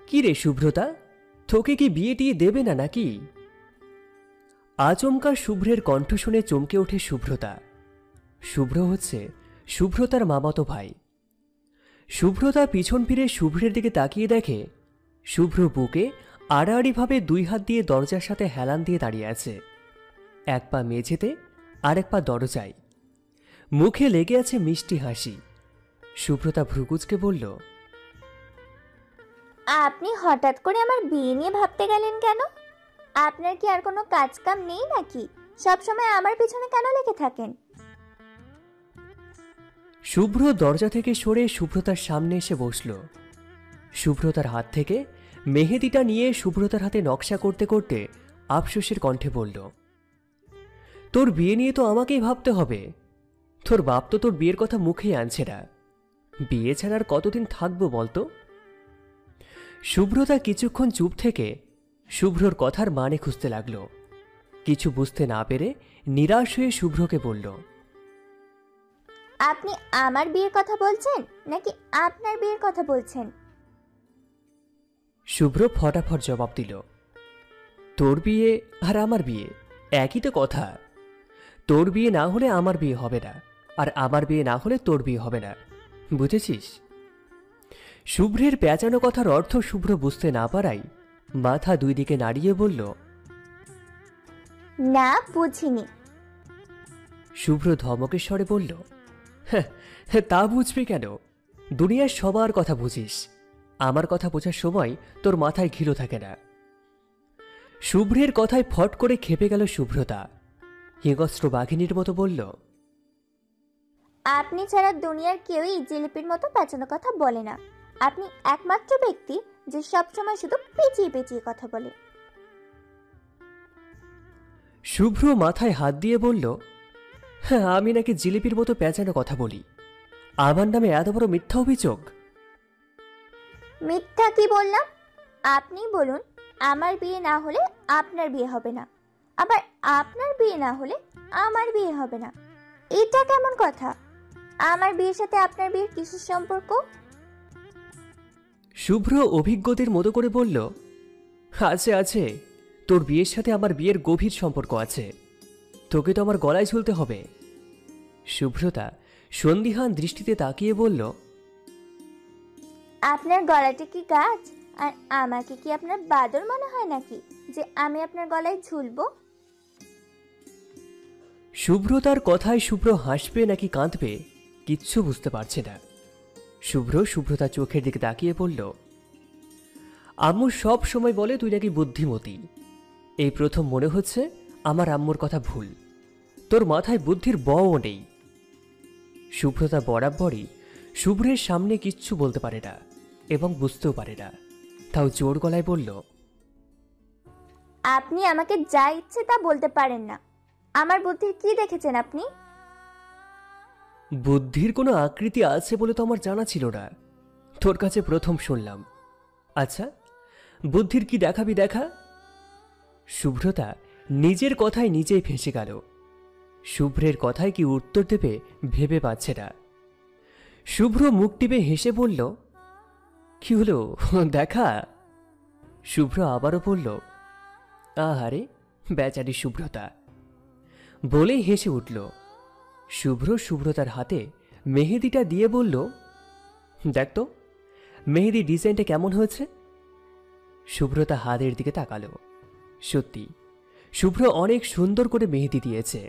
কি রে শুভ্রতা, তোকে কি বিয়ে টিয়ে দেবে না নাকি? আচমকা শুভ্রের কণ্ঠ শুনে চমকে ওঠে শুভ্রতা। শুভ্র হচ্ছে শুভ্রতার মামাতো ভাই। শুভ্রতা পিছন ফিরে শুভ্রের দিকে তাকিয়ে দেখে শুভ্র বুকে আড়াআড়িভাবে দুই হাত দিয়ে দরজার সাথে হেলান দিয়ে দাঁড়িয়ে আছে। এক পা মেঝেতে আর এক পা দরজায়, মুখে লেগে আছে মিষ্টি হাসি। শুভ্রতা ভ্রুকুচকে বলল, আপনি হঠাৎ করে আমার বিয়ে নিয়ে ভাবতে গেলেন কেন? আপনার কি আর কোনো কাজ কাম নেই নাকি? সবসময় আমার পিছনে কেন লেগে থাকেন? শুভ্র দরজা থেকে সরে শুভ্রতার সামনে এসে বসল। শুভ্রতার হাত থেকে মেহেদিটা নিয়ে শুভ্রতার হাতে নকশা করতে করতে আফসোসের কণ্ঠে বলল, তোর বিয়ে নিয়ে তো আমাকেই ভাবতে হবে। তোর বাপ তো তোর বিয়ের কথা মুখেই আনছে না। বিয়ে ছাড়া আর কতদিন থাকবো বলতো? শুভ্রতা কিছুক্ষণ চুপ থেকে শুভ্রর কথার মানে খুঁজতে লাগলো। কিছু বুঝতে না পেরে নিরাশ হয়ে শুভ্রকে বলল, আপনি আমার বিয়ের কথা বলছেন নাকি আপনার বিয়ের কথা বলছেন? শুভ্র ফটাফট জবাব দিল, তোর বিয়ে আর আমার বিয়ে একই তো কথা। তোর বিয়ে না হলে আমার বিয়ে হবে না, আর আমার বিয়ে না হলে তোর বিয়ে হবে না, বুঝেছিস? শুভ্রের পেঁচানো কথার অর্থ শুভ্র বুঝতে না পারাই মাথা দুই দিকে নাড়িয়ে বলল, না, বুঝিনি। শুভ্র ধমকের স্বরে বলল, হ্যাঁ, তা বুঝবি কেন? দুনিয়ার সবার কথা বুঝিস, আমার কথা বোঝার সময় তোর মাথায় ঘিলো থাকে না। শুভ্রের কথায় ফট করে খেপে গেল শুভ্রতা। হিংস্র বাঘিনীর মতো বলল, আপনি ছাড়া দুনিয়ার কেউই জিলিপির মতো পেঁচানো কথা বলে না। আপনি একমাত্র ব্যক্তি যে সবসময় শুধু পেঁচিয়ে পেঁচিয়ে কথা বলে। শুভ্র মাথায় হাত দিয়ে বলল, হ্যাঁ, আমি নাকি জিলিপির মতো পেঁচানো কথা বলি? আমার নামে এত বড় মিথ্যা অভিযোগ? মিথ্যা কি বললাম? আপনি বলুন, আমার বিয়ে না হলে আপনার বিয়ে হবে না, আবার আপনার বিয়ে না হলে আমার বিয়ে হবে না। এটা কেমন কথা? আমার বিয়ের সাথে আপনার বিয়ের কিসের সম্পর্ক? শুভ্র অভিজ্ঞদের মতো করে বলল, আছে আছে, তোর বিয়ের সাথে আমার বিয়ের গভীর সম্পর্ক আছে। তোকে তো আমার গলায় ঝুলতে হবে। শুভ্রতা সন্দিহান দৃষ্টিতে তাকিয়ে বলল, আপনার গলাটি কি গাছ, আর আমাকে কি আপনার বাদর মনে হয় নাকি যে আমি আপনার গলায় ঝুলবো? শুভ্রতার কথায় শুভ্র হাসবে নাকি কাঁদবে কিচ্ছু বুঝতে পারছে না। শুভ্র শুভ্রতার চোখের দিকে তাকিয়ে বলল, আম্মু সব সময় বলে তুই নাকি বুদ্ধিমতী। এই প্রথম মনে হচ্ছে আমার আম্মুর কথা ভুল। তোর মাথায় বুদ্ধির বও নেই। শুভ্রতা বরাবরই শুভ্রের সামনে কিচ্ছু বলতে পারে না এবং বুঝতেও পারে না, তাও জোর গলায় বলল, আপনি আমাকে যা ইচ্ছে তা বলতে পারেন না। আমার বুদ্ধির কি দেখেছেন আপনি? বুদ্ধির কোনো আকৃতি আছে বলে তো আমার জানা ছিল না, তোর কাছে প্রথম শুনলাম। আচ্ছা, বুদ্ধির কি দেখাবি দেখা? শুভ্রতা নিজের কথায় নিজেই ফেঁসে গেল। শুভ্রের কথায় কি উত্তর দেবে ভেবে পাচ্ছে না। শুভ্র মুখ টিপে হেসে বলল, কি হলো দেখা? শুভ্র আবারও বলল, আহারে বেচারি শুভ্রতা, বলেই হেসে উঠল। শুভ্র শুভ্রতার হাতে মেহেদিটা দিয়ে বলল, দেখ তো মেহেদি ডিজাইনটা কেমন হয়েছে? শুভ্রতা হাতের দিকে তাকালো। সত্যি শুভ্র অনেক সুন্দর করে মেহেদি দিয়েছে।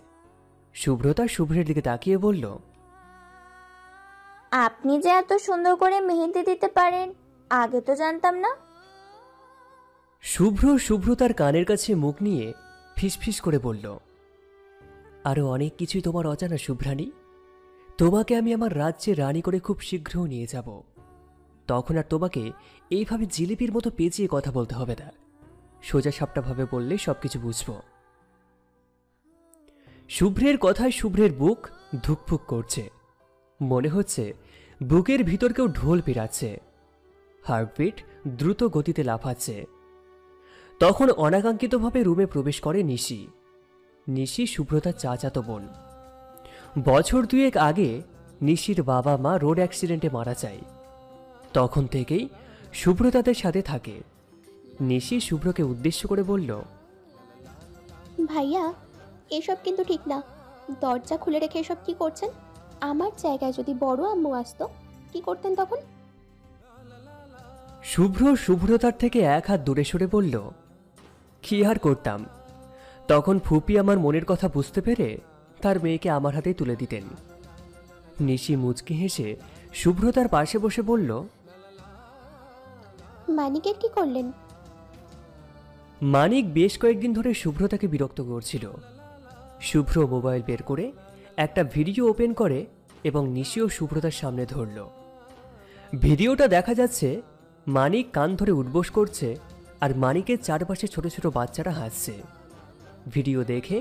শুভ্রতা শুভ্রের দিকে তাকিয়ে বলল, আপনি যে এত সুন্দর করে মেহেদি দিতে পারেন আগে তো জানতাম না। শুভ্র শুভ্রতার কানের কাছে মুখ নিয়ে ফিসফিস করে বলল, আরো অনেক কিছুই তোমার অজানা শুভ্রাণী। তোমাকে আমি আমার রাজ্যে রানী করে খুব শীঘ্র নিয়ে যাব। তখন আর তোমাকে এইভাবে জিলিপির মতো পেঁচিয়ে কথা বলতে হবে না। সোজা সাপটাভাবে বললে সবকিছু বুঝব। শুভ্রের কথায় শুভ্রের বুক ধুকফুক করছে। মনে হচ্ছে বুকের ভিতর কেউ ঢোল পেরাচ্ছে। হার্টবিট দ্রুত গতিতে লাফাচ্ছে। তখন অনাকাঙ্ক্ষিতভাবে রুমে প্রবেশ করে নিশি। নিশি শুভ্রতার চাচাতো বোন। বছর দুয়েক আগে নিশির বাবা মা রোড অ্যাক্সিডেন্টে মারা যায়। তখন থেকেই শুভ্র তাদের সাথে থাকে। নিশি শুভ্রকে উদ্দেশ্য করে বলল, ভাইয়া, এসব কিন্তু ঠিক না। দরজা খুলে রেখে এসব কি করছেন? আমার জায়গায় যদি বড় আম্মু আসতো, কি করতেন তখন? শুভ্র শুভ্রতার থেকে এক হাত দূরে সরে বলল, কি আর করতাম, তখন ফুপি আমার মনের কথা বুঝতে পেরে তার মেয়েকে আমার হাতেই তুলে দিতেন। নিশি মুচকি হেসে শুভ্রতার পাশে বসে বলল, মানিকের কি করলেন? মানিক বেশ কয়েকদিন ধরে শুভ্রতাকে বিরক্ত করছিল। শুভ্র মোবাইল বের করে একটা ভিডিও ওপেন করে এবং নিশিও শুভ্রতার সামনে ধরল। ভিডিওটা দেখা যাচ্ছে মানিক কান ধরে উঠবোস করছে আর মানিকের চারপাশে ছোট ছোট বাচ্চারা হাসছে। ভিডিও দেখে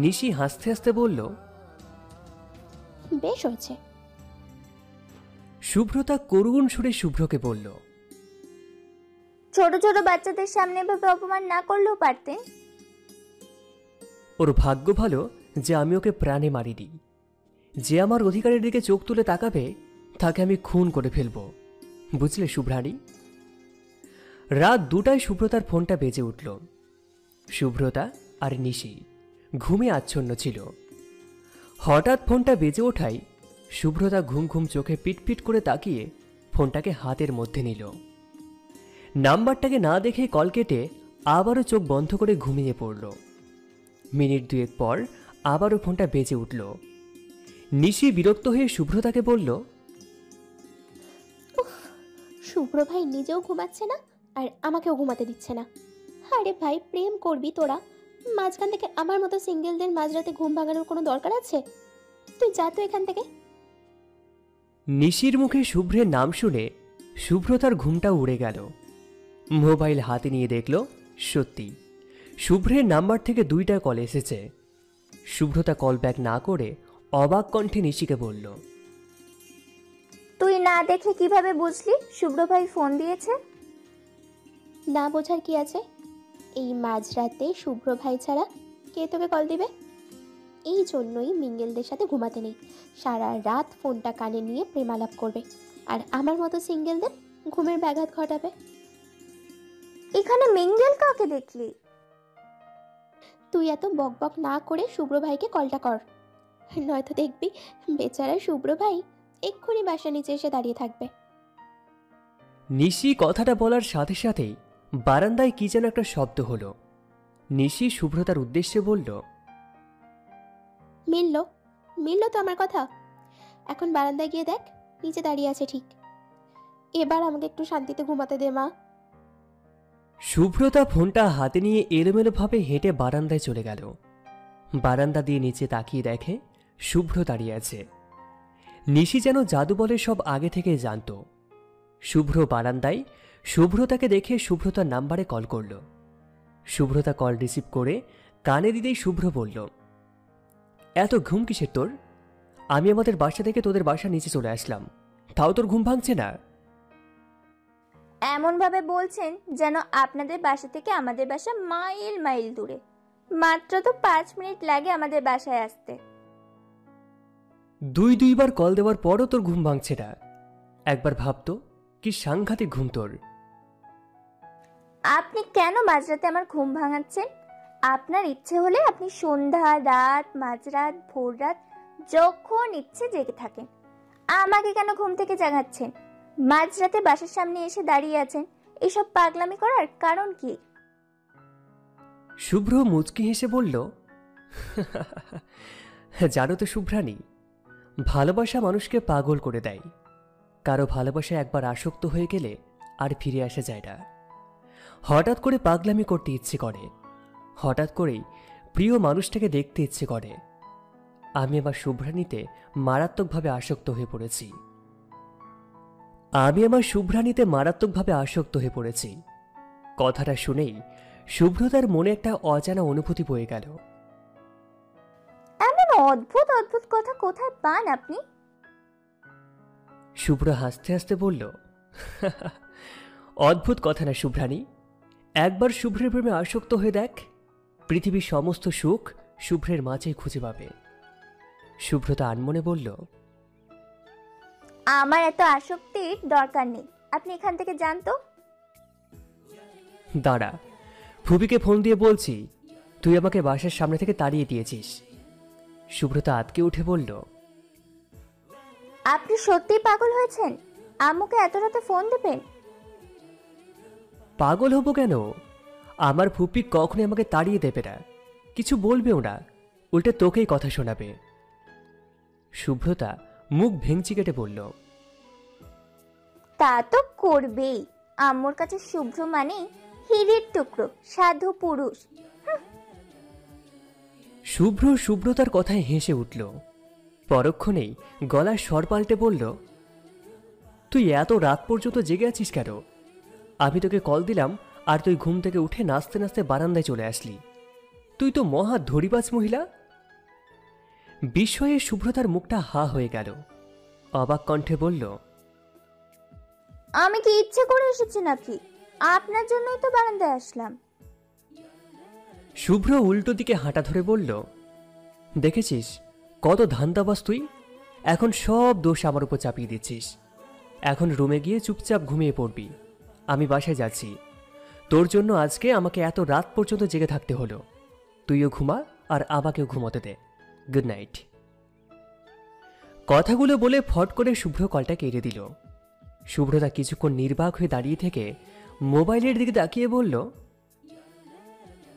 নিশি হাসতে হাসতে বলল, বেশ হয়েছে। শুভ্রতা করুণ সুরে শুভ্রকে বলল, ছোট ছোট বাচ্চাদের সামনে এভাবে অপমান না করলেও পারতেন। ওর ভাগ্য ভালো যে আমি ওকে প্রাণে মারিনি। যে আমার অধিকারের দিকে চোখ তুলে তাকাবে তাকে আমি খুন করে ফেলব, বুঝলে শুভ্রাণী? রাত 2টায় শুভ্রতার ফোনটা বেজে উঠল। শুভ্রতা আর নিশি ঘুমে আচ্ছন্ন ছিল। হঠাৎ ফোনটা বেজে ওঠায় শুভ্রতা ঘুম ঘুম চোখে পিটপিট করে তাকিয়ে ফোনটাকে হাতের মধ্যে নিল। নাম্বারটাকে না দেখে কল কেটে আবারও চোখ বন্ধ করে ঘুমিয়ে পড়ল। মিনিট 2 পর আবারও ফোনটা বেজে উঠল। নিশি বিরক্ত হয়ে শুভ্রতাকে বলল, শুভ্র ভাই নিজেও ঘুমাচ্ছে না আর আমাকেও ঘুমাতে দিচ্ছে না। আরে ভাই, প্রেম করবি তোরা, মাঝখান থেকে আমার মতো সিঙ্গেলদের মাঝরাতে ঘুম ভাঙানোর কোনো দরকার আছে? তুই যা তো এখান থেকে। নিশির মুখে শুভ্রের নাম শুনে শুভ্রতার ঘুমটা উড়ে গেল। মোবাইল হাতে নিয়ে দেখল সত্যি শুভ্রের নাম্বার থেকে 2টা কল এসেছে। শুভ্রতা কল ব্যাক না করে অবাক কণ্ঠে নিশিকে বলল, তুই না দেখে কিভাবে বুঝলি শুভ্র ভাই ফোন দিয়েছে? না বোঝার কি আছে? এই মাঝরাতে শুভ্র ভাই ছাড়া কে তোকে কল দিবে? এই জন্যই মিঙ্গেলদের সাথে ঘুমাতে নেই। সারা রাত ফোনটা কানে নিয়ে প্রেমালাপ করবে আর আমার মতো সিঙ্গেলদের ঘুমের ব্যাঘাত ঘটাবে। এখানে মিঙ্গেল কাকে দেখলি? তুই এত বকবক না করে শুভ্র ভাইকে কলটা কর, নয়তো দেখবি বেচারা শুভ্র ভাই এক্ষুনি বাসা নিচে এসে দাঁড়িয়ে থাকবে। নিশি কথাটা বলার সাথে সাথেই বারান্দায় কি যেন একটা শব্দ হলো। নিশি শুভ্রতার উদ্দেশ্যে বলল, মিললো মিললো তো আমার কথা। এখন বারান্দায় গিয়ে দেখ, নিচে দাঁড়িয়ে আছে ঠিক। এবার আমাকে একটু শান্তিতে ঘুমাতে দে মা। শুভ্রতা ফোনটা হাতে নিয়ে এলোমেলোভাবে হেঁটে বারান্দায় চলে গেল। বারান্দা দিয়ে নিচে তাকিয়ে দেখে শুভ্র দাঁড়িয়ে আছে। নিশি যেন জাদু বলে সব আগে থেকে জানত। শুভ্র বারান্দায় শুভ্রতাকে দেখে শুভ্রতার নাম্বারে কল করল। শুভ্রতা কল রিসিভ করে কানে দিতেই শুভ্র বলল, এত ঘুম কিসের তোর? আমি আমাদের বাসা থেকে তোদের বাসা নিচে চলে আসলাম, তাও তোর ঘুম ভাঙছে না? এমন ভাবে বলছেন যেন আপনাদের বাসা থেকে আমাদের বাসা মাইল মাইল দূরে। মাত্র তো 5 মিনিট লাগে আমাদের বাসায় আসতে। 2বার কল দেওয়ার পরও তোর ঘুম ভাঙছে না? একবার ভাবতো কি সাংঘাতিক ঘুম তোর। আপনি কেন মাঝরাতে আমার ঘুম ভাঙাচ্ছেন? আপনার ইচ্ছে হলে আপনি সন্ধ্যা, রাত, মাঝরাত, ভোর রাত যখন ইচ্ছে জেগে থাকেন। আমাকে কেন ঘুম থেকে জাগাচ্ছেন? মাঝরাতে বাসার সামনে এসে দাঁড়িয়ে আছেন, এসব পাগলামি করার কারণ কি? শুভ্র মুচকি হেসে বলল, জানো তো শুভ্রাণী, ভালোবাসা মানুষকে পাগল করে দেয়। কারো ভালোবাসায় একবার আসক্ত হয়ে গেলে আর ফিরে আসা যায় না। হঠাৎ করে পাগলামি করতে ইচ্ছে করে, হঠাৎ করেই প্রিয় মানুষটাকে দেখতে ইচ্ছে করে। আমি আমার শুভ্রাণীতে মারাত্মকভাবে আসক্ত হয়ে পড়েছি। কথাটা শুনেই শুভ্রতার মনে একটা অজানা অনুভূতি বয়ে গেল। এমন অদ্ভুত অদ্ভুত কথা কোথায় পান আপনি? শুভ্র হাসতে হাসতে বলল, অদ্ভুত কথা না শুভ্রাণী, একবার শুভ্রের প্রেমে আসক্ত হয়ে দেখ, পৃথিবীর সমস্ত সুখ শুভ্রের মাঝেই খুঁজে পাবে। শুভ্রতা আনমনে বলল, আমার এত আসক্তির দরকার নেই, আপনি এখান থেকে যান তো। দাঁড়া, ফুপিকে ফোন দিয়ে বলছি তুই আমাকে বাসার সামনে থেকে তাড়িয়ে দিয়েছিস। সুব্রতা আতকে উঠে বলল, আপনি সত্যিই পাগল হয়েছেন? আম্মুকে এত রাতে ফোন দেবেন? পাগল হব কেন? আমার ফুপি কখনোই আমাকে তাড়িয়ে দেবে না, কিছু বলবেও না, উল্টে তোকেই কথা শোনাবে। শুভ্রতা মুখ ভেঙচি কেটে বলল, তা তো করবেই। আম্মুর কাছে শুভ্র মানে হিরের টুকরো, সাধু পুরুষ। শুভ্র শুভ্রতার কথায় হেসে উঠল। পরক্ষণেই গলার স্বর পাল্টে বলল, তুই এত রাত পর্যন্ত জেগে আছিস কেন? আমি তোকে কল দিলাম আর তুই ঘুম থেকে উঠে নাচতে নাচতে বারান্দায় চলে আসলি। তুই তো মহা ধরিবাজ মহিলা। বিস্ময়ে শুভ্রতার মুখটা হা হয়ে গেল। অবাক কণ্ঠে বলল, আমি কি ইচ্ছে করে এসেছি নাকি? আপনার জন্যই তো বারান্দায় আসলাম। শুভ্র উল্টো দিকে হাঁটা ধরে বলল, দেখেছিস কত ধান্দাবাজ তুই? এখন সব দোষ আমার উপর চাপিয়ে দিচ্ছিস। এখন রুমে গিয়ে চুপচাপ ঘুমিয়ে পড়বি। আমি বাসায় যাচ্ছি। তোর জন্য আজকে আমাকে এত রাত পর্যন্ত জেগে থাকতে হলো। তুইও ঘুমা আর আমাকেও ঘুমোতে দে। Good night. কথাগুলো বলে ফট করে শুভ্র কলটা কেটে দিল। শুভ্রতা কিছুক্ষণ নির্বাক হয়ে দাঁড়িয়ে থেকে মোবাইলের দিকে তাকিয়ে বলল,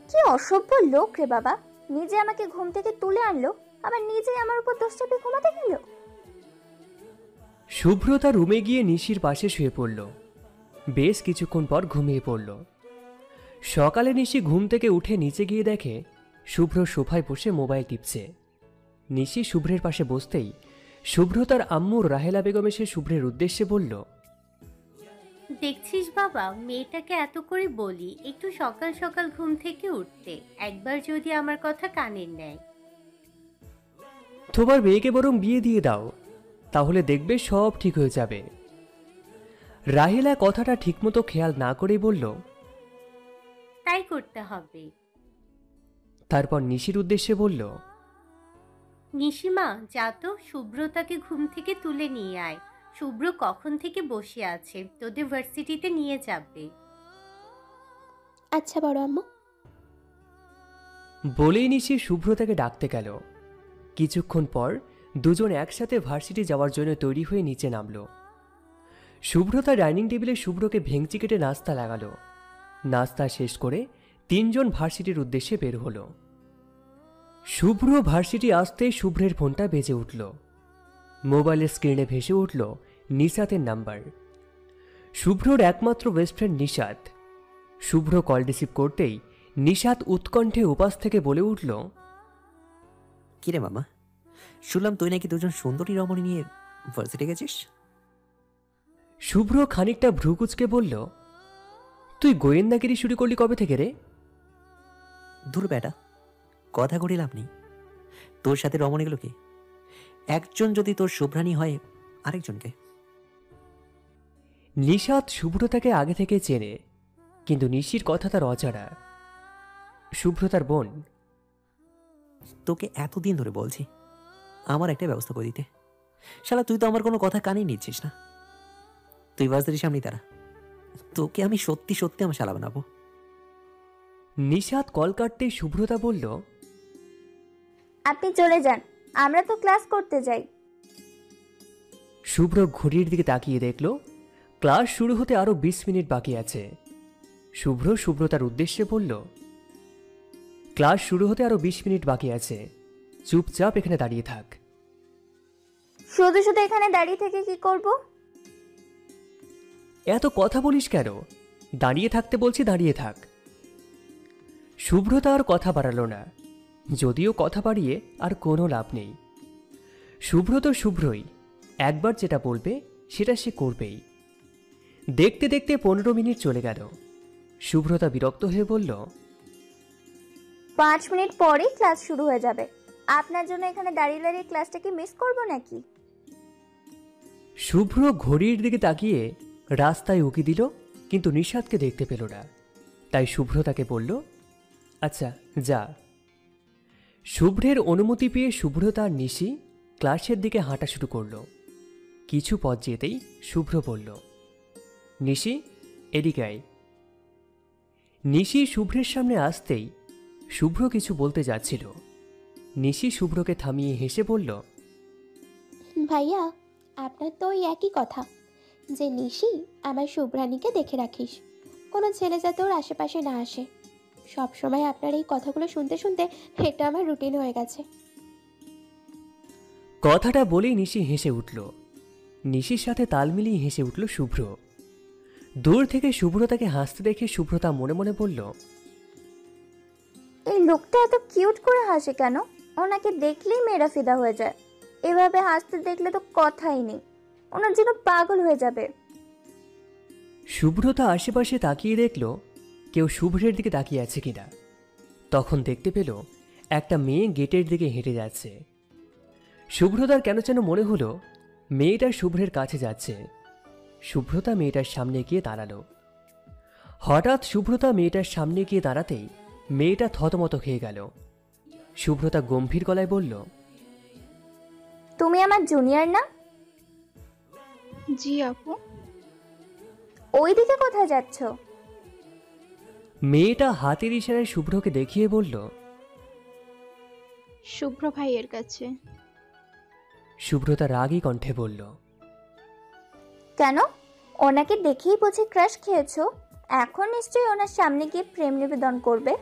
কি অসভ্য লোক রে বাবা! নিজে আমাকে ঘুম থেকে তুলে আনলো, আবার নিজেই আমার উপর দোষ চাপিয়ে ঘুমাতে গেল। শুভ্রতা রুমে গিয়ে নিশির পাশে শুয়ে পড়ল। বেশ কিছুক্ষণ পর ঘুমিয়ে পড়ল। সকালে নিশি ঘুম থেকে উঠে নিচে গিয়ে দেখে শুভ্র সোফায় বসে মোবাইল টিপছে। নিশি শুভ্রের পাশে বসতেই শুভ্রতার আম্মু রাহেলা বেগম এসে শুভ্রের উদ্দেশ্যে বলল, দেখছিস বাবা, মেয়েটাকে এত করে বলি একটু সকাল সকাল ঘুম থেকে উঠতে, একবার যদি আমার কথা কানে নেয়। তোমার মেয়েকে বরং বিয়ে দিয়ে দাও, তাহলে দেখবে সব ঠিক হয়ে যাবে। রাহেলা কথাটা ঠিকমতো খেয়াল না করেই বলল, তাই করতে হবে। তারপর নিশির উদ্দেশ্যে বলল, নিশিমা, যা তো শুভ্রতাকে ঘুম থেকে তুলে নিয়ে আয়। শুভ্র কখন থেকে বসে আছে, তোদের ভার্সিটিতে নিয়ে যাবে। আচ্ছা বড় আম্মু। বলেই নিশি শুভ্রতাকে ডাকতে গেল। কিছুক্ষণ পর দুজন একসাথে ভার্সিটি যাওয়ার জন্য তৈরি হয়ে নিচে নামল। শুভ্রতা ডাইনিং টেবিলে শুভ্রকে ভেঙচি কেটে নাস্তা লাগালো। নাস্তা শেষ করে তিনজন ভার্সিটির উদ্দেশ্যে বের হলো। শুভ্র ভার্সিটি আসতেই শুভ্রের ফোনটা বেজে উঠল। মোবাইলের স্ক্রিনে ভেসে উঠল নিশাতের নাম্বার। শুভ্রর একমাত্র বেস্ট ফ্রেন্ড নিশাত। শুভ্র কল রিসিভ করতেই নিশাত উৎকণ্ঠে উপাস থেকে বলে উঠল, কিরে মামা, শুনলাম তুই নাকি দুজন সুন্দরী রমণী নিয়ে ভার্সিটি গেছিস? শুভ্র খানিকটা ভ্রুকুচকে বলল, তুই গোয়েন্দাগিরি শুরু করলি কবে থেকে রে? দূর বেটা, কথা করি লাভ নেই। তোর সাথে রমণীগুলো কি? একজন যদি তোর শুভ্রানী হয়, আরেকজনকে? নিশাত শুভ্রতাকে আগে থেকে চেনে, কিন্তু নিশির কথা তার অজানা। শুভ্রতার বোন। তোকে এতদিন ধরে বলছি আমার একটা ব্যবস্থা করে দিতে। শালা তুই তো আমার কোনো কথা কানেই নিচ্ছিস না। তুই ভার্সিটির সামনেই তারা, তোকে আমি সত্যি সত্যি আমার শালা বানাবো। নিশাত কল কাটতেই শুভ্রতা বলল, আপনি চলে যান, আমরা তো ক্লাস করতে যাই। শুভ্র ঘড়ির দিকে তাকিয়ে দেখল ক্লাস শুরু হতে আরো 20 মিনিট বাকি আছে। শুভ্র শুভ্রতার উদ্দেশ্যে বলল, ক্লাস শুরু হতে আরো 20 মিনিট বাকি আছে, চুপচাপ এখানে দাঁড়িয়ে থাক। শুধু শুধু এখানে দাঁড়িয়ে থেকে কি করব? এত কথা বলিস কেন? দাঁড়িয়ে থাকতে বলছি, দাঁড়িয়ে থাক। শুভ্রতা আর কথা বাড়ালো না, যদিও কথা বাড়িয়ে আর কোনো লাভ নেই। শুভ্র তো শুভ্রই, একবার যেটা বলবে সেটা সে করবেই। দেখতে দেখতে 15 মিনিট চলে গেল। শুভ্রতা বিরক্ত হয়ে বলল, 5 মিনিট পরেই ক্লাস শুরু হয়ে যাবে। আপনার জন্য এখানে দাঁড়িয়ে দাঁড়িয়ে ক্লাসটা কি মিস করব নাকি? শুভ্র ঘড়ির দিকে তাকিয়ে রাস্তায় উকি দিল, কিন্তু নিশাতকে দেখতে পেল না। তাই শুভ্র তাকে বলল, আচ্ছা যা। শুভ্রের অনুমতি পেয়ে শুভ্রতা আর নিশি ক্লাসের দিকে হাঁটা শুরু করল। কিছু পথ যেতেই শুভ্র বলল, নিশি এদিকে আয়। নিশি শুভ্রের সামনে আসতেই শুভ্র কিছু বলতে যাচ্ছিল। নিশি শুভ্রকে থামিয়ে হেসে বলল, ভাইয়া, আপনার তো ওই একই কথা যে নিশি আমার শুভ্রানীকে দেখে রাখিস, কোনো ছেলে যাতে ওর আশেপাশে না আসে। সব সময় আপনার এই কথাগুলো শুনতে শুনতে এটা আমার রুটিন হয়ে গেছে। কথাটা বলেই নিশি হেসে উঠল। নিশির সাথে তাল মিলিয়ে হেসে উঠল শুভ্র। দূর থেকে শুভ্রতাকে হাসতে দেখে শুভ্রতা মনে মনে বলল, এই লোকটা এত কিউট করে হাসে কেন? ওনাকে দেখলেই মেয়েরা ফিদা হয়ে যায়। এভাবে হাসতে দেখলে তো কথাই নেই, ওনার জন্য পাগল হয়ে যাবে। শুভ্রতা আশেপাশে তাকিয়ে দেখল কেউ শুভ্রের দিকে তাকিয়ে আছে কিনা। তখন দেখতে পেল একটা মেয়ে গেটের দিকে হেঁটে যাচ্ছে। শুভ্রতার কেন যেন মনে হলো মেয়েটা শুভ্রের কাছে যাচ্ছে। শুভ্রতা মেয়েটার সামনে গিয়ে দাঁড়ালো। হঠাৎ শুভ্রতা মেয়েটার সামনে গিয়ে দাঁড়াতেই মেয়েটা থতমত খেয়ে গেল। শুভ্রতা গম্ভীর গলায় বলল, তুমি আমার জুনিয়র না? জি আপু। ওইদিকে কোথায় যাচ্ছ? মেয়েটা হাতের ইশারায় শুভ্রকে দেখিয়ে বলল। শুভ্র ভাইয়ের কাছে। শুভ্রতা রাগী কণ্ঠে বলল, কেন? ওনাকে দেখেই বুঝে ক্রাশ খেয়েছো? এখন নিশ্চয়ই ওনার সামনে গিয়ে প্রেম নিবেদন করবে।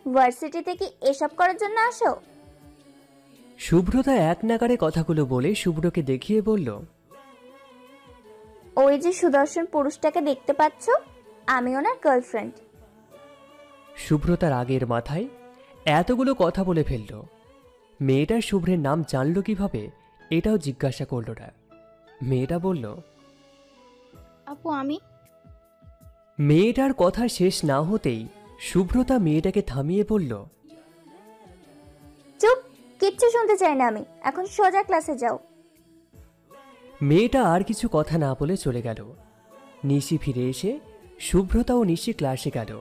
ভার্সিটিতে কি এসব করার জন্য আসো? শুভ্রতা এক নাগারে কথাগুলো বলে শুভ্রকে দেখিয়ে বলল, ওই যে সুদর্শন পুরুষটাকে দেখতে পাচ্ছ, আমি ওনার গার্লফ্রেন্ড। শুভ্রতার আগের মাথায় এতগুলো কথা বলে ফেলল। মেয়েটা শুভ্রের নাম জানল কিভাবে এটাও জিজ্ঞাসা করল না। মেয়েটা বলল, আপু আমি। মেয়েটার কথা শেষ না হতেই শুভ্রতা মেয়েটাকে থামিয়ে বলল, চুপ, কিচ্ছু শুনতে চাই না আমি। এখন সোজা ক্লাসে যাও। মেয়েটা আর কিছু কথা না বলে চলে গেল। নিশি ফিরে এসে শুভ্রতা ও নিশি ক্লাসে গেল।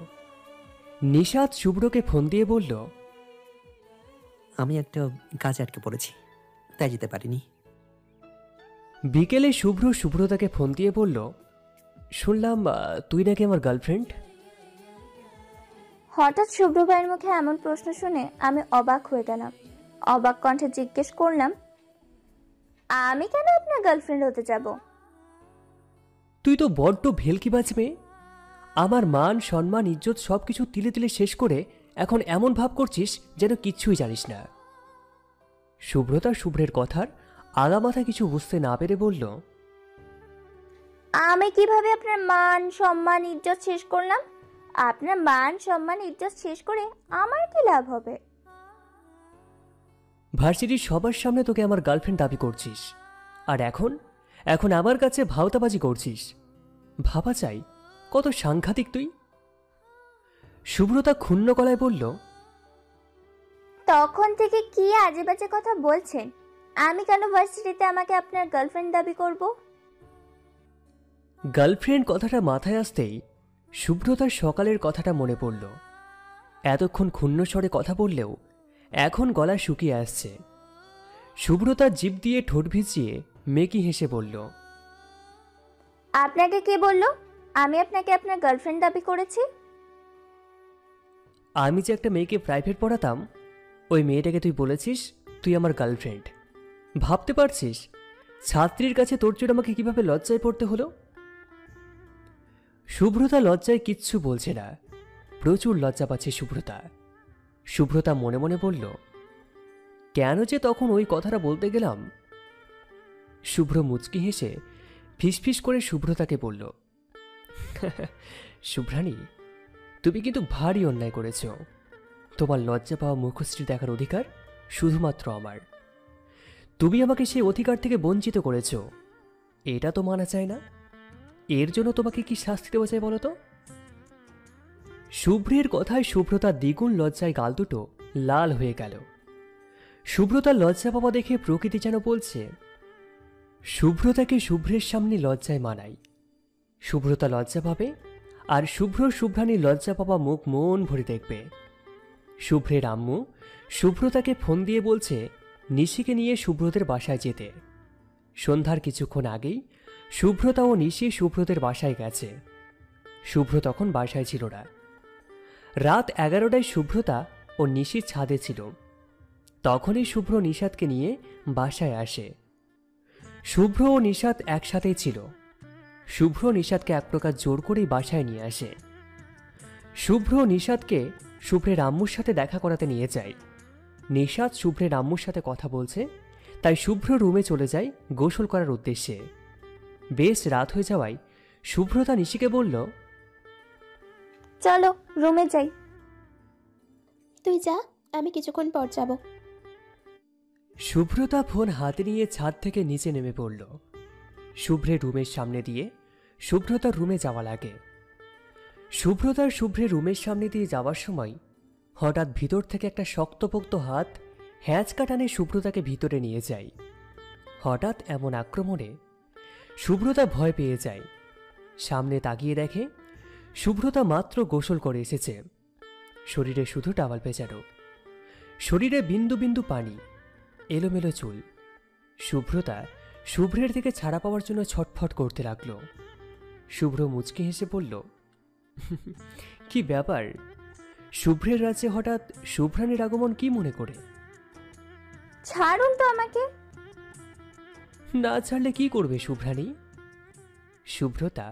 নিশাদ শুভ্রকে ফোন দিয়ে বলল, আমি একটা কাজে আটকে পড়েছি, তাই যেতে পারিনি। বিকেলে শুভ্র শুভ্রতাকে ফোন দিয়ে বলল, শুনলাম তুই নাকি আমার গার্লফ্রেন্ড। হঠাৎ শুভ্র ভাইয়ের মুখে এমন প্রশ্ন শুনে আমি অবাক হয়ে গেলাম। অবাক কণ্ঠে জিজ্ঞেস করলাম, আমি কেন আপনার গার্লফ্রেন্ড হতে যাব? তুই তো বড্ড ভেলকিবাজ মেয়ে। আমার মান সম্মান ইজ্জত সবকিছু তিলে তিলে শেষ করে এখন এমন ভাব করছিস যেন কিচ্ছুই জানিস না। শুভ্রতা শুভ্রের কথার আগামাথা কিছু বুঝতে না পেরে বলল, আমি কিভাবে আপনার মান সম্মান ইজ্জত শেষ করলাম? আপনার মান সম্মান ইজ্জত শেষ করে আমার কি লাভ হবে? ভার্সিটির সবার সামনে তোকে আমার গার্লফ্রেন্ড দাবি করছিস, আর এখন এখন আমার কাছে ভাওতাবাজি করছিস। ভাবা চাই কত সাংঘাতিক তুই। শুভ্রতা ক্ষুণ্ণ গলায় বলল, তখন থেকে কি আজে বাজে কথা বলছেন? আমি কেন ভার্সিটিতে আমাকে আপনার গার্লফ্রেন্ড দাবি করব? গার্লফ্রেন্ড কথাটা মাথায় আসতেই শুভ্রতার সকালের কথাটা মনে পড়ল। এতক্ষণ ক্ষুণ্ণ স্বরে কথা বললেও এখন গলা শুকিয়ে আসছে। শুভ্রতার জিভ দিয়ে ঠোঁট ভিজিয়ে মেকি হেসে বলল, আপনাকে কে বলল আমি আপনাকে আপনার গার্লফ্রেন্ড দাবি করেছি? আমি যে একটা মেয়েকে প্রাইভেট পড়াতাম, ওই মেয়েটাকে তুই বলেছিস তুই আমার গার্লফ্রেন্ড। ভাবতে পারছিস ছাত্রীর কাছে তোর জন্য আমাকে কিভাবে লজ্জায় পড়তে হলো? শুভ্রতা লজ্জায় কিচ্ছু বলছে না, প্রচুর লজ্জা পাচ্ছে শুভ্রতা। শুভ্রতা মনে মনে বলল, কেন যে তখন ওই কথাটা বলতে গেলাম। শুভ্র মুচকি হেসে ফিসফিস করে শুভ্রতাকে বলল, শুভ্রানী, তুমি কিন্তু ভারী অন্যায় করেছ। তোমার লজ্জা পাওয়া মুখশ্রী দেখার অধিকার শুধুমাত্র আমার। তুমি আমাকে সেই অধিকার থেকে বঞ্চিত করেছ, এটা তো মানা চায় না। এর জন্য তোমাকে কি শাস্তি দেওয়া যায় বলো তো? শুভ্রের কথায় শুভ্রতার দ্বিগুণ লজ্জায় গাল দুটো লাল হয়ে গেল। শুভ্রতার লজ্জা পাওয়া দেখে প্রকৃতি যেন বলছে, শুভ্রতাকে শুভ্রের সামনে লজ্জায় মানাই। শুভ্রতা লজ্জা পাবে, আর শুভ্র শুভ্রানীর লজ্জা পাওয়া মুখ মন ভরে দেখবে। শুভ্রের আম্মু শুভ্রতাকে ফোন দিয়ে বলছে নিশিকে নিয়ে শুভ্রদের বাসায় যেতে। সন্ধ্যার কিছুক্ষণ আগেই শুভ্রতা ও নিশি শুভ্রদের বাসায় গেছে। শুভ্র তখন বাসায় ছিল না। রাত 11টায় শুভ্রতা ও নিশি ছাদে ছিল। তখনই শুভ্র নিশাদকে নিয়ে বাসায় আসে। শুভ্র ও নিশাদ একসাথেই ছিল। শুভ্র নিশাদকে এক প্রকার জোর করেই বাসায় নিয়ে আসে। শুভ্র নিশাদকে শুভ্রের আম্মুর সাথে দেখা করাতে নিয়ে যায়। নিশাদ শুভ্রের আম্মুর সাথে কথা বলছে, তাই শুভ্র রুমে চলে যায় গোসল করার উদ্দেশ্যে। বেশ রাত হয়ে যাওয়ায় শুভ্রতা নিশিকে বলল, চলো রুমে যাই। তুই যা, আমি কিছুক্ষণ পর যাব। শুভ্রতা ফোন হাতে নিয়ে ছাদ থেকে নিচে নেমে পড়ল। শুভ্রের রুমের সামনে দিয়ে শুভ্রতার রুমে যাওয়া লাগে। শুভ্রের রুমের সামনে দিয়ে যাওয়ার সময় হঠাৎ ভিতর থেকে একটা শক্তপোক্ত হাত হ্যাঁচকা টানে শুভ্রতাকে ভিতরে নিয়ে যায়। হঠাৎ এমন আক্রমণে শুভ্রতা ভয় পেয়ে যায়। সামনে তাকিয়ে দেখে শুভ্রতা মাত্র গোসল করে এসেছে। শরীরে শুধু টাওয়াল পেঁচানো, শরীরে বিন্দু বিন্দু পানি, এলোমেলো চুল। শুভ্রতা শুভ্রের দিকে ছাড়া পাওয়ার জন্য ছটফট করতে লাগল। শুভ্র মুচকি হেসে বলল, কি ব্যাপার? শুভ্রের রাজ্যে হঠাৎ শুভ্রানীর আগমন কি মনে করে? ছাড়ুন তো আমাকে। না ছাড়লে কি করবে শুভ্রানী? শুভ্রতা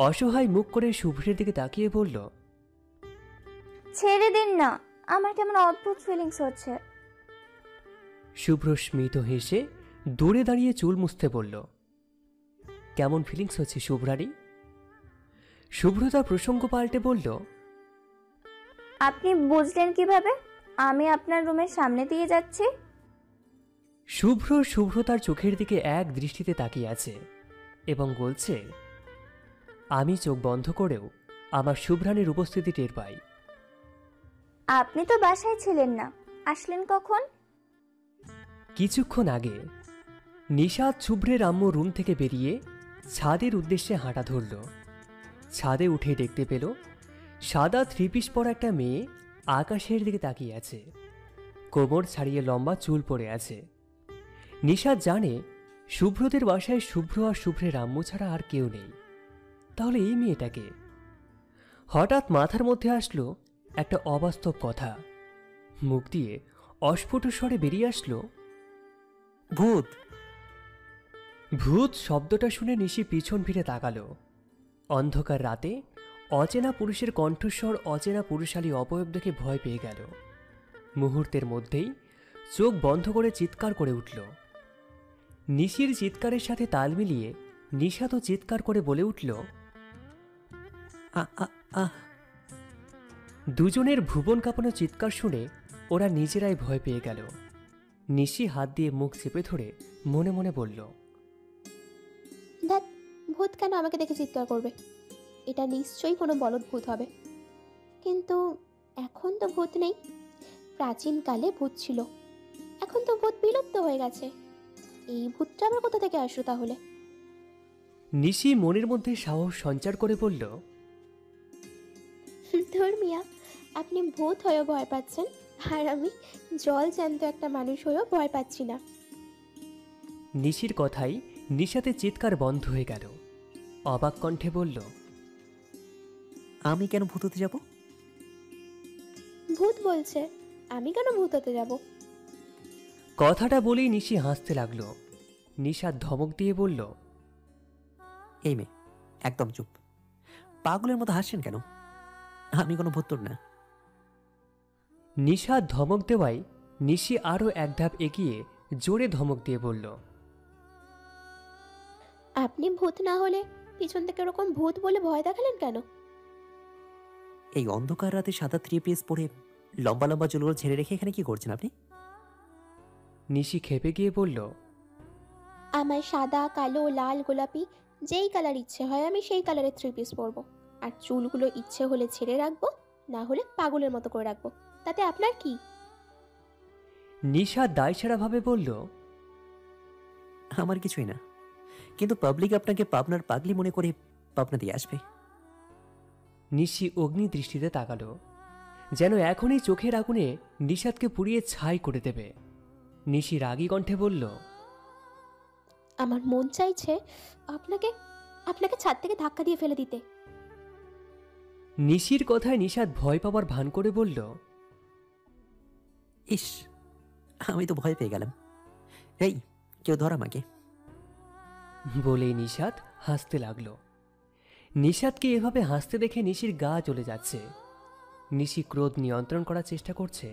অসহায় মুখ করে শুভ্রের দিকে তাকিয়ে বলল, ছেড়ে দিন না, আমার কেমন অদ্ভুত ফিলিংস হচ্ছে। শুভ্র স্মিত হেসে দূরে দাঁড়িয়ে চুল মুছতে বলল, কেমন ফিলিংস হচ্ছে শুভ্রানী? শুভ্রতা প্রসঙ্গ পাল্টে বলল, আপনি বুঝলেন কিভাবে আমি আপনার রুমের সামনে দিয়ে যাচ্ছি? শুভ্রতার চোখের দিকে এক দৃষ্টিতে তাকিয়ে আছে এবং বলছে, আমি চোখ বন্ধ করেও আমার শুভ্রানীর উপস্থিতি টের পাই। আপনি তো বাসায় ছিলেন না, আসলেন কখন? কিছুক্ষণ আগে। নিশাদ শুভ্রের আম্মু রুম থেকে বেরিয়ে ছাদের উদ্দেশ্যে হাঁটা ধরল। ছাদে উঠে দেখতে পেল সাদা থ্রি পিস পরা একটা মেয়ে আকাশের দিকে তাকিয়ে আছে। কোমর ছাড়িয়ে লম্বা চুল পড়ে আছে। নিশাদ জানে শুভ্রদের বাসায় শুভ্র আর শুভ্রের আম্মু ছাড়া আর কেউ নেই। তাহলে এই মেয়েটাকে? হঠাৎ মাথার মধ্যে আসলো একটা অবাস্তব কথা। মুখ দিয়ে অস্ফুট স্বরে বেরিয়ে আসলো, ভূত। ভূত শব্দটা শুনে নিশি পিছন ফিরে তাকালো। অন্ধকার রাতে অচেনা পুরুষের কণ্ঠস্বর, অচেনা পুরুষালী অবয়ব দেখে ভয় পেয়ে গেল। মুহূর্তের মধ্যেই চোখ বন্ধ করে চিৎকার করে উঠল। নিশির চিৎকারের সাথে তাল মিলিয়ে নিশাদও চিৎকার করে বলে উঠল, আ আ আ দুজনের ভুবন কাঁপানো চিৎকার শুনে ওরা নিজেরাই ভয় পেয়ে গেল। নিশি হাত দিয়ে মুখ চেপে ধরে মনে মনে বলল, দেখ, ভূত কেন আমাকে দেখে চিৎকার করবে? এটা নিশ্চয়ই কোনো বলদ ভূত হবে। কিন্তু এখন তো ভূত নেই। প্রাচীনকালে ভূত ছিল, এখন তো ভূত বিলুপ্ত হয়ে গেছে। এই ভূতটা আবার কোথা থেকে আসলো তাহলে? নিশি মনের মধ্যে সাহস সঞ্চার করে বলল, ধুর মিয়া, আপনি ভূত হয়েও ভয় পাচ্ছেন, আর আমি জল জ্যান্ত একটা মানুষ হয়েও ভয় পাচ্ছি না। নিশির কথাই নিশাতে চিৎকার বন্ধ হয়ে গেল। অবাক কণ্ঠে বলল, আমি কেন ভূত হতে যাব? ভূত বলছে, আমি কেন ভূত হতে যাব? কথাটা বলেই নিশি হাসতে লাগলো। নিশাদ ধমক দিয়ে বলল, এই মেয়ে, একদম চুপ। পাগলের মতো হাসছেন কেন? আমি কোনো ভূত না। নিশাদ ধমক দেওয়ায় নিশি আরও এক ধাপ এগিয়ে জোরে ধমক দিয়ে বলল, আপনি ভূত না হলে পিছন থেকে ওরকম ভূত বলে ভয় দেখালেন কেন? এই অন্ধকার রাতে সাদা থ্রি পিস পরে লম্বা লম্বা চুলগুলো ছেড়ে রেখে এখানে কি করছেন আপনি? নিশি খেপে গিয়ে বলল, আমার সাদা, কালো, লাল, গোলাপি যেই কালার ইচ্ছে হয় আমি সেই কালারের থ্রি পিস পরবো, আর চুলগুলো ইচ্ছে হলে ছেড়ে রাখবো, না হলে পাগলের মতো করে রাখবো। তাতে আপনার কি? নিশাদ দায়সারাভাবে বলল, আমার কিছুই না, কিন্তু পাবলিক আপনাকে পাবনার পাগলি মনে করে পাবনা দিয়ে আসবে। নিশি অগ্নি দৃষ্টিতে তাকালো, যেন এখনই চোখের আগুনে নিশাদকে পুড়িয়ে ছাই করে দেবে। নিশি রাগী কণ্ঠে বলল, আমার মন চাইছে আপনাকে আপনাকে ছাদ থেকে ধাক্কা দিয়ে ফেলে দিতে। নিশির কথায় নিশাত ভয় পাওয়ার ভান করে বলল, ইস, আমি তো ভয় পেয়ে গেলাম। এই, কেউ ধর আমাকে। বলেই নিশাত হাসতে লাগলো। নিশাতকে এভাবে হাসতে দেখে নিশির গা জ্বলে যাচ্ছে। নিশি ক্রোধ নিয়ন্ত্রণ করার চেষ্টা করছে।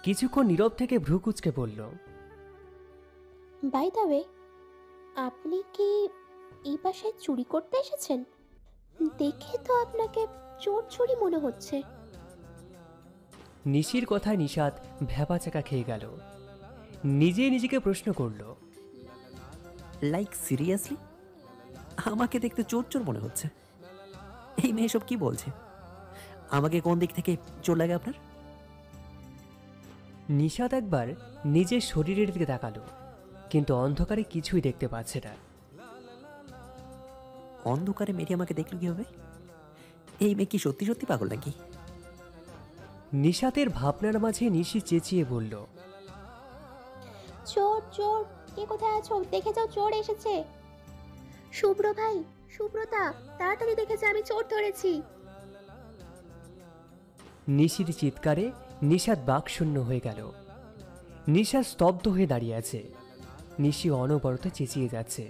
কিছুক্ষণ নীরব থেকে ভ্রু কুঁচকে বলল, বাই দ্য ওয়ে, আপনি কি এই বাসায় চুরি করতে এসেছেন? দেখে তো আপনাকে চোর চুরি মনে হচ্ছে। নিশির কথায় নিশাত ভ্যাবাচাকা খেয়ে গেল। নিজেই নিজেকে প্রশ্ন করল, লাইক সিরিয়াসলি? আমাকে দেখতে চোর চোর মনে হচ্ছে? এই মেয়ে সব কি বলছে? আমাকে কোন দিক থেকে চোর লাগে আপনার? নিশাত একবার নিজের শরীরের দিকে তাকালো, কিন্তু অন্ধকারে কিছুই দেখতে পাচ্ছে না। অন্ধকারে মেয়েটি আমাকে দেখলো কিভাবে? এই মেয়ে কি সত্যি সত্যি পাগল নাকি? নিশাতের ভাবনার মাঝে নিশি চেঁচিয়ে বলল, চোর চোর, কে কোথায় আছো? দেখে যাও, চোর এসেছে। শুভ্র ভাই, শুভ্রতা, তাড়াতাড়ি দেখে যা, আমি চোর ধরেছি। নিশির চিৎকারে নিশাত বাকশূন্য হয়ে গেল। নিশা স্তব্ধ হয়ে দাঁড়িয়ে আছে। নিশি অনবরত চেঁচিয়ে যাচ্ছে।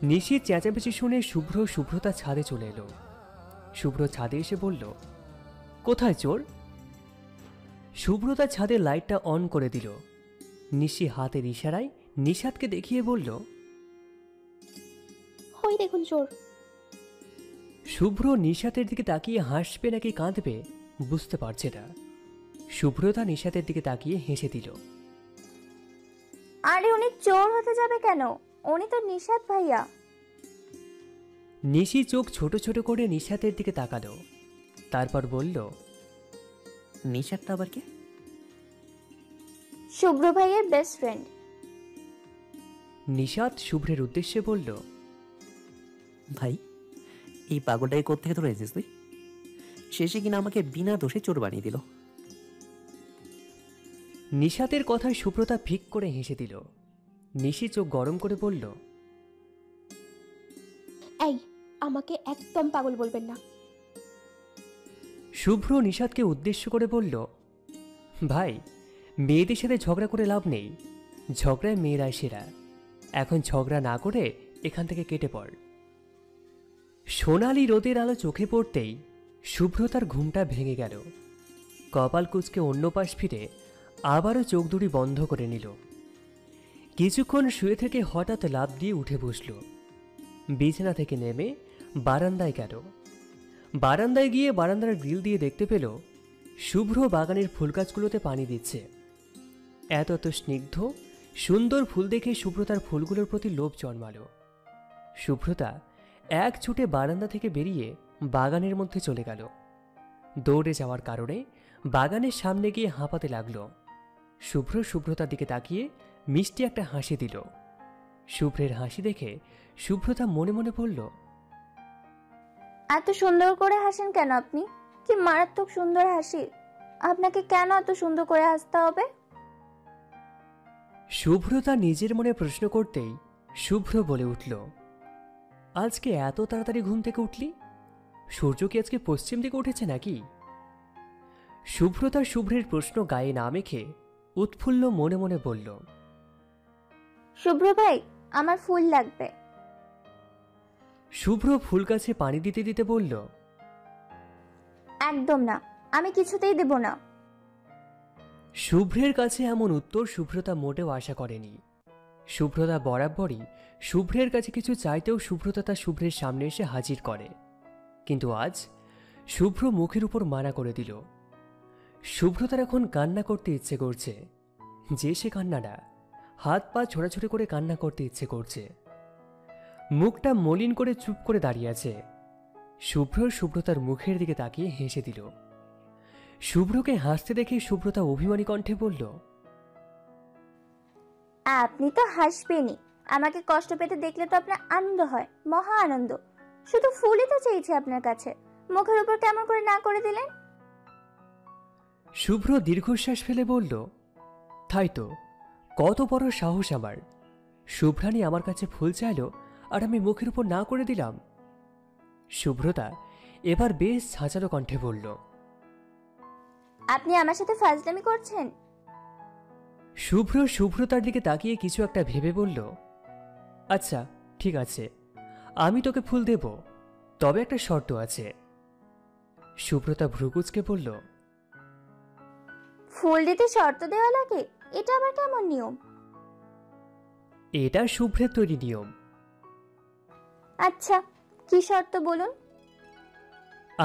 নিশির চেঁচামেচি শুনে শুভ্রতা ছাদে চলে এলো। শুভ্র ছাদে এসে বলল, কোথায় চোর? শুভ্রতা ছাদের লাইটটা অন করে দিল। নিশি হাতের ইশারায় নিশাতকে দেখিয়ে বলল, ওই দেখুন চোর। শুভ্র নিশাতের দিকে তাকিয়ে হাসবে নাকি কাঁদবে বুঝতে পারছে না। শুভ্রতা নিশাতের দিকে তাকিয়ে হেসে দিল। আরে উনি চোর হতে যাবে কেন? উনি তো নিশাত ভাইয়া। নিশি চোখ ছোট ছোট করে নিশাতের দিকে তাকালো, তারপর বলল, নিশারটা আবার কে? শুভ্র ভাইয়ের বেস্ট ফ্রেন্ড। নিশাত শুভ্রের উদ্দেশ্যে বলল, ভাই, এই পাগলটাকে কোত্থেকে ধরে এনেছিস তুই? শেষে কিনা আমাকে বিনা দোষে চোর বানিয়ে দিল। নিশাতের কথায় সুব্রতা ফিক করে হেসে দিল। নিশি চোখ গরম করে বলল, এই, আমাকে একদম পাগল বলবেন না। শুভ্র নিশাতকে উদ্দেশ্য করে বলল, ভাই, মেয়েদের সাথে ঝগড়া করে লাভ নেই। ঝগড়ায় মেয়েরাই সেরা। এখন ঝগড়া না করে এখান থেকে কেটে পড়। সোনালি রোদের আলো চোখে পড়তেই শুভ্রতার ঘুমটা ভেঙে গেল। কপাল কুঁচকে অন্য পাশ ফিরে আবারও চোখ দুটি বন্ধ করে নিল। কিছুক্ষণ শুয়ে থেকে হঠাৎ লাফ দিয়ে উঠে বসল। বিছানা থেকে নেমে বারান্দায় গেল। বারান্দায় গিয়ে বারান্দার গ্রিল দিয়ে দেখতে পেল শুভ্র বাগানের ফুল গাছগুলোতে পানি দিচ্ছে। এত এত স্নিগ্ধ সুন্দর ফুল দেখে শুভ্রতার ফুলগুলোর প্রতি লোভ জন্মালো। শুভ্রতা এক ছুটে বারান্দা থেকে বেরিয়ে বাগানের মধ্যে চলে গেল। দৌড়ে যাওয়ার কারণে বাগানের সামনে গিয়ে হাঁপাতে লাগলো। শুভ্র শুভ্রতার দিকে তাকিয়ে মিষ্টি একটা হাসি দিল। শুভ্রের হাসি দেখে শুভ্রতা মনে মনে বলল, এত সুন্দর করে হাসেন কেন আপনি? কি মারাত্মক সুন্দর হাসি। আপনাকে কেন এত সুন্দর করে হাসতে হবে? শুভ্রতা নিজের মনে প্রশ্ন করতেই শুভ্র বলে উঠল, আজকে এত তাড়াতাড়ি ঘুম থেকে উঠলি? সূর্য কি আজকে পশ্চিম দিকে উঠেছে নাকি? শুভ্রতা শুভ্রের প্রশ্ন গায়ে না মেখে উৎফুল্ল মনে মনে বলল, শুভ্র ভাই, আমার ফুল লাগবে। শুভ্র ফুল গাছে পানি দিতে দিতে বলল, একদম না, আমি কিছুতেই দেব না। শুভ্রের কাছে এমন উত্তর শুভ্রতা মোটেও আশা করেনি। শুভ্রতা বরাবরই শুভ্রের কাছে কিছু চাইতেও শুভ্রতা তা শুভ্রের সামনে এসে হাজির করে, কিন্তু আজ শুভ্র মুখের উপর মানা করে দিল। শুভ্রতার এখন কান্না করতে ইচ্ছে করছে, যে সে কান্না না, হাত পা ছোড়াছুড়ি করে কান্না করতে ইচ্ছে করছে। মুখটা মলিন করে চুপ করে দাঁড়িয়ে আছে। শুভ্র শুভ্রতার মুখের দিকে তাকিয়ে হেসে দিল। শুভ্রকে হাসতে দেখে শুভ্রতা অভিমানী কণ্ঠে বলল, আপনি তো হাসবেনই। আমাকে কষ্ট পেতে দেখলে তো আপনার আনন্দ হয়, মহা আনন্দ। শুধু ফুলই তো চেয়েছি আপনার কাছে, মুখের উপর কেমন করে না করে দিলেন? শুভ্র দীর্ঘশ্বাস ফেলে বলল, তাই তো, কত বড় সাহস আমার। শুভ্রানী আমার কাছে ফুল চাইল আর আমি মুখের উপর না করে দিলাম। শুভ্রতা এবার বেশ ঝাঁঝালো কণ্ঠে বলল। আপনি আমার সাথে ফাজলামি করছেন? শুভ্রতার দিকে তাকিয়ে কিছু একটা ভেবে বলল, আচ্ছা ঠিক আছে, আমি তোকে ফুল দেব, তবে একটা শর্ত আছে। শুভ্রতা ভ্রুকুচকে বলল, ফুল দিতে শর্ত দেওয়া লাগে? এটা আবার কেমন নিয়ম? এটা শুভ্রের তৈরি নিয়ম। আচ্ছা, কি শর্ত বলুন?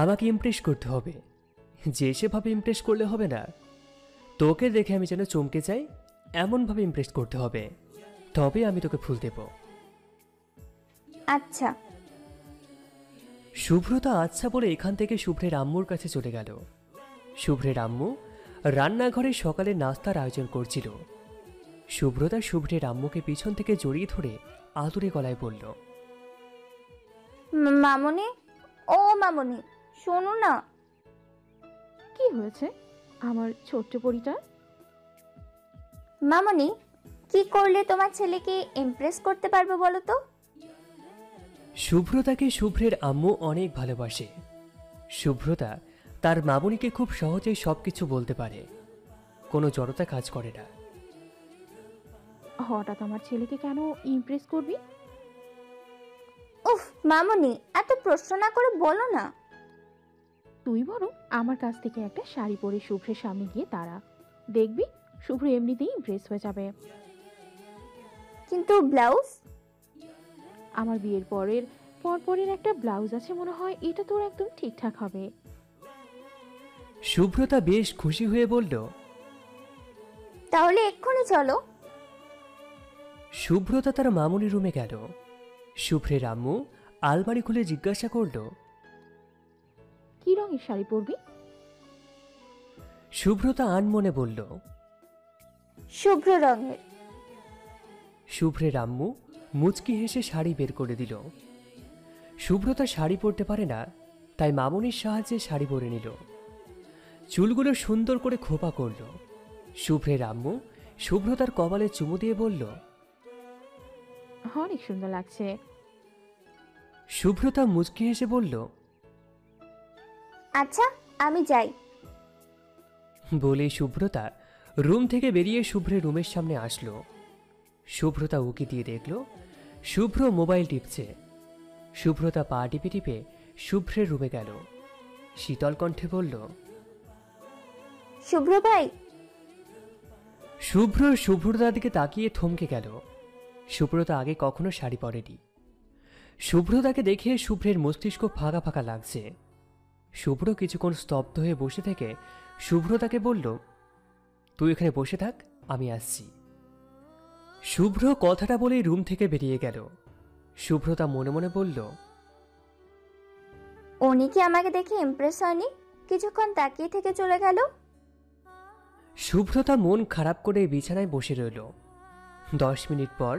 আমাকে ইমপ্রেস করতে হবে, যে সেভাবে ইমপ্রেস করলে হবে না। তোকে দেখে আমি যেন চমকে যাই এমনভাবে ইমপ্রেস করতে হবে, তবে আমি তোকে ফুল দেব। আচ্ছা। শুভ্রতা আচ্ছা বলে এখান থেকে শুভ্রের আম্মুর কাছে চলে গেল। শুভ্রের আম্মু রান্নাঘরে সকালে নাস্তার আয়োজন করছিল। শুভ্রতা শুভ্রের আম্মুকে পিছন থেকে জড়িয়ে ধরে আদুরে গলায় বলল, মামনি, ও মামনি, শোনো না। কি হয়েছে আমার ছোট্ট পরিটা? মামনি, কি করলে তোমার ছেলেকে ইমপ্রেস করতে পারবো বলো তো? শুভ্রতাকে শুভ্রের আম্মু অনেক ভালোবাসে। শুভ্রতা তার মামুনিকে খুব সহজেই সবকিছু বলতে পারে, কোনো জড়তা কাজ করে না। হঠাৎ আমার ছেলেকে কেন ইমপ্রেস করবি? উফ মামনি, এত প্রশ্ন না করে বলো না। তুই বরং আমার কাছ থেকে একটা শাড়ি পরে শুভ্রের সামনে গিয়ে দাঁড়া, দেখবি শুভ্র এমনিতেই ইমপ্রেস হয়ে যাবে। কিন্তু ব্লাউজ? আমার বিয়ের পরের একটা ব্লাউজ আছে মনে হয়, এটা তোর একদম ঠিকঠাক হবে। শুভ্রতা বেশ খুশি হয়ে বলল, তাহলে এক্ষুনি চলো। শুভ্রতা তার মামুনির রুমে গেল। শুভ্রের আম্মু আলমারি খুলে জিজ্ঞাসা করল, কি রঙের শাড়ি পরবি? শুভ্রতা আনমনে বলল, শুভ্র রঙের। শুভ্রের আম্মু মুচকি হেসে শাড়ি বের করে দিল। শুভ্রতা শাড়ি পরতে পারে না, তাই মামুনির সাহায্যে শাড়ি পরে নিল। চুলগুলো সুন্দর করে খোপা করল। শুভ্রের আম্মু শুভ্রতার কপালে চুমু দিয়ে বলল, অনেক সুন্দর লাগছে। শুভ্রতা মুচকি হেসে বলল, আচ্ছা, আমি যাই। বলে শুভ্রতা রুম থেকে বেরিয়ে শুভ্রের রুমের সামনে আসলো। শুভ্রতা উকি দিয়ে দেখল শুভ্র মোবাইল টিপছে। শুভ্রতা পা টিপে টিপে শুভ্রের রুমে গেল। শীতল কণ্ঠে বলল, শুভ্র ভাই। শুভ্রতার দিকে তাকিয়ে থমকে গেল। শুভ্রতা আগে কখনো শাড়ি পরেনি। শুভ্রতাকে দেখে শুভ্রের মস্তিষ্ক ফাঁকা ফাঁকা লাগছে। শুভ্র কিছুক্ষণ স্তব্ধ হয়ে বসে থেকে শুভ্রতাকে বলল, তুই এখানে বসে থাক, আমি আসছি। শুভ্র কথাটা বলেই রুম থেকে বেরিয়ে গেল। শুভ্রতা মনে মনে বলল, উনি কি আমাকে দেখে ইমপ্রেস হয়নি? কিছুক্ষণ তাকিয়ে থেকে চলে গেল। শুভ্রতা মন খারাপ করে বিছানায় বসে রইল। 10 মিনিট পর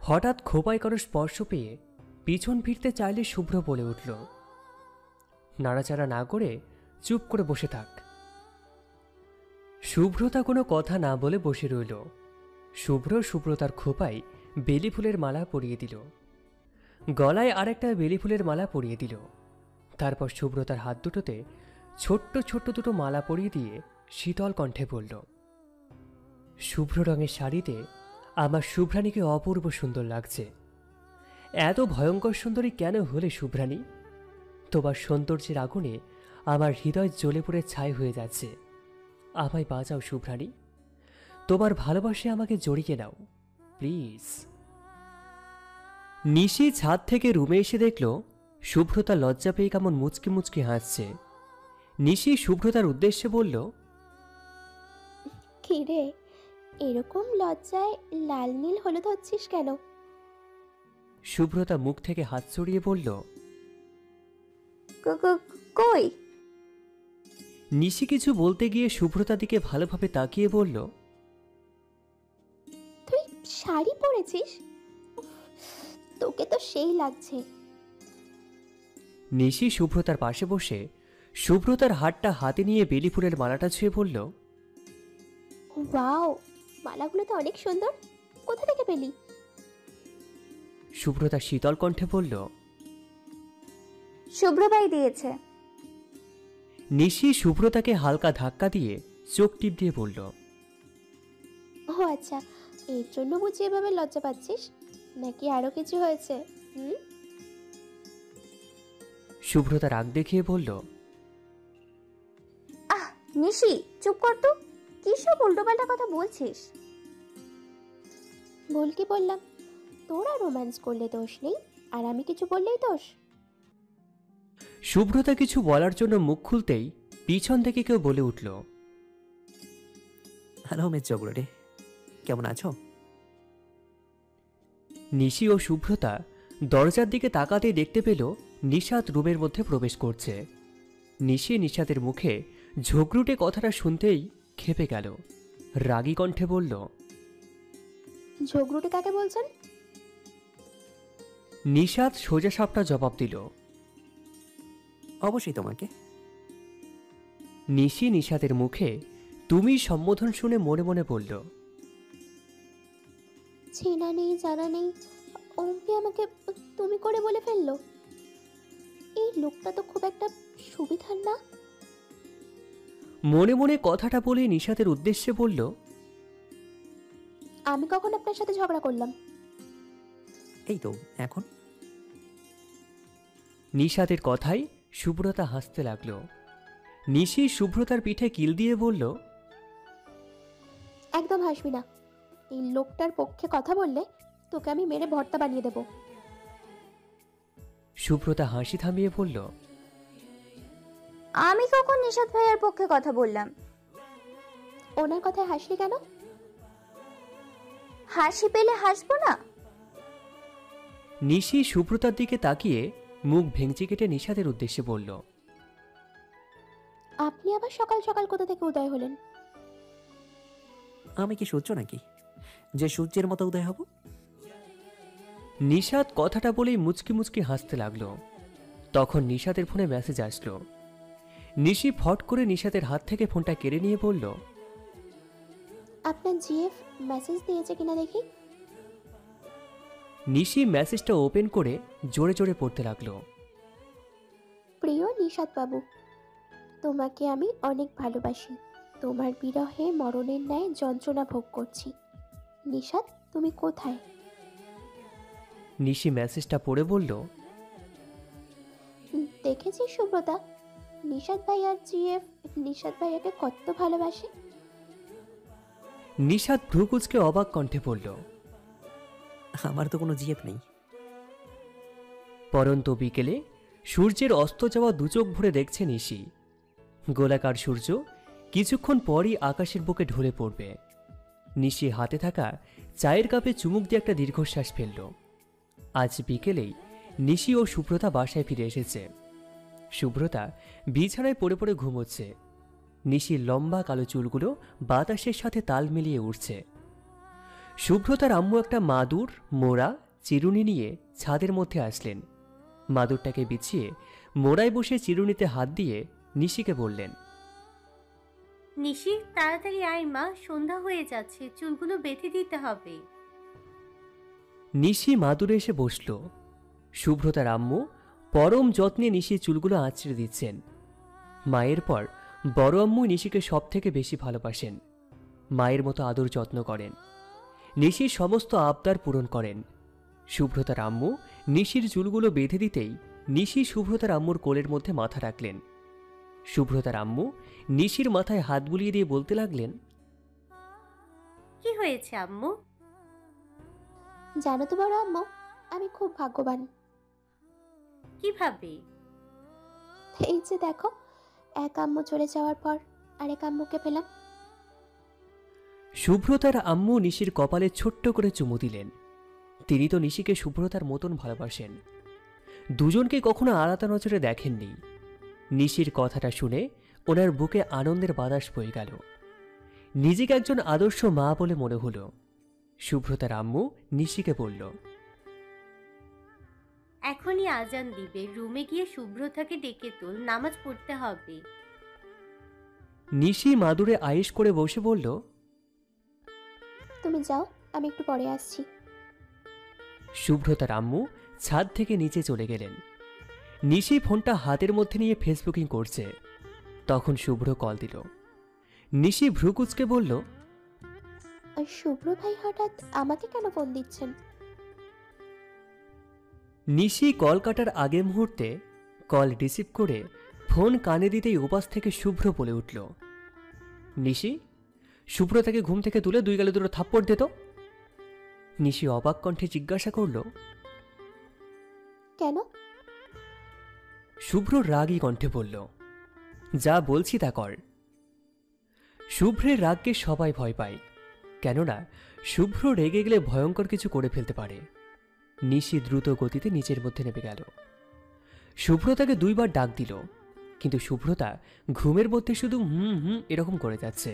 হঠাৎ খোপায় কারো স্পর্শ পেয়ে পিছন ফিরতে চাইলে শুভ্র বলে উঠল, নাড়াচাড়া না করে চুপ করে বসে থাক। শুভ্রতা কোনো কথা না বলে বসে রইল। শুভ্রতার খোপায় বেলি ফুলের মালা পরিয়ে দিল, গলায় আরেকটা বেলি ফুলের মালা পরিয়ে দিল। তারপর শুভ্রতার হাত দুটোতে ছোট্ট ছোট্ট দুটো মালা পরিয়ে দিয়ে শীতল কণ্ঠে বলল, শুভ্র রঙের শাড়িতে আমার শুভ্রাণীকে অপূর্ব সুন্দর লাগছে। এত ভয়ঙ্কর সুন্দরী কেন হলে শুভ্রাণী? তোমার সৌন্দর্যের আগুনে আমার হৃদয় জ্বলে পড়ে ছাই হয়ে যাচ্ছে। আমায় বাঁচাও শুভ্রাণী, তোমার ভালোবাসে আমাকে জড়িয়ে নাও প্লিজ। নিশি ছাদ থেকে রুমে এসে দেখল শুভ্রতা লজ্জা পেয়ে কেমন মুচকি মুচকি হাসছে। নিশি শুভ্রতার উদ্দেশ্যে বলল, কি রে, এরকম লজ্জায় লাল নীল হলুদ হচ্ছিস কেন? শুভ্রতা মুখ থেকে হাত সরিয়ে বলল, কই? নিশি কিছু বলতে গিয়ে শুভ্রতা দিকে ভালোভাবে তাকিয়ে বলল, তুই শাড়ি পরেছিস? উফ, তোকে তো সেই লাগছে। নিশি শুভ্রতার পাশে বসে শুভ্রতার হাতটা হাতে নিয়ে বেলি ফুলের মালাটা ছুঁয়ে বলল, ওয়াও, মালাগুলো তো অনেক সুন্দর, কোথা থেকে পেলি? শুভ্রতা শীতল কণ্ঠে বলল, শুভ্র ভাই দিয়েছে। নিশি শুভ্রতাকে হালকা ধাক্কা দিয়ে চোখ টিপ দিয়ে বলল, ও আচ্ছা, এর জন্য বুঝি এভাবে লজ্জা পাচ্ছিস, নাকি আরো কিছু হয়েছে? হুম। শুভ্রতা রাগ দেখিয়ে বলল, আহ নিশি, চুপ কর তো। কি সব উল্টোপাল্টা কথা বলছিস? ভুল কি বললাম? তোরা রোম্যান্স করলে দোষ নেই, আর আমি কিছু বললেই দোষ? শুভ্রতা কিছু বলার জন্য মুখ খুলতেই পিছন থেকে কেউ বলে উঠল, হ্যালো মিস চকলেটে, কেমন আছো? নিশি ও শুভ্রতা দরজার দিকে তাকাতেই দেখতে পেল নিশাত রুমের মধ্যে প্রবেশ করছে। নিশি নিশাতের মুখে ঝগড়ুটে কথাটা শুনতেই ক্ষেপে গেল। রাগী কণ্ঠে বলল, ঝগড়ুটে কাকে বলছেন? নিশাত সোজা সাপটা জবাব দিল, অবশ্যই তোমাকে। নিশি নিশাতের মুখে তুমি সম্বোধন শুনে মনে মনে বলল, চেনা নেই জানা নেই, অম্পি আমাকে তুমি করে বলে ফেললো। এই লোকটা তো খুব একটা সুবিধার না। মনে মনে কথাটা বলে নিশাতের উদ্দেশ্যে বলল, আমি কখন আপনার সাথে ঝগড়া করলাম? এই তো এখন। নিশাতের কথায় শুভ্রতা হাসতে লাগলো। নিশি শুভ্রতার পিঠে কিল দিয়ে বলল, একদম হাসবি না। এই লোকটার পক্ষে কথা বললে তোকে আমি মেরে ভর্তা বানিয়ে দেব। শুভ্রতা হাসি থামিয়ে বলল, আমি কখন নিশাত ভাইয়ার পক্ষে কথা বললাম? ওনার কথায় হাসলি কেন? হাসি পেলে হাসবো না? নিশি শুভ্রতার দিকে তাকিয়ে মুখ ভেঙচি কেটে নিশাতের উদ্দেশ্যে বলল, আপনি আবার সকাল সকাল কোথা থেকে উদয় হলেন? আমি কি সূর্য নাকি যে সূর্যের মতো উদয় হব? নিশাত কথাটা বলেই মুচকি মুচকি হাসতে লাগলো। তখন নিশাতের ফোনে মেসেজ আসলো। নিশি ফট করে নিশাতের হাত থেকে ফোনটা কেড়ে নিয়ে বলল, আপনার জিএফ মেসেজ দিয়েছে কিনা দেখি। নিশি মেসেজটা ওপেন করে জোরে জোরে পড়তে লাগলো। প্রিয় নিশাত বাবু, তোমাকে আমি অনেক ভালোবাসি। তোমার বিরহে মরণের ন্যায় যন্ত্রণা ভোগ করছি। নিশাত, তুমি কোথায়? নিশি মেসেজটা পড়ে বলল, দেখেছি সুব্রতা, নিশাত ভাই আর জিএফ নিশাত ভাইয়াকে কত ভালোবাসে। নিশাত ভ্রুকুচকে অবাক কণ্ঠে পড়ল, আমার তো কোনো জিএফ নেই। পরন্ত বিকেলে সূর্যের অস্ত যাওয়া দুচোখ ভরে দেখছে নিশি। গোলাকার সূর্য কিছুক্ষণ পরই আকাশের বুকে ঢলে পড়বে। নিশি হাতে থাকা চায়ের কাপে চুমুক দিয়ে একটা দীর্ঘশ্বাস ফেলল। আজ বিকেলেই নিশি ও শুভ্রতা বাসায় ফিরে এসেছে। শুভ্রতা বিছানায় পড়ে পড়ে ঘুমোচ্ছে। নিশির লম্বা কালো চুলগুলো বাতাসের সাথে তাল মিলিয়ে উঠছে। শুভ্রতার আম্মু একটা মাদুর মোড়া চিরুনি নিয়ে ছাদের মধ্যে আসলেন। মাদুরটাকে বিছিয়ে মোড়ায় বসে চিরুনিতে হাত দিয়ে নিশিকে বললেন, নিশি, তাড়াতাড়ি আয় মা, সন্ধ্যা হয়ে যাচ্ছে, চুলগুলো বেঁধে দিতে হবে। নিশি মাদুরে এসে বসল। শুভ্রতার আম্মু পরম যত্নে নিশির চুলগুলো আঁচড়ে দিচ্ছেন। মায়ের পর বড় আম্মু নিশিকে সব থেকে বেশি ভালোবাসেন। মায়ের মতো আদর যত্ন করেন। নিশির সমস্ত আবদার পূরণ করেন। শুভ্রতার আম্মু নিশির চুলগুলো বেঁধে দিতেই নিশি শুভ্রতার আম্মুর কোলের মধ্যে মাথা রাখলেন। শুভ্রতার আম্মু নিশির মাথায় হাত বুলিয়ে দিয়ে বলতে লাগলেন, কি হয়েছে আম্মু? জানো তো বড় আম্মু, আমি খুব ভাগ্যবান। কিভাবে? এই যে দেখো, এক আম্মু চলে যাওয়ার পর আরেক আম্মুকে পেলাম। শুভ্রতার আম্মু নিশির কপালে ছোট্ট করে চুমু দিলেন। তিনি তো নিশিকে শুভ্রতার মতন ভালোবাসেন। দুজনকে কখনো আলাদা নজরে দেখেননি। নিশির কথাটা শুনে ওনার বুকে আনন্দের বাতাস বয়ে গেল। নিজেকে একজন আদর্শ মা বলে মনে হলো। শুভ্রতার আম্মু নিশিকে বলল, এখনই আজান দিবে, রুমে গিয়ে শুভ্রতাকে ডেকে তোল, নামাজ পড়তে হবে। নিশি মাদুরে আয়েশ করে বসে বলল, তুমি যাও, আমি একটু পরে আসছি। শুভ্রতার আম্মু ছাদ থেকে নিচে চলে গেলেন। নিশি ফোনটা হাতের মধ্যে নিয়ে ফেসবুকিং করছে। তখন শুভ্র কল দিল। নিশি ভ্রুকুচকে বলল, আর শুভ্র ভাই হঠাৎ আমাকে কেন ফোন দিচ্ছেন? নিশি কল কাটার আগের মুহূর্তে কল রিসিভ করে ফোন কানে দিতেই উপাস থেকে শুভ্র বলে উঠল, নিশি, শুভ্র তাকে ঘুম থেকে তুলে 2 গালে 2 থাপ্পড় দিত। নিশি অবাক কণ্ঠে জিজ্ঞাসা করল, কেন? শুভ্র রাগী কণ্ঠে বলল, যা বলছি তা কর। শুভ্রের রাগকে সবাই ভয় পায়, কেননা শুভ্র রেগে গেলে ভয়ঙ্কর কিছু করে ফেলতে পারে। নিশি দ্রুত গতিতে নিচের মধ্যে নেমে গেল। শুভ্র তাকে 2 বার ডাক দিল, কিন্তু শুভ্রতা ঘুমের মধ্যে শুধু হুম হুম এরকম করে যাচ্ছে।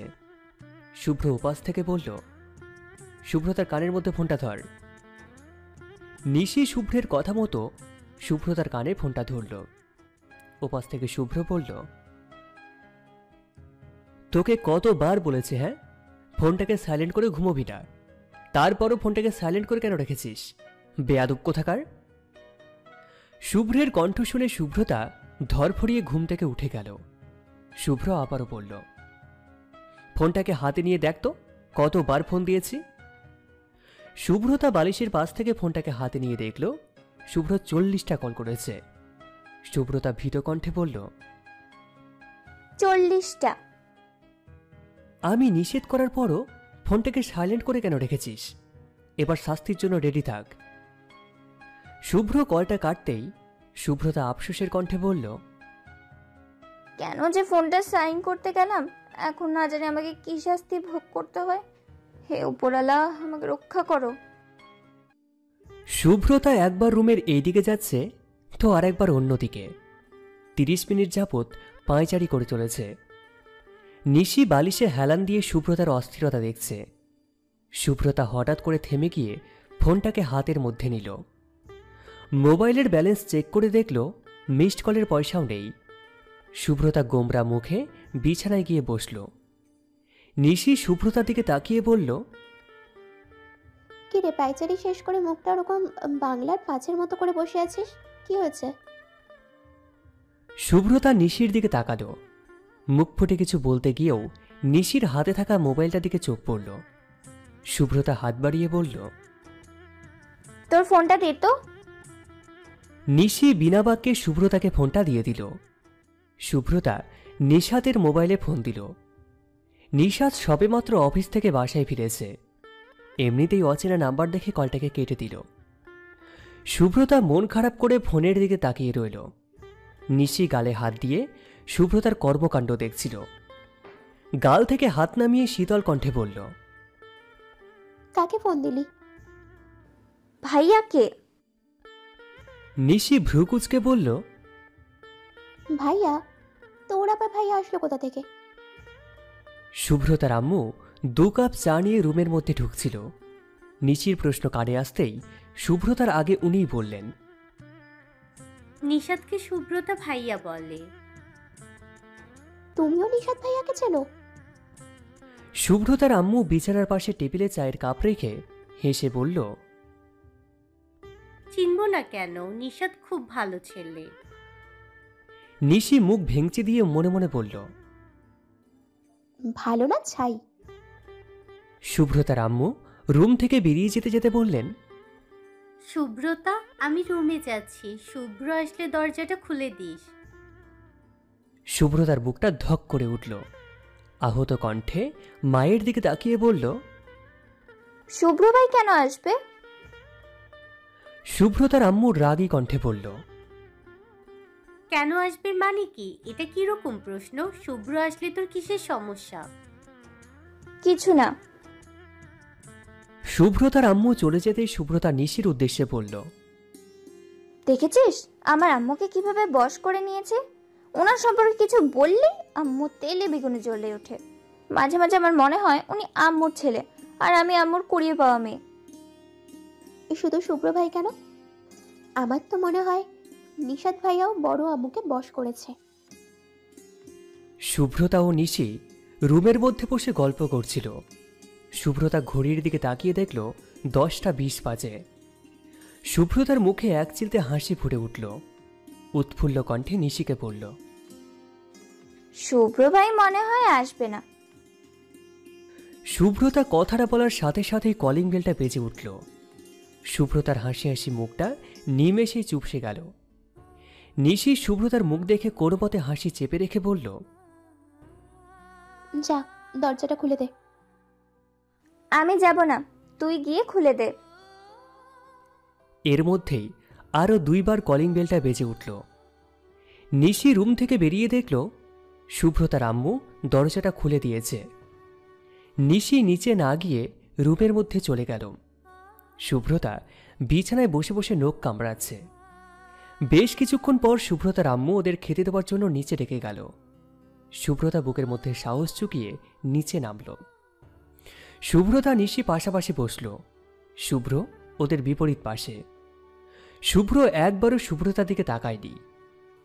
শুভ্র উপাস থেকে বলল, শুভ্রতার কানের মধ্যে ফোনটা ধর। নিশি শুভ্রের কথা মতো শুভ্রতার কানে ফোনটা ধরল। উপাস থেকে শুভ্র বলল, তোকে কতবার বলেছে, হ্যাঁ, ফোনটাকে সাইলেন্ট করে ঘুমোবি না, তারপরও ফোনটাকে সাইলেন্ট করে কেন রেখেছিস? বেয়াদব কোথাকার। শুভ্রের কণ্ঠ শুনে শুভ্রতা ধরফড়িয়ে ঘুম থেকে উঠে গেল। শুভ্র আবারও বলল, ফোনটাকে হাতে নিয়ে দেখ তো কতবার ফোন দিয়েছি। শুভ্রতা বালিশের পাশ থেকে ফোনটাকে হাতে নিয়ে দেখল শুভ্র 40টা কল করেছে। শুভ্রতা ভীত কণ্ঠে বলল, 40টা? আমি নিষেধ করার পরও ফোনটাকে সাইলেন্ট করে কেন রেখেছিস? এবার শাস্তির জন্য রেডি থাক। শুভ্র কলটা কাটতেই শুভ্রতা আফসোসের কণ্ঠে বলল, কেন যে ফোনটা সাইন করতে গেলাম, এখন না জানি আমাকে কি শাস্তি ভোগ করতে হয়। হে উপরালা, আমাকে রক্ষা করো। শুভ্রতা একবার রুমের এইদিকে যাচ্ছে তো আরেকবার অন্যদিকে। 30 মিনিট যাবৎ পায়চারি করে চলেছে। নিশি বালিশে হেলান দিয়ে শুভ্রতার অস্থিরতা দেখছে। শুভ্রতা হঠাৎ করে থেমে গিয়ে ফোনটাকে হাতের মধ্যে নিল। মোবাইলের ব্যালেন্স চেক করে দেখল মিসড কলের পয়সাও নেই। শুভ্রতা গোমরা মুখে বিছানায় গিয়ে বসল। নিশি শুভ্রতার দিকে তাকিয়ে বলল, কি রে, পাইচারি শেষ করে মুখটা ওরকম বাংলার পাঁচের মতো করে বসে আছিস, কি হয়েছে? শুভ্রতা নিশির দিকে তাকালো। মুখ ফুটে কিছু বলতে গিয়েও নিশির হাতে থাকা মোবাইলটার দিকে চোখ পড়ল। শুভ্রতা হাত বাড়িয়ে বলল, তোর ফোনটা দে তো। নিশি বিনা বাক্যে শুভ্রতাকে ফোনটা দিয়ে দিল। শুভ্রতা নিশাতের মোবাইলে ফোন দিল। নিশাত সবেমাত্র অফিস থেকে বাসায় ফিরেছে। এমনিতেই অচেনা নাম্বার দেখে কলটাকে কেটে দিল। শুভ্রতা মন খারাপ করে ফোনের দিকে তাকিয়ে রইল। নিশি গালে হাত দিয়ে শুভ্রতার কর্মকাণ্ড দেখছিল। গাল থেকে হাত নামিয়ে শীতল কণ্ঠে বলল, কাকে ফোন দিলি? ভাইয়াকে। নিশি ভ্রুকুচকে বলল, ভাইয়া? তোর আবার ভাইয়া আসলো কোথা থেকে? শুভ্রতার আম্মু 2 কাপ চা নিয়ে রুমের মধ্যে ঢুকছিল। নিশির প্রশ্ন কানে আসতেই শুভ্রতার আগে উনিই বললেন, নিশাদকে শুভ্রতা ভাইয়া বলে। তুমিও নিশাদ ভাইয়াকে চেনো? শুভ্রতার আম্মু বিছানার পাশে টেবিলে চায়ের কাপ রেখে হেসে বলল, চিনব না কেন, নিশাদ খুব ভালো ছেলে। নিশি মুখ ভেঙচি দিয়ে মনে মনে বলল, ভালো না ছাই। শুভ্রতার আম্মু রুম থেকে বেরিয়ে যেতে যেতে বললেন, শুভ্রতা, আমি রুমে যাচ্ছি, শুভ্র আসলে দরজাটা খুলে দিস। শুভ্রতার বুকটা ধক করে উঠল। আহত কণ্ঠে মায়ের দিকে তাকিয়ে বলল, শুভ্র ভাই কেন আসবে? শুভ্রতার আম্মু রাগী কণ্ঠে বলল, কেন আসবে মানে কি? এটা কি রকম প্রশ্ন? শুভ্র আসলে তোর কিসের সমস্যা? কিছু না। শুভ্রতার আম্মু চলে যেতেই শুভ্রতা নিশির উদ্দেশ্যে বলল, দেখেছিস আমার আম্মুকে কিভাবে বশ করে নিয়েছে? ওনার সম্পর্কে কিছু বললেই আম্মু তেলে বেগুনে জ্বলে ওঠে। মাঝে মাঝে আমার মনে হয় উনি আম্মুর ছেলে আর আমি আম্মুর কুড়িয়ে পাওয়া মেয়ে। শুধু শুভ্র ভাই কেন, আমার তো মনে হয় নিশাদ ভাইয়াও বড় আম্মুকে বশ করেছে। শুভ্রতা ও নিশি রুমের মধ্যে বসে গল্প করছিল। শুভ্রতা ঘড়ির দিকে তাকিয়ে দেখল 10টা 20 বাজে। শুভ্রতার মুখে এক চিলতে হাসি ফুটে উঠল। উৎফুল্ল কণ্ঠে নিশিকে বলল, শুভ্র ভাই মনে হয় আসবে না। শুভ্রতা কথাটা বলার সাথে সাথেই কলিং বেলটা বেজে উঠল। শুভ্রতার হাসি হাসি মুখটা নিমেষেই চুপসে গেল। নিশি শুভ্রতার মুখ দেখে কোনোমতে হাসি চেপে রেখে বলল, যা, দরজাটা খুলে দে। আমি যাব না, তুই গিয়ে খুলে দে। এর মধ্যেই আরও 2 বার কলিং বেলটা বেজে উঠল। নিশি রুম থেকে বেরিয়ে দেখল শুভ্রতার আম্মু দরজাটা খুলে দিয়েছে। নিশি নিচে না গিয়ে রুমের মধ্যে চলে গেল। শুভ্রতা বিছানায় বসে বসে নখ কামড়াচ্ছে। বেশ কিছুক্ষণ পর শুভ্রতার আম্মু ওদের খেতে দেওয়ার জন্য নিচে ডেকে গেল। শুভ্রতা বুকের মধ্যে সাহস চুকিয়ে নিচে নামল। শুভ্রতা নিশি পাশাপাশি বসল, শুভ্র ওদের বিপরীত পাশে। শুভ্র একবারও শুভ্রতার দিকে তাকায়নি।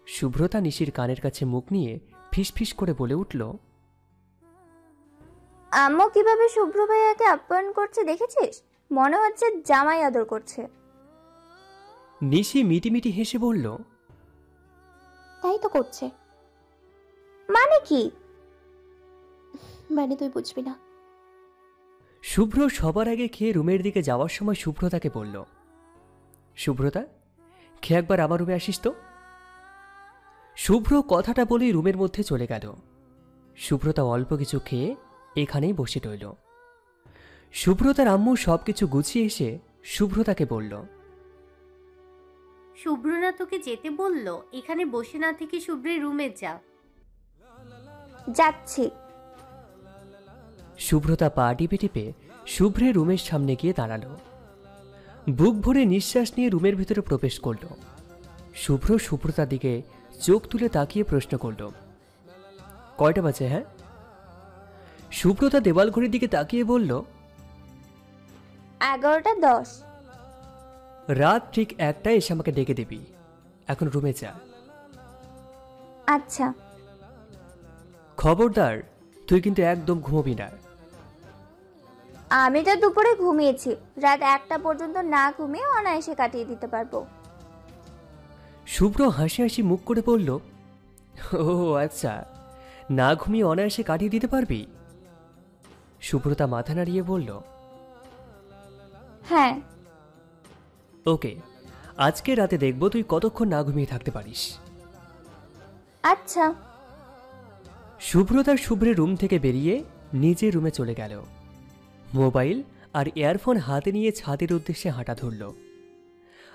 শুভ্রতা নিশির কানের কাছে মুখ নিয়ে ফিসফিস করে বলে উঠল, আম্মু কিভাবে শুভ্র ভাইয়াকে আপ্যায়ন করছে দেখেছিস? মনে হচ্ছে জামাই আদর করছে। নিশি মিটিমিটি হেসে বলল, তাই তো করছে। মানে কি? মানে তুই বুঝবি না। শুভ্র সবার আগে খেয়ে রুমের দিকে যাওয়ার সময় শুভ্রতাকে বলল, শুভ্রতা, খেয়ে একবার আমার রুমে আসিস তো। শুভ্র কথাটা বলেই রুমের মধ্যে চলে গেল। শুভ্রতা অল্প কিছু খেয়ে এখানেই বসে রইল। শুভ্রতার আম্মু সবকিছু গুছিয়ে এসে শুভ্রতাকে বলল, শুভ্র না তোকে যেতে বললো? এখানে বসে না থেকে শুভ্রের রুমে যা। যাচ্ছি। শুভ্রতা পা টিপে টিপে শুভ্রের রুমের সামনে গিয়ে দাঁড়ালো। বুক ভরে নিঃশ্বাস নিয়ে রুমের ভিতরে প্রবেশ করল। শুভ্র শুভ্রতার দিকে চোখ তুলে তাকিয়ে প্রশ্ন করল, কয়টা বাজে? হ্যাঁ? শুভ্রতা দেওয়াল ঘড়ির দিকে তাকিয়ে বলল, 11:10। রাত ঠিক 1টায় এসে আমাকে ডেকে দিবি। এখন রুমে যা। আচ্ছা। খবরদার, তুই কিন্তু একদম ঘুমোবি না। আমি তো দুপুরে ঘুমিয়েছি, রাত 1টা পর্যন্ত না ঘুমিয়ে অনায়াসে কাটিয়ে দিতে পারবো। শুভ্র হাসি হাসি মুখ করে বলল, ও আচ্ছা, না ঘুমিয়ে অনায়াসে কাটিয়ে দিতে পারবি? শুভ্রতা মাথা নাড়িয়ে বলল, হ্যাঁ। ওকে, আজকে রাতে দেখব তুই কতক্ষণ না ঘুমিয়ে থাকতে পারিস। আচ্ছা। শুভ্রতার শুভ্রের রুম থেকে বেরিয়ে নিজের রুমে চলে গেল। মোবাইল আর ইয়ারফোন হাতে নিয়ে ছাদের উদ্দেশ্যে হাঁটা ধরল।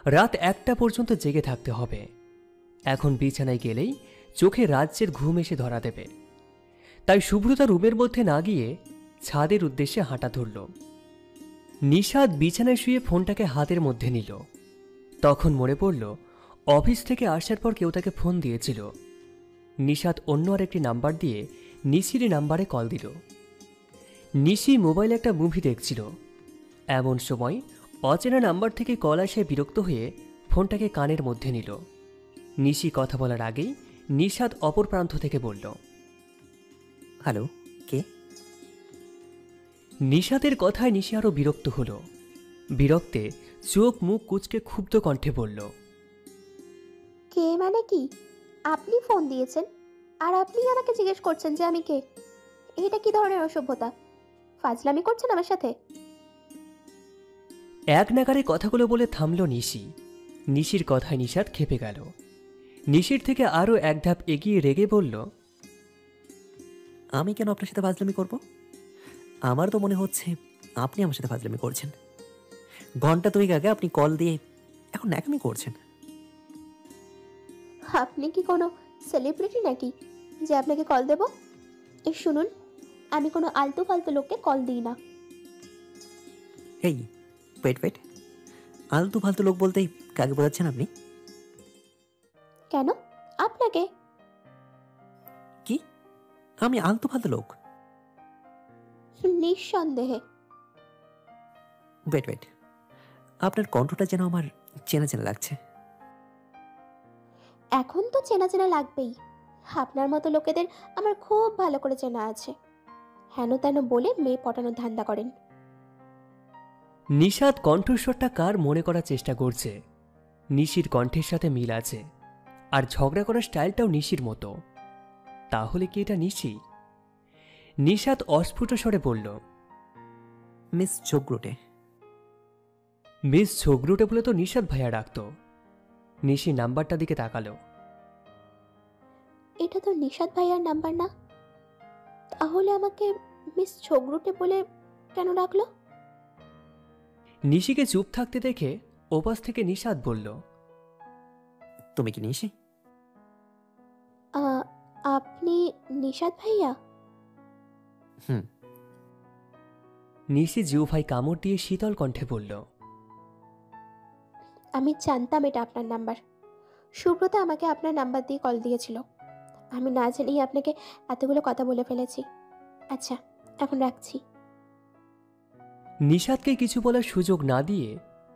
রাত 1টা পর্যন্ত জেগে থাকতে হবে। এখন বিছানায় গেলেই চোখে রাজ্যের ঘুম এসে ধরা দেবে। তাই শুভ্রতা রুমের মধ্যে না গিয়ে ছাদের উদ্দেশ্যে হাঁটা ধরল। নিশাদ বিছানায় শুয়ে ফোনটাকে হাতের মধ্যে নিল। তখন মনে পড়ল অফিস থেকে আসার পর কেউ তাকে ফোন দিয়েছিল। নিশাদ অন্য আরেকটি নাম্বার দিয়ে নিশির নাম্বারে কল দিল। নিশি মোবাইলে একটা মুভি দেখছিল। এমন সময় অচেনা নাম্বার থেকে কল আসে। বিরক্ত হয়ে ফোনটাকে কানের মধ্যে নিল। নিশি কথা বলার আগেই নিশাদ অপর প্রান্ত থেকে বলল, হ্যালো, কে? নিশাদের কথায় নিশি আরও বিরক্ত হল। বিরক্তে চোখ মুখ কুঁচকে ক্ষুব্ধ কণ্ঠে বলল, কে মানে কি? আপনি ফোন দিয়েছেন আর আপনি আমাকে জিজ্ঞেস করছেন যে আমি কে? এটা কি ধরনের অসভ্যতা? ফাজলামি করছেন আমার সাথে? এক নাগারে কথাগুলো বলে থামল নিশি। নিশির কথায় নিশাদ খেপে গেল। নিশির থেকে আরও এক ধাপ এগিয়ে রেগে বলল, আমি কেন আপনার সাথে ফাজলামি করব? আমার তো মনে হচ্ছে আপনি আমার সাথে ফাজলামি করছেন। ঘন্টা 2 আগে আপনি কল দিয়ে এখন ন্যাকামি করছেন। আপনি কি কোনো সেলিব্রিটি নাকি যে আপনাকে কল দেব? শুনুন, আমি কোনো আলতু ফালতু লোককে কল দিই না। এই ওয়েট, আলতু ফালতু লোক বলতেই কাকে বোঝাচ্ছেন আপনি? কেন? আপনাকে। কি আমি আলতু ফালতু লোক? নিঃসন্দেহে। ওয়েট, আপনার কণ্ঠটা যেন আমার চেনা চেনা লাগছে। এখন তো চেনা চেনা লাগবেই। আপনার মতো লোকেদের আমার খুব ভালো করে চেনা আছে। হেন তেন বলে মেয়ে পটানোর ধান্দা করেন। নিশাদ কণ্ঠস্বরটা কার মনে করার চেষ্টা করছে। নিশির কণ্ঠের সাথে মিল আছে, আর ঝগড়া করার স্টাইলটাও নিশির মতো। তাহলে কি এটা নিশি? নিশাত অস্ফুট স্বরে বলল, মিস ঝগড়ুটে। মিস ঝগড়ুটে বলে তো নিশাত ভাইয়া ডাকতো। নিশি নাম্বারটা দিকে তাকালো। এটা তো নিশাত ভাইয়ার নাম্বার না, তাহলে আমাকে মিস ঝগড়ুটে বলে কেন ডাকলো? নিশিকে চুপ থাকতে দেখে ওপাশ থেকে নিশাত বলল, তুমি কি নিশি? আপনি নিশাত ভাইয়া? হুম। নিশি জিউভাই কামড় দিয়ে শীতল কণ্ঠে বলল, আমি জানতাম এটা আপনার নাম্বার। সুব্রতা আমাকে আপনার নাম্বার দিয়ে কল দিয়েছিল। আমি না জানিয়ে আপনাকে এতগুলো কথা বলে ফেলেছি। আচ্ছা, এখন রাখছি। নিশাতকে কিছু বলার সুযোগ না দিয়ে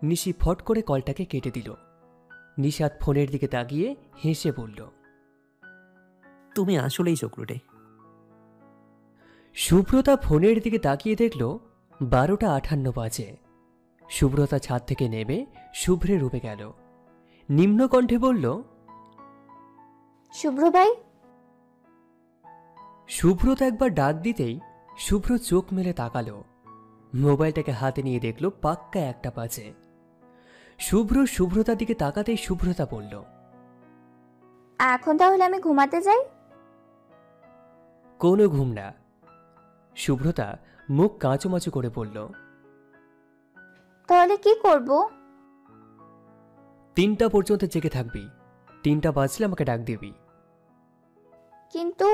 নিশি ফট করে কলটাকে কেটে দিল। নিশাত ফোনের দিকে তাকিয়ে হেসে বলল, তুমি আসলেই ঝগড়ুটে। সুব্রতা ফোনের দিকে তাকিয়ে দেখল 12:58 বাজে। সুব্রতা ছাদ থেকে নেমে শুভ্রে রুমে গেল। নিম্ন কণ্ঠে বলল, শুভ্র ভাই। সুব্রতা একবার ডাক দিতেই শুভ্র চোখ মেলে তাকালো। মোবাইলটাকে হাতে নিয়ে দেখল পাক্কা 1টা বাজে। শুভ্র সুব্রতার দিকে তাকাতেই সুব্রতা বলল, এখন তাহলে আমি ঘুমাতে যাই? কোনো ঘুম না। সুব্রতা মুখ কাঁচুমাচু করে বলল, তাহলে কি করব? 3টা পর্যন্ত জেগে থাকবি। 3টা বাজলে আমাকে ডাক দিবি। কিন্তু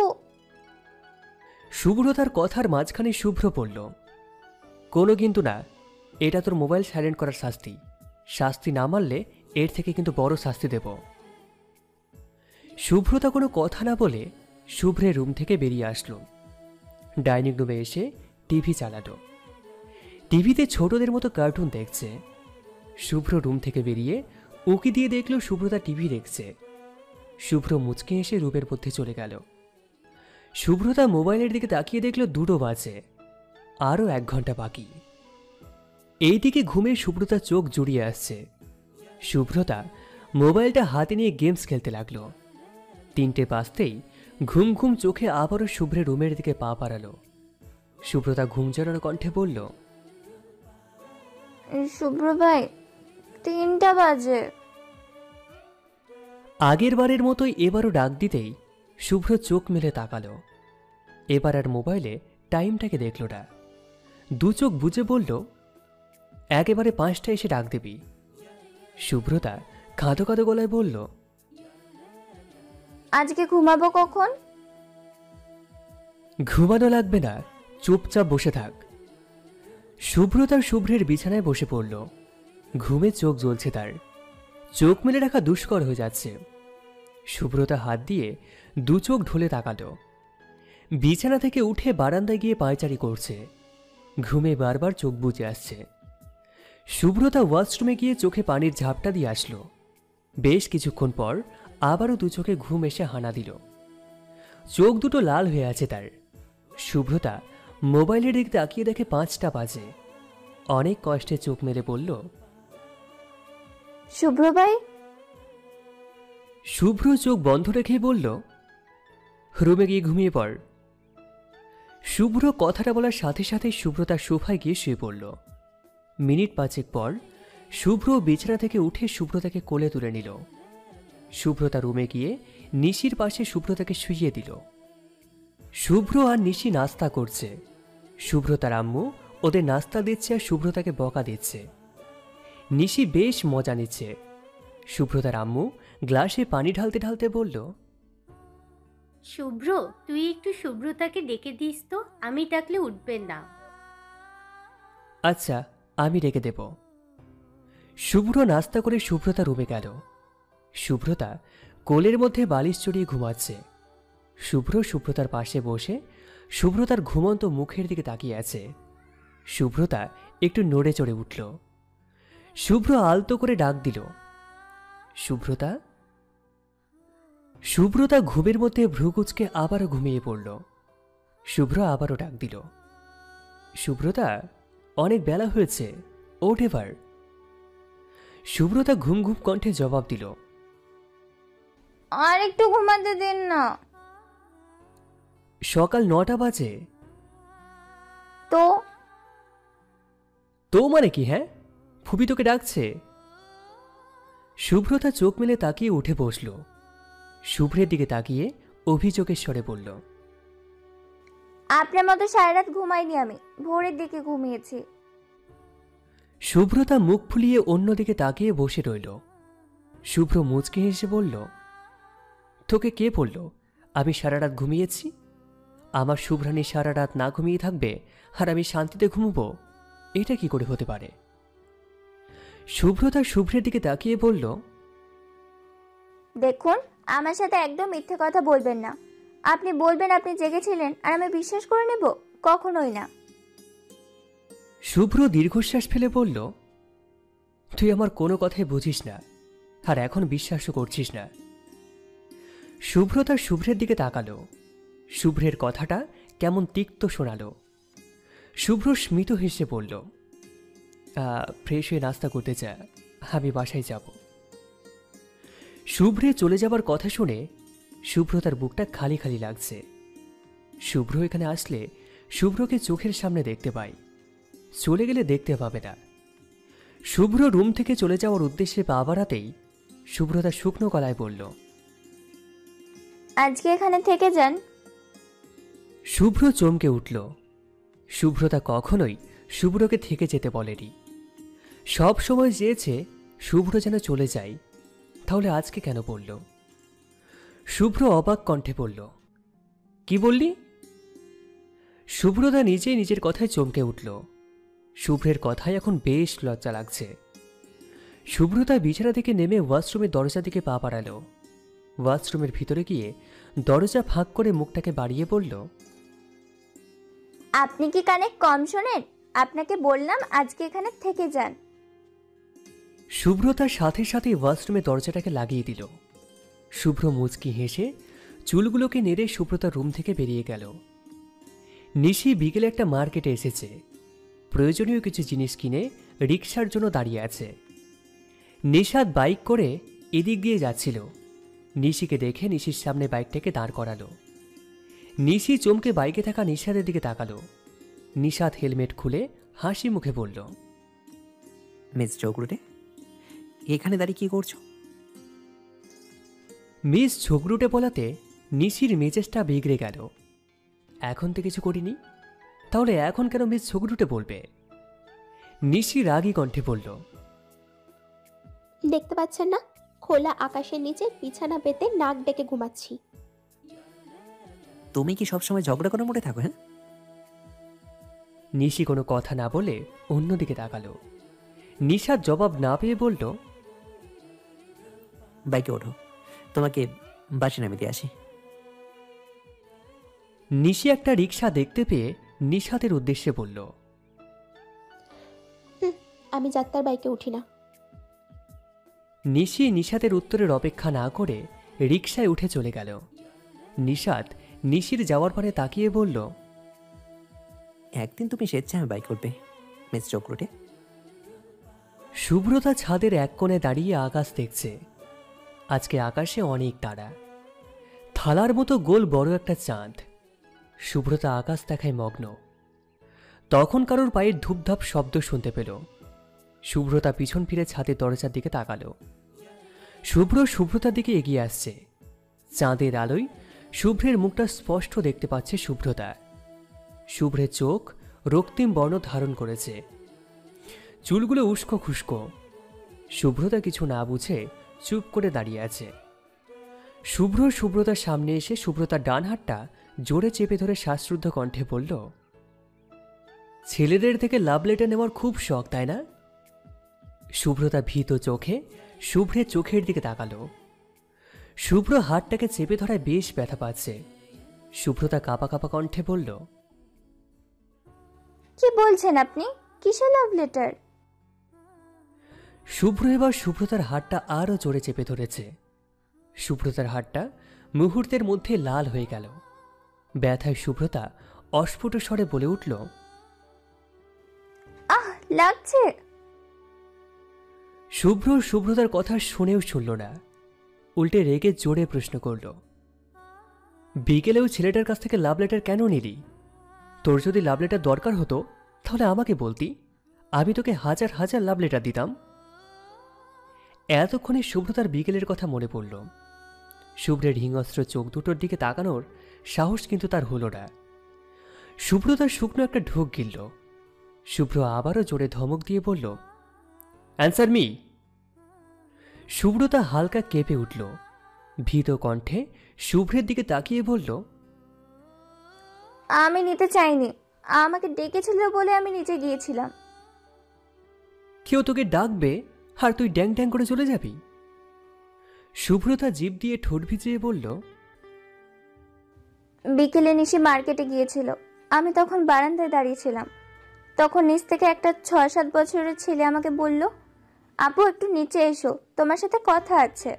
সুব্রতার কথার মাঝখানে শুভ্র বলল, কোনো কিন্তু না, এটা তোর মোবাইল সাইলেন্ট করার শাস্তি। শাস্তি না মানলে এর থেকে কিন্তু বড় শাস্তি দেব। শুভ্রতা কোনো কথা না বলে শুভ্রের রুম থেকে বেরিয়ে আসলো। ডাইনিং রুমে এসে টিভি চালালো। টিভিতে ছোটদের মতো কার্টুন দেখছে। শুভ্র রুম থেকে বেরিয়ে উকি দিয়ে দেখল সুব্রতা টিভি দেখছে। শুভ্র মুচকে এসে রুমের মধ্যে চলে গেল। সুব্রতা মোবাইলের দিকে তাকিয়ে দেখল 2টো বাজে, আরও 1 ঘন্টা বাকি। এইদিকে ঘুমে সুব্রতা চোখ জুড়িয়ে আসছে। সুব্রতা মোবাইলটা হাতে নিয়ে গেমস খেলতে লাগলো। 3টে বাজতেই ঘুম ঘুম চোখে আবারও শুভ্রের রুমের দিকে পা বাড়ালো। সুব্রতা ঘুম জড়ানো কণ্ঠে বলল, শুভ্র ভাই, 3টা বাজে। আগের বারের মতোই এবারও ডাক দিতেই শুভ্র চোখ মেলে তাকালো। এবার আর মোবাইলে টাইমটাকে দেখল না। 2 চোখ বুজে বলল, একেবারে 5টা এসে ডাক দিবি। সুব্রতা কাঁদো কাঁদো গলায় বলল, আজকে ঘুমাবো কখন? ঘুমানো লাগবে না, চুপচাপ বসে থাক। সুব্রতা শুভ্রের বিছানায় বসে পড়ল। ঘুমে চোখ জ্বলছে তার। চোখ মেলে রাখা দুষ্কর হয়ে যাচ্ছে। সুব্রতা হাত দিয়ে 2 চোখ ঢোলে তাকালো। বিছানা থেকে উঠে বারান্দায় গিয়ে পায়চারি করছে। ঘুমে বারবার চোখ বুজে আসছে। সুব্রতা ওয়াশরুমে গিয়ে চোখে পানির ঝাপটা দিয়ে আসলো। বেশ কিছুক্ষণ পর আবারও 2 চোখে ঘুম এসে হানা দিল। চোখ দুটো লাল হয়ে আছে তার। সুব্রতা মোবাইলের দিকে তাকিয়ে দেখে 5টা বাজে। অনেক কষ্টে চোখ মেলে বলল, শুভ্র ভাই। শুভ্র চোখ বন্ধ রেখেই বলল, রুমে গিয়ে ঘুমিয়ে পড়। শুভ্র কথাটা বলার সাথে সাথে সুব্রতা সোফায় গিয়ে শুয়ে পড়ল। মিনিট 5 পর শুভ্র বিছানা থেকে উঠে সুব্রতাকে কোলে তুলে নিল। সুব্রতা রুমে গিয়ে নিশির পাশে সুব্রতাকে শুইয়ে দিল। শুভ্র আর নিশি নাস্তা করছে। সুব্রতার আম্মু ওদের নাস্তা দিচ্ছে আর সুব্রতাকে বকা দিচ্ছে। নিশি বেশ মজা নিচ্ছে। সুব্রতার আম্মু গ্লাসে পানি ঢালতে ঢালতে বলল, শুভ্র, তুই একটু শুভ্রতাকে ডেকে দিস তো, আমি ডাকলে উঠবেন না। আচ্ছা, আমি ডেকে দেব। শুভ্র নাস্তা করে সুব্রতা রুমে গেল। সুব্রতা কোলের মধ্যে বালিশ চড়িয়ে ঘুমাচ্ছে। শুভ্র সুব্রতার পাশে বসে সুব্রতার ঘুমন্ত মুখের দিকে তাকিয়ে আছে। সুব্রতা একটু নড়ে চড়ে উঠল। শুভ্র আলতো করে ডাক দিল, শুভ্রতা। সুব্রতা ঘুমের মধ্যে ভ্রুকুচকে আবারও ঘুমিয়ে পড়ল। শুভ্র আবারও ডাক দিল, শুভ্রতা, অনেক বেলা হয়েছে, ওঠ এবার। সুব্রতা ঘুম ঘুম কণ্ঠে জবাব দিল, আর একটু ঘুমাতে দিন না। সকাল 9টা বাজে। তো তো মানে কি? হ্যাঁ, ফুপি তোকে ডাকছে। শুভ্রতা চোখ মেলে তাকিয়ে উঠে বসল। শুভ্রের দিকে তাকিয়ে অভিযোগের স্বরে বলল, আপনার মতো সারা রাত ঘুমাইনি আমি, ভোরের দিকে ঘুমিয়েছি। শুভ্রতা মুখ ফুলিয়ে অন্যদিকে তাকিয়ে বসে রইল। শুভ্র মুচকে হেসে বলল, তোকে কে বলল আমি সারা রাত ঘুমিয়েছি? আমার শুভ্রানী সারা রাত না ঘুমিয়ে থাকবে আর আমি শান্তিতে ঘুমবো? এটা কি করে হতে পারে? শুভ্রতা শুভ্রের দিকে তাকিয়ে বলল, দেখুন, আমার সাথে একদম মিথ্যে কথা বলবেন না। আপনি বলবেন আপনি জেগেছিলেন আর আমি বিশ্বাস করে নেব? কখনোই না। শুভ্র দীর্ঘশ্বাস ফেলে বলল, তুই আমার কোনো কথাই বুঝিস না, আর এখন বিশ্বাসও করছিস না। শুভ্রতা শুভ্রের দিকে তাকালো। শুভ্রের কথাটা কেমন তিক্ত শোনালো। শুভ্র স্মিত হেসে বলল, ফ্রেশ হয়ে নাস্তা করতে যা, আমি বাসায় যাব। শুভ্রে চলে যাবার কথা শুনে শুভ্রতার বুকটা খালি খালি লাগছে। শুভ্র এখানে আসলে শুভ্রকে চোখের সামনে দেখতে পাই, চলে গেলে দেখতে পাবে না। শুভ্র রুম থেকে চলে যাওয়ার উদ্দেশ্যে পা বাড়াতেই শুভ্রতা শুকনো গলায় বলল, আজকে এখানে থেকে যান। শুভ্র চমকে উঠল। শুভ্রতা কখনোই শুভ্রকে থেকে যেতে বলেনি। সব সময় চেয়েছে শুভ্র যেন চলে যায়, তাহলে আজকে কেন বলল? শুভ্র অবাক কণ্ঠে বলল, কি বললি? শুভ্রতা নিজেই নিজের কথায় চমকে উঠল। শুভ্রের কথায় এখন বেশ লজ্জা লাগছে। শুভ্রতা বিছানা থেকে নেমে ওয়াশরুমের দরজা দিকে পা বাড়াল। ওয়াশরুমের ভিতরে গিয়ে দরজা ফাঁক করে মুখটাকে বাড়িয়ে বলল, আপনি কি কানে কম শোনেন? আপনাকে বললাম আজকে এখানে থেকে যান। শুভ্রতার সাথে সাথে ওয়াশরুমে দরজাটাকে লাগিয়ে দিল। শুভ্র মুচকি হেসে চুলগুলোকে নেড়ে শুভ্রতার রুম থেকে বেরিয়ে গেল। নিশি বিকেলে একটা মার্কেটে এসেছে, প্রয়োজনীয় কিছু জিনিস কিনে রিকশার জন্য দাঁড়িয়ে আছে। নিশাদ বাইক করে এদিক দিয়ে যাচ্ছিল। নিশিকে দেখে নিশির সামনে বাইকটাকে দাঁড় করালো। নিশি চমকে বাইকে থাকা নিশাদের দিকে তাকালো। নিশাদ হেলমেট খুলে হাসি মুখে বলল, মিস চৌকরুটে, এখানে দাঁড়িয়ে কি করছো? মিস ঝগড়ুটে বলাতে নিশির মেজাজটা বিগড়ে গেল। এখন তো কিছু করিনি, তাহলে এখন কেন মিস ঝগড়ুটে বলবে? নিশি রাগী কণ্ঠে বলল, দেখতে পাচ্ছেন না, খোলা আকাশের নিচে বিছানা পেতে নাক ডেকে ঘুমাচ্ছি। তুমি কি সবসময় ঝগড়া করে মোটে থাকো? হ্যাঁ, নিশি কোনো কথা না বলে অন্যদিকে তাকালো। নিশাদ জবাব না পেয়ে বলল, বাইকে ওঠো, তোমাকে বাসে নামিয়ে দিয়ে আসি। নিশি একটা রিকশা দেখতে পেয়ে নিশাদের উদ্দেশ্যে বলল, আমি যাত্রার বাইকে উঠি না। নিশি নিশাদের উত্তরের অপেক্ষা না করে রিকশায় উঠে চলে গেল। নিশাদ নিশির যাওয়ার পরে তাকিয়ে বলল, একদিন তুমি স্বেচ্ছায় বাইক উঠবে মিস চৌকরুটে। শুভ্রতা ছাদের এক কোণে দাঁড়িয়ে আকাশ দেখছে। আজকে আকাশে অনেক তারা, থালার মতো গোল বড় একটা চাঁদ। শুভ্রতা আকাশ দেখায় মগ্ন। তখন কারোর পায়ের ধূপধাপ শব্দ শুনতে পেল। শুভ্রতা পিছন ফিরে ছাদের দরজার দিকে তাকালো। শুভ্র শুভ্রতার দিকে এগিয়ে আসছে। চাঁদের আলোয় শুভ্রের মুখটা স্পষ্ট দেখতে পাচ্ছে শুভ্রতা। শুভ্রের চোখ রক্তিম বর্ণ ধারণ করেছে, চুলগুলো উস্কো খুস্কো। শুভ্রতা কিছু না বুঝে চুপ করে দাঁড়িয়ে আছে। শুভ্র শুভ্রতার সামনে এসে শুভ্রতার ডান হাতটা জোরে চেপে ধরে শ্বাসরুদ্ধ কণ্ঠে বলল, ছেলেদের থেকে লাভ লেটার নেওয়ার খুব শখ, তাই না? শুভ্রতা ভীত চোখে শুভ্রের চোখের দিকে তাকালো। শুভ্র হাতটাকে চেপে ধরায় বেশ ব্যথা পাচ্ছে। শুভ্রতা কাঁপা কাঁপা কণ্ঠে বলল, কি বলছেন আপনি? কিসের লাভ লেটার? শুভ্র এবার শুভ্রতার হাতটা আরও জোরে চেপে ধরেছে। শুভ্রতার হাতটা মুহূর্তের মধ্যে লাল হয়ে গেল। ব্যথায় শুভ্রতা অস্ফুট স্বরে বলে উঠল, আহ, লাগছে। শুভ্র শুভ্রতার কথা শুনেও শুনল না, উল্টে রেগে জোরে প্রশ্ন করল, বিকেলেও ছেলেটার কাছ থেকে লাভ লেটার কেন নিলি? তোর যদি লাভ লেটার দরকার হতো তাহলে আমাকে বলতি, আমি তোকে হাজার হাজার লাভ লেটার দিতাম। এতক্ষণে শুভ্রতার বিকেলের কথা মনে পড়ল। শুভ্রের হিংস্র চোখ দুটোর দিকে তাকানোর সাহস কিন্তু তার হলো না। শুভ্রতার শুকনো একটা ঢোক গিলল। শুভ্র আবারও জোরে ধমক দিয়ে বলল, অ্যান্সার মি। শুভ্রতা হালকা কেঁপে উঠল। ভীত কণ্ঠে শুভ্রের দিকে তাকিয়ে বলল, আমি নিতে চাইনি, আমাকে ডেকেছিল বলে আমি নিচে গিয়েছিলাম। কেউ তোকে ডাকবে আর তুই ড্যাং ড্যাং করে চলে যাবি? শুভ্রতা জিভ দিয়ে ঠোঁট ভিজিয়ে বলল, বিকেলে নিশি মার্কেটে গিয়েছিল, আমি তখন বারান্দায় দাঁড়িয়েছিলাম। তখন নিচ থেকে একটা 6-7 বছরের ছেলে আমাকে বলল, আপু একটু নিচে এসো, তোমার সাথে কথা আছে।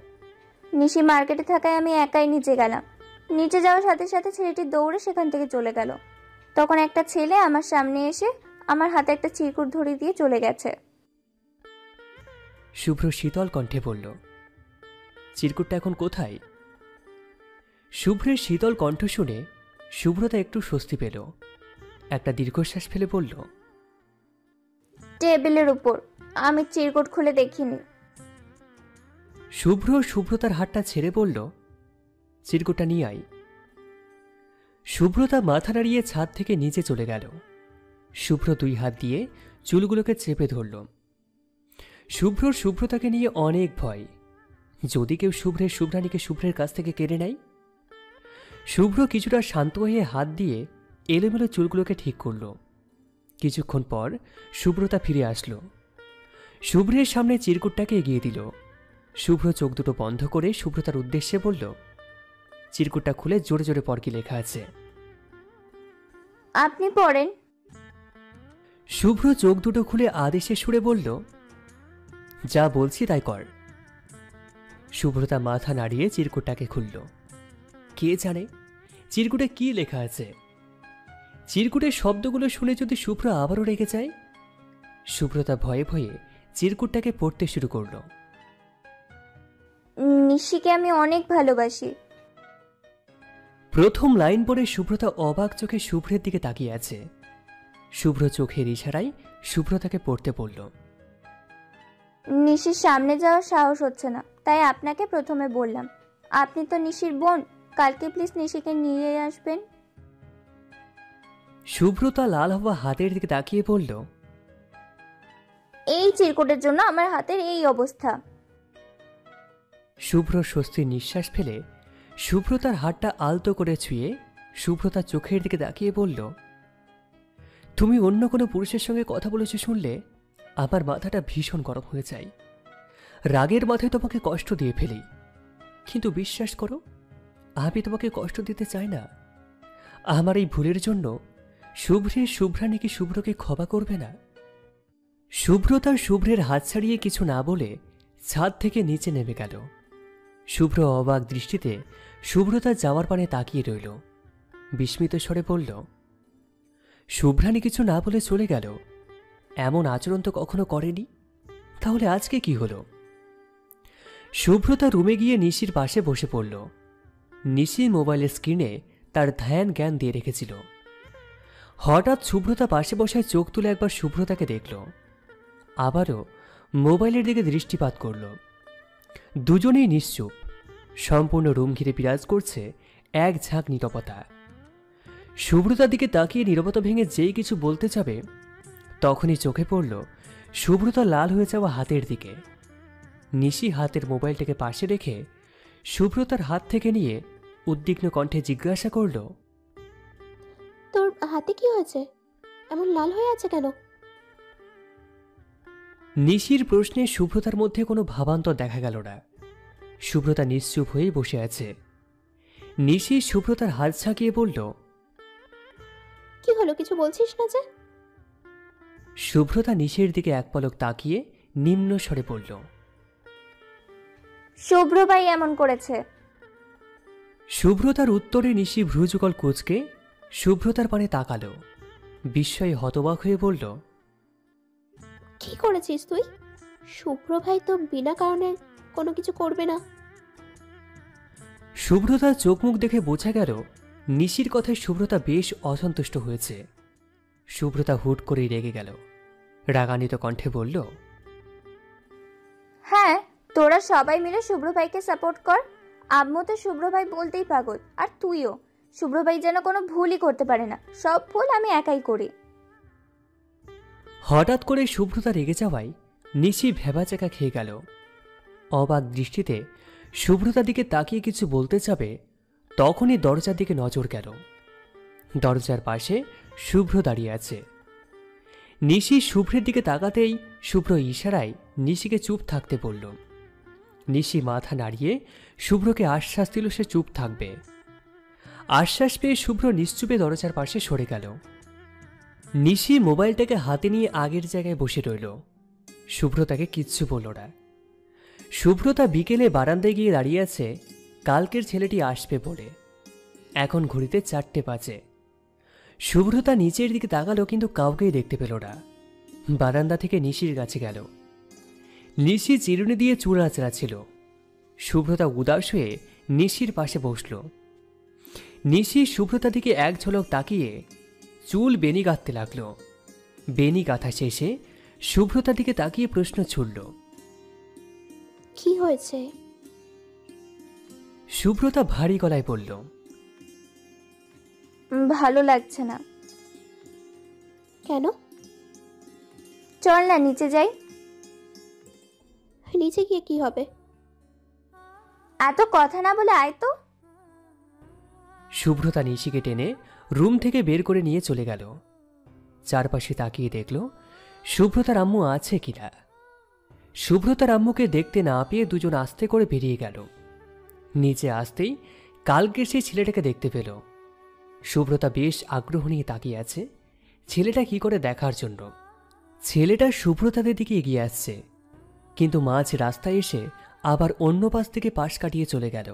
নিশি মার্কেটে থাকায় আমি একাই নিচে গেলাম। নিচে যাওয়ার সাথে সাথে ছেলেটি দৌড়ে সেখান থেকে চলে গেল। তখন একটা ছেলে আমার সামনে এসে আমার হাতে একটা চিরকুট ধরিয়ে দিয়ে চলে গেছে। শুভ্র শীতল কণ্ঠে বলল, চিরকুটটা এখন কোথায়? শুভ্রের শীতল কণ্ঠ শুনে শুভ্রতা একটু স্বস্তি পেল। একটা দীর্ঘশ্বাস ফেলে বলল, টেবিলের উপর, আমি চিরকুট খুলে দেখিনি। শুভ্র শুভ্রতার হাতটা ছেড়ে বলল, চিরকুটটা নিয়ে আয়। শুভ্রতা মাথা নাড়িয়ে ছাদ থেকে নিচে চলে গেল। শুভ্র 2 হাত দিয়ে চুলগুলোকে চেপে ধরল। শুভ্রর শুভ্রতাকে নিয়ে অনেক ভয়, যদি কেউ শুভ্রের শুভ্রাণীকে শুভ্রের কাছ থেকে কেড়ে নেয়। শুভ্র কিছুটা শান্ত হয়ে হাত দিয়ে এলোমেলো চুলগুলোকে ঠিক করল। কিছুক্ষণ পর শুভ্রতা ফিরে আসলো। শুভ্রের সামনে চিরকুটটাকে এগিয়ে দিল। শুভ্র চোখ দুটো বন্ধ করে শুভ্রতার উদ্দেশ্যে বলল, চিরকুটটা খুলে জোরে জোরে পড় কি লেখা আছে। আপনি পড়েন। শুভ্র চোখ দুটো খুলে আদেশে সুরে বলল, যা বলছি তাই কর। শুভ্রতা মাথা নাড়িয়ে চিরকুটটাকে খুলল। কে জানে চিরকুটে কি লেখা আছে? চিরকুটের শব্দগুলো শুনে যদি শুভ্র আবারও রেগে যায়? শুভ্রতা ভয়ে ভয়ে চিরকুটটাকে পড়তে শুরু করল। নিশিকে আমি অনেক ভালোবাসি। প্রথম লাইন পড়ে শুভ্রতা অবাক চোখে শুভ্রের দিকে তাকিয়ে আছে। শুভ্র চোখের ইশারায় শুভ্রতাকে পড়তে বলল, নিশির সামনে যাওয়ার সাহস হচ্ছে না, তাই আপনাকে প্রথমে বললাম। আপনি তো নিশির বোন, কালকে প্লিজ নিশিকে নিয়ে আসবেন। শুভ্রতা লাল হওয়া হাতের দিকে তাকিয়ে বলল, এই চিরকুটের জন্য আমার হাতের এই অবস্থা। শুভ্র স্বস্তির নিঃশ্বাস ফেলে শুভ্রতার হাতটা আলতো করে ছুঁয়ে শুভ্রতার চোখের দিকে তাকিয়ে বলল, তুমি অন্য কোনো পুরুষের সঙ্গে কথা বলেছো শুনলে আমার মাথাটা ভীষণ গরম হয়ে যায়। রাগের মাথায় তোমাকে কষ্ট দিয়ে ফেলি, কিন্তু বিশ্বাস করো আমি তোমাকে কষ্ট দিতে চাই না। আমার এই ভুলের জন্য শুভ্রের শুভ্রাণী কি শুভ্রকে ক্ষমা করবে না? শুভ্রতা শুভ্রের হাত ছাড়িয়ে কিছু না বলে ছাদ থেকে নিচে নেমে গেল। শুভ্র অবাক দৃষ্টিতে শুভ্রতা যাওয়ার পানে তাকিয়ে রইল। বিস্মিত স্বরে বলল, শুভ্রাণী কিছু না বলে চলে গেল? এমন আচরণ তো কখনো করেনি, তাহলে আজকে কি হলো? শুভ্রতা রুমে গিয়ে নিশির পাশে বসে পড়ল। নিশি মোবাইলের স্ক্রিনে তার ধ্যান জ্ঞান দিয়ে রেখেছিল। হঠাৎ শুভ্রতা পাশে বসায় চোখ তুলে একবার শুভ্রতাকে দেখল, আবারও মোবাইলের দিকে দৃষ্টিপাত করল। দুজনেই নিশ্চুপ। সম্পূর্ণ রুম ঘিরে বিরাজ করছে এক ঝাঁক নীরবতা। শুভ্রতার দিকে তাকিয়ে নীরবতা ভেঙে যেই কিছু বলতে যাবে তখনই চোখে পড়ল শুভ্রতা লাল হয়ে যাওয়া হাতের দিকে। নিশি হাতের মোবাইলটাকে পাশে রেখে শুভ্রতার হাত থেকে নিয়ে উদ্বিগ্ন কণ্ঠে জিজ্ঞাসা করল, তোর হাতে কি হয়েছে? এমন লাল হয়ে আছে কেন? নিশির প্রশ্নে শুভ্রতার মধ্যে কোনো ভাবান্তর দেখা গেল না। শুভ্রতা নিশ্চুপ হয়ে বসে আছে। নিশি শুভ্রতার হাত ছাকিয়ে বলল, কি হলো, কিছু বলছিস না যে? শুভ্রতা নিশির দিকে এক পলক তাকিয়ে নিম্ন স্বরে বলল, শুভ্র ভাই এমন করেছে। শুভ্রতার উত্তরে নিশি ভ্রুযুগল কুঁচকে শুভ্রতার পানে তাকালো। বিস্ময়ে হতবাক হয়ে বলল, কি করেছিস তুই? শুভ্র ভাই তো বিনা কারণে কোনো কিছু করবে না। শুভ্রতার চোখ মুখ দেখে বোঝা গেল নিশির কথায় শুভ্রতা বেশ অসন্তুষ্ট হয়েছে। শুভ্রতা হুট করেই রেগে গেল, রাগান্বিত কণ্ঠে বলল, হ্যাঁ, তোরা সবাই মিলে শুভ্র ভাইকে সাপোর্ট কর। আম্মু তো শুভ্র ভাই বলতেই পাগল, আর তুইও। শুভ্র ভাই যেন কোনো ভুলই করতে পারে না, সব ভুল আমি একাই করি। হঠাৎ করে শুভ্রতা রেগে যাওয়ায় নিশি ভেবাচাকা খেয়ে গেল। অবাক দৃষ্টিতে শুভ্রতার দিকে তাকিয়ে কিছু বলতে যাবে, তখনই দরজার দিকে নজর গেল। দরজার পাশে শুভ্র দাঁড়িয়ে আছে। নিশি শুভ্রের দিকে তাকাতেই শুভ্র ইশারায় নিশিকে চুপ থাকতে বলল। নিশি মাথা নাড়িয়ে শুভ্রকে আশ্বাস দিল সে চুপ থাকবে। আশ্বাস পেয়ে শুভ্র নিশ্চুপে দরজার পাশে সরে গেল। নিশি মোবাইলটাকে হাতে নিয়ে আগের জায়গায় বসে রইল। শুভ্র তাকে কিচ্ছু বলল না। শুভ্রতা বিকেলে বারান্দায় গিয়ে দাঁড়িয়ে আছে কালকের ছেলেটি আসবে বলে। এখন ঘড়িতে 4টে বাজে। শুভ্রতা নিচের দিকে তাকালো কিন্তু কাউকেই দেখতে পেল না। বারান্দা থেকে নিশির কাছে গেল। নিশি চিরুনি দিয়ে চুল আঁচড়াচ্ছিল। শুভ্রতা উদাস হয়ে নিশির পাশে বসল। নিশি শুভ্রতার দিকে এক ঝলক তাকিয়ে চুল বেনি গাঁথতে লাগলো। বেনি গাঁথা শেষে শুভ্রতার দিকে তাকিয়ে প্রশ্ন ছুড়ল, কি হয়েছে? শুভ্রতা ভারী গলায় বলল, ভালো লাগছে না। কেন? চল না নিচে যাই। নিচে গিয়ে কি হবে? এত কথা না বলে আয় তো। শুভ্রতা নিশিকে টেনে রুম থেকে বের করে নিয়ে চলে গেল। চারপাশে তাকিয়ে দেখল শুভ্রতার আম্মু আছে কিনা। শুভ্রতার আম্মুকে দেখতে না পেয়ে দুজন আস্তে করে বেরিয়ে গেল। নিচে আসতেই কালকে সেই ছেলেটাকে দেখতে পেল। শুভ্রতা বেশ আগ্রহ নিয়ে তাকিয়ে আছে ছেলেটা কি করে দেখার জন্য। ছেলেটা শুভ্রতাদের দিকে এগিয়ে আসছে, কিন্তু মাঝ রাস্তায় এসে আবার অন্য পাশ থেকে পাশ কাটিয়ে চলে গেল।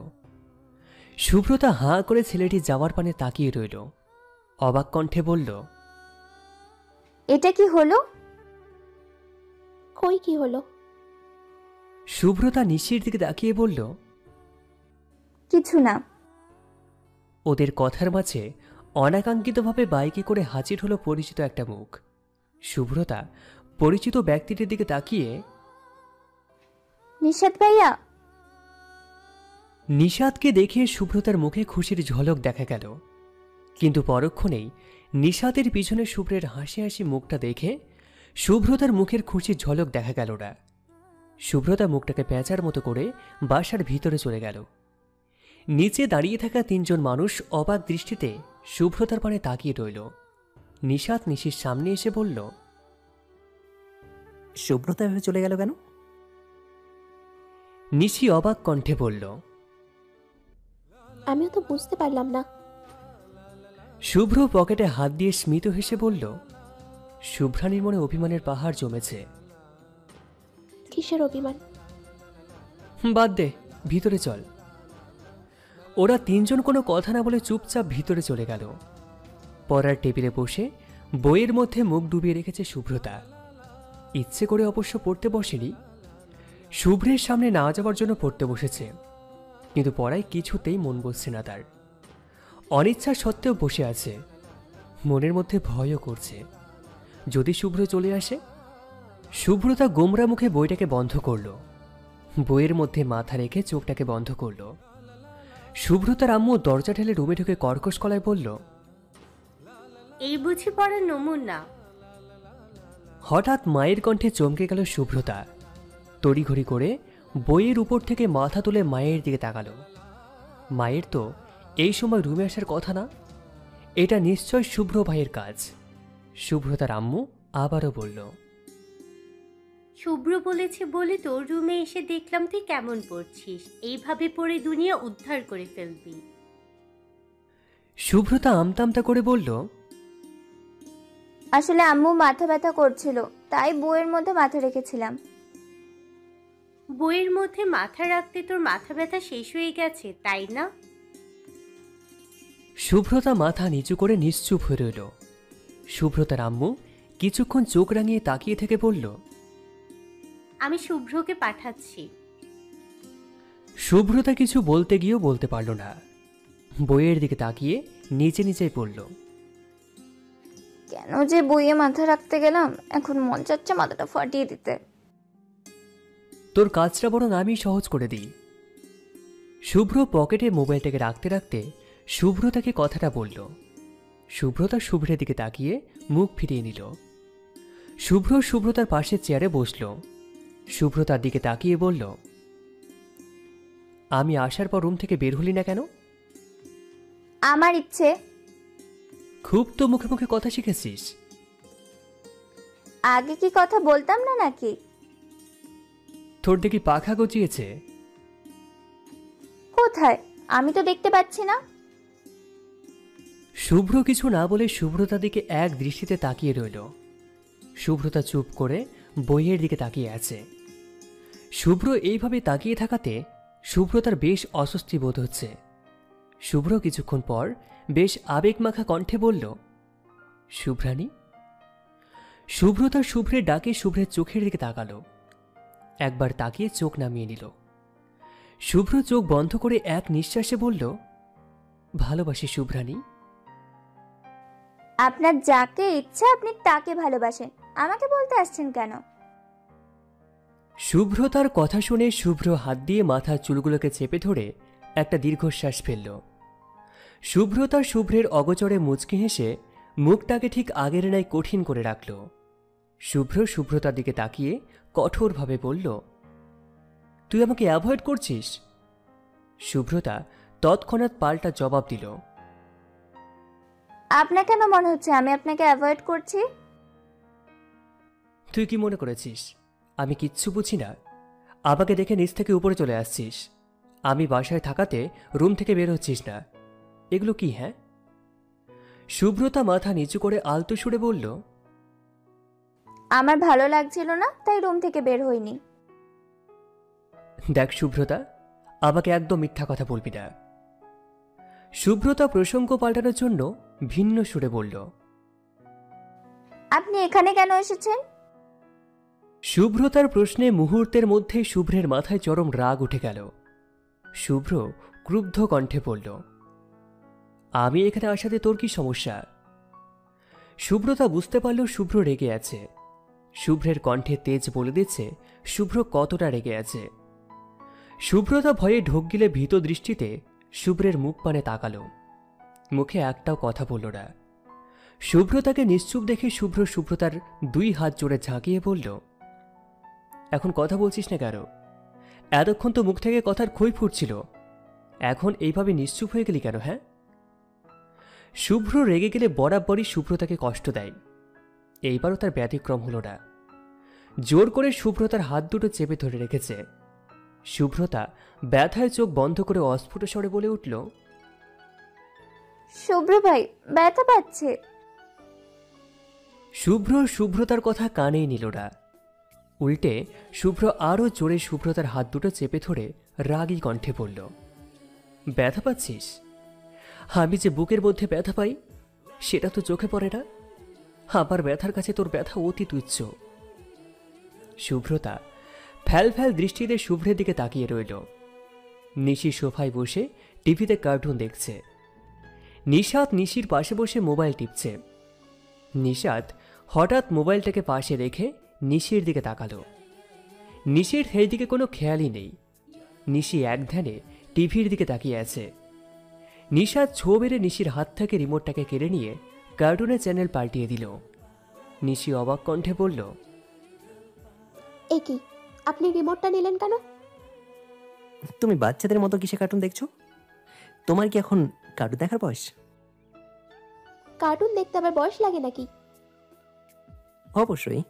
শুভ্রতা হাঁ করে ছেলেটি যাওয়ার পানে তাকিয়ে রইল। অবাক কণ্ঠে বলল, এটা কি হলো? কই কি হলো? শুভ্রতা নিশির দিকে তাকিয়ে বলল, কিছু না। ওদের কথার মাঝে অনাকাঙ্ক্ষিতভাবে বাইকে করে হাজির হলো পরিচিত একটা মুখ। শুভ্রতা পরিচিত ব্যক্তিটির দিকে তাকিয়ে, নিশাত ভাইয়া। নিশাদকে দেখে শুভ্রতার মুখে খুশির ঝলক দেখা গেল, কিন্তু পরক্ষণেই নিশাদের পিছনে শুভ্রের হাসি হাসি মুখটা দেখে শুভ্রতার মুখের খুশির ঝলক দেখা গেল না। শুভ্রতা মুখটাকে পেঁচার মতো করে বাসার ভিতরে চলে গেল। নিচে দাঁড়িয়ে থাকা 3 জন মানুষ অবাক দৃষ্টিতে শুভ্রতার পানে তাকিয়ে রইল। নিশাদ নিশির সামনে এসে বলল, শুভ্রতা এভাবে চলে গেল কেন? নিশি অবাক কণ্ঠে বলল, আমিও তো বুঝতে পারলাম না। শুভ্র পকেটে হাত দিয়ে স্মিত হেসে বলল, শুভ্রানীর মনে অভিমানের পাহাড় জমেছে। কিসের অভিমান? বাদ দে, ভিতরে চল। ওরা 3 জন কোনো কথা না বলে চুপচাপ ভিতরে চলে গেল। পড়ার টেবিলে বসে বইয়ের মধ্যে মুখ ডুবিয়ে রেখেছে শুভ্রতা। ইচ্ছে করে অবশ্য পড়তে বসেনি, শুভ্রের সামনে না যাওয়ার জন্য পড়তে বসেছে, কিন্তু পড়ায় কিছুতেই মন বসছে না তার। অনিচ্ছা সত্ত্বেও বসে আছে। মনের মধ্যে ভয়ও করছে, যদি শুভ্র চলে আসে। শুভ্রতা গোমরা মুখে বইটাকে বন্ধ করল। বইয়ের মধ্যে মাথা রেখে চোখটাকে বন্ধ করল। শুভ্রতার আম্মু দরজা ঠেলে রুমে ঢুকে কর্কশ গলায় বলল, এই বুঝি পড়ার নমুনা? হঠাৎ মায়ের কণ্ঠে চমকে গেল শুভ্রতা। তড়িঘড়ি করে বইয়ের উপর থেকে মাথা তুলে মায়ের দিকে তাকাল। মায়ের তো এই সময় রুমে আসার কথা না, এটা নিশ্চয় শুভ্র ভাইয়ের কাজ। শুভ্রতার আম্মু আবারও বলল, শুভ্র বলেছে বলে তোর রুমে এসে দেখলাম তুই কেমন পড়ছিস। এইভাবে পড়ে দুনিয়া উদ্ধার করে ফেলবি। শুভ্রতা আমতামতা করে বলল, আসলে আম্মু মাথা ব্যথা করছিল, তাই বইয়ের মধ্যে মাথা রেখেছিলাম। বইয়ের মধ্যে মাথা রাখতে তোর মাথা ব্যথা শেষ হয়ে গেছে, তাই না? শুভ্রতা মাথা নিচু করে নিশ্চুপ হয়ে রইল। শুভ্রতার আম্মু কিছুক্ষণ চোখ রাঙিয়ে তাকিয়ে থেকে বলল, আমি শুভ্রকে পাঠাচ্ছি। শুভ্রতা কিছু বলতে গিয়েও বলতে পারল না। বইয়ের দিকে তাকিয়ে নিচে নিচেই পড়ল। কেন যে বইয়ে মাথা রাখতে গেলাম, এখন মন চাচ্ছে মাথাটা ফাটিয়ে দিতে। তোর কাজটা বরং আমি সহজ করে দিই। শুভ্র পকেটে মোবাইলটাকে রাখতে রাখতে শুভ্রতাকে কথাটা বলল। শুভ্রতা শুভ্রের দিকে তাকিয়ে মুখ ফিরিয়ে নিল। শুভ্র শুভ্রতার পাশের চেয়ারে বসল। শুভ্রতার দিকে তাকিয়ে বলল, আমি আসার পর রুম থেকে বের হলি না কেন? আমার ইচ্ছে। খুব তো মুখে মুখে কথা শিখেছিস। আগে কি কথা বলতাম না নাকি? তোর দেখি পাখা গজিয়েছে। কোথায়? আমি তো দেখতে পাচ্ছি না। শুভ্র কিছু না বলে শুভ্রতার দিকে এক দৃষ্টিতে তাকিয়ে রইল। শুভ্রতা চুপ করে বইয়ের দিকে তাকিয়ে আছে। শুভ্র এইভাবে তাকিয়ে থাকাতে শুভ্রতার বেশ অস্বস্তি বোধ হচ্ছে। শুভ্র কিছুক্ষণ পর বেশ আবেগমাখা কণ্ঠে বলল, শুভ্রানী। শুভ্রতা শুভ্রের ডাকে শুভ্রের চোখের দিকে তাকালো। একবার তাকিয়ে চোখ নামিয়ে নিল। শুভ্র চোখ বন্ধ করে এক নিঃশ্বাসে বলল, ভালোবাসি শুভ্রানী। আপনার যাকে ইচ্ছা আপনি তাকে ভালোবাসেন, আমাকে বলতে আসছেন কেন? শুভ্রতার কথা শুনে শুভ্র হাত দিয়ে মাথার চুলগুলোকে চেপে ধরে একটা দীর্ঘশ্বাস ফেলল। শুভ্রতা শুভ্রের অগোচরে মুচকি হেসে মুখটাকে ঠিক আগের ন্যায় কঠিন করে রাখল। শুভ্র শুভ্রতার দিকে তাকিয়ে কঠোরভাবে বলল, তুই আমাকে অ্যাভয়েড করছিস? শুভ্রতা তৎক্ষণাৎ পাল্টা জবাব দিল, আপনার কেন মনে হচ্ছে আমি আপনাকে অ্যাভয়েড করছি? তুই কি মনে করেছিস আমি কিচ্ছু বুঝি না? আমাকে দেখে নিচ থেকে উপরে চলে আসছিস। আমি বাসায় থাকাতে রুম থেকে বের হচ্ছিস না। এগুলো কি? হ্যাঁ? শুভ্রতা মাথা নিচু করে আলতো সুরে বলল, আমার ভালো লাগছিল না তাই রুম থেকে বের হইনি। দেখ শুভ্রতা, আমাকে একদম মিথ্যা কথা বলবি না। শুভ্রতা প্রসঙ্গ পাল্টানোর জন্য ভিন্ন সুরে বলল, আপনি এখানে কেন এসেছেন? শুভ্রতার প্রশ্নে মুহূর্তের মধ্যে শুভ্রের মাথায় চরম রাগ উঠে গেল। শুভ্র ক্রুদ্ধ কণ্ঠে বলল, আমি এখানে আসাতে তোর কি সমস্যা? শুভ্রতা বুঝতে পারল শুভ্র রেগে আছে। শুভ্রের কণ্ঠে তেজ বলে দিচ্ছে শুভ্র কতটা রেগে আছে। শুভ্রতা ভয়ে ঢোক গিলে ভীত দৃষ্টিতে শুভ্রের মুখ পানে তাকালো। মুখে একটাও কথা বলল না। শুভ্রতাকে নিশ্চুপ দেখে শুভ্র শুভ্রতার দুই হাত জোড়ে ঝাঁকিয়ে বলল, এখন কথা বলছিস না কেন? এতক্ষণ তো মুখ থেকে কথার খই ফুটছিল, এখন এইভাবে নিশ্চুপ হয়ে গেলি কেন? হ্যাঁ? শুভ্র রেগে গেলে বরাবরই শুভ্রতাকে কষ্ট দেয়। এইবারও তার ব্যতিক্রম হল না। জোর করে শুভ্রতার হাত দুটো চেপে ধরে রেখেছে। শুভ্রতা ব্যথায় চোখ বন্ধ করে অস্ফুট স্বরে বলে উঠল, শুভ্র ভাই ব্যথা পাচ্ছে। শুভ্র শুভ্রতার কথা কানেই নিল না। উল্টে শুভ্র আরও জোরে শুভ্রতার হাত দুটো চেপে ধরে রাগী কণ্ঠে বলল, ব্যথা পাচ্ছিস? আমি যে বুকের মধ্যে ব্যথা পাই সেটা তো চোখে পড়ে না। আমার ব্যথার কাছে তোর ব্যথা অতি তুচ্ছ। শুভ্রতা ফ্যাল ফ্যাল দৃষ্টিতে শুভ্রের দিকে তাকিয়ে রইল। নিশি সোফায় বসে টিভিতে কার্টুন দেখছে। নিশাত নিশির পাশে বসে মোবাইল টিপছে। নিশাত হঠাৎ মোবাইলটাকে পাশে রেখে নিশির দিকে তাকালো। নিশির সেই দিকে কোনো খেয়ালই নেই। নিশি এক ধ্যানে টিভির দিকে তাকিয়ে আছে। নিশাত ছো বেড়ে নিশির হাত থেকে রিমোটটাকে কেড়ে নিয়ে কার্টুনের চ্যানেল পাল্টিয়ে দিল। নিশি অবাক কণ্ঠে বলল, এ কি, আপনি রিমোটটা নিলেন কেন? তুমি বাচ্চাদের মতো কিসে কার্টুন দেখছো? তোমার কি এখন কার্টুন দেখার বয়স? কার্টুন দেখতে আবার বয়স লাগে নাকি? অবশ্যই।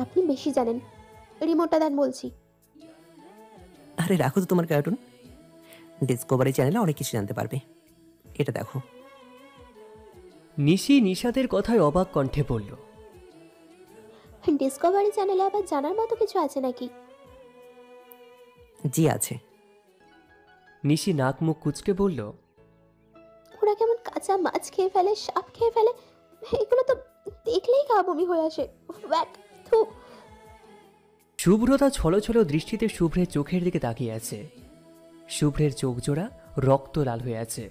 আপনি বেশি জানেন। রিমোটটা দেন বলছি। আরে রাখো তো তোমার কার্টুন। ডিসকভারি চ্যানেলে অনেক কিছু জানতে পারবে। এটা দেখো। নিশি নিশাতের কথায় অবাক কণ্ঠে বলল, ডিসকভারি চ্যানেলে আবার জানার মতো কিছু আছে নাকি? জি আছে। নিশি নাক মুখ কুচকে বলল, ওরা কেমন কাঁচা মাছ খেয়ে ফেলে, সাপ খেয়ে ফেলে, এগুলো তো দেখলেই গা বমি হয়ে আসে। ওয়াক, থু। শুভ্রতা ছলছল দৃষ্টিতে শুভ্রের চোখের দিকে তাকিয়ে আছে। শুভ্রের চোখ জোড়া রক্ত লাল হয়ে আছে,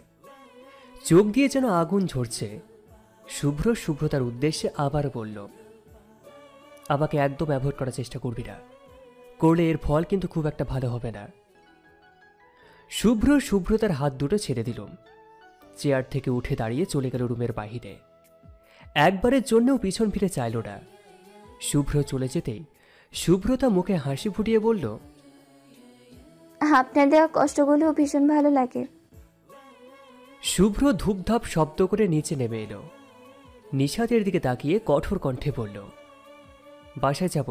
চোখ দিয়ে যেন আগুন ঝরছে। শুভ্র শুভ্রতার উদ্দেশ্যে আবার বলল, আমাকে একদম অ্যাভয়েড করার চেষ্টা করবি না, করলে এর ফল কিন্তু খুব একটা ভালো হবে না। শুভ্র শুভ্রতার হাত দুটো ছেড়ে দিল, চেয়ার থেকে উঠে দাঁড়িয়ে চলে গেল রুমের বাহিরে। একবারের জন্যও পিছন ফিরে চাইল না। শুভ্র চলে যেতেই শুভ্রতা মুখে হাসি ফুটিয়ে বলল, আপনার দেওয়া কষ্টগুলো ভীষণ ভালো লাগে। শুভ্র ধূপধাপ শব্দ করে নিচে নেমে এলো। নিশাতের দিকে তাকিয়ে কঠোর কণ্ঠে বলল, বাসায় যাব,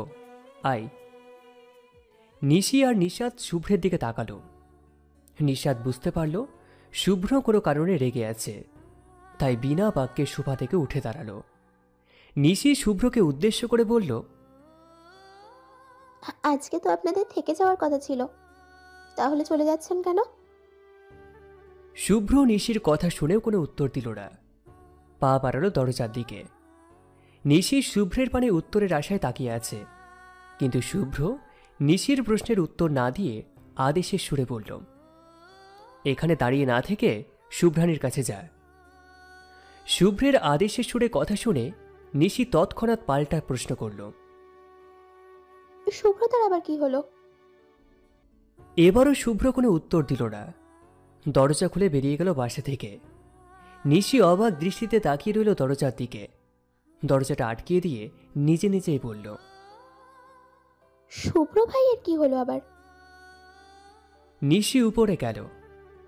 আই। নিশি আর নিশাত শুভ্রের দিকে তাকালো। নিশাত বুঝতে পারল শুভ্র কোনো কারণে রেগে আছে, তাই বিনা বাক্যে সোফা থেকে উঠে দাঁড়ালো। নিশি শুভ্রকে উদ্দেশ্য করে বলল, আজকে তো আপনাদের থেকে যাওয়ার কথা ছিল, তাহলে চলে যাচ্ছেন কেন? শুভ্র নিশির কথা শুনেও কোনো উত্তর দিল না, পা বাড়ালো দরজার দিকে। নিশি শুভ্রের পানে উত্তরের আশায় তাকিয়ে আছে, কিন্তু শুভ্র নিশির প্রশ্নের উত্তর না দিয়ে আদেশের সুরে বলল, এখানে দাঁড়িয়ে না থেকে শুভ্রানীর কাছে যা। শুভ্রের আদেশের সুরে কথা শুনে নিশি তৎক্ষণাৎ পাল্টা প্রশ্ন করল, শুভ্রতার আবার কি হলো? এবারও শুভ্র কোনো উত্তর দিল না, দরজা খুলে বেরিয়ে গেল বাসা থেকে। নিশি অবাক দৃষ্টিতে তাকিয়ে রইল দরজার দিকে। দরজাটা আটকিয়ে দিয়ে নিজে নিজেই বলল, শুভ্র ভাইয়ের কি হলো আবার? নিশি উপরে গেল,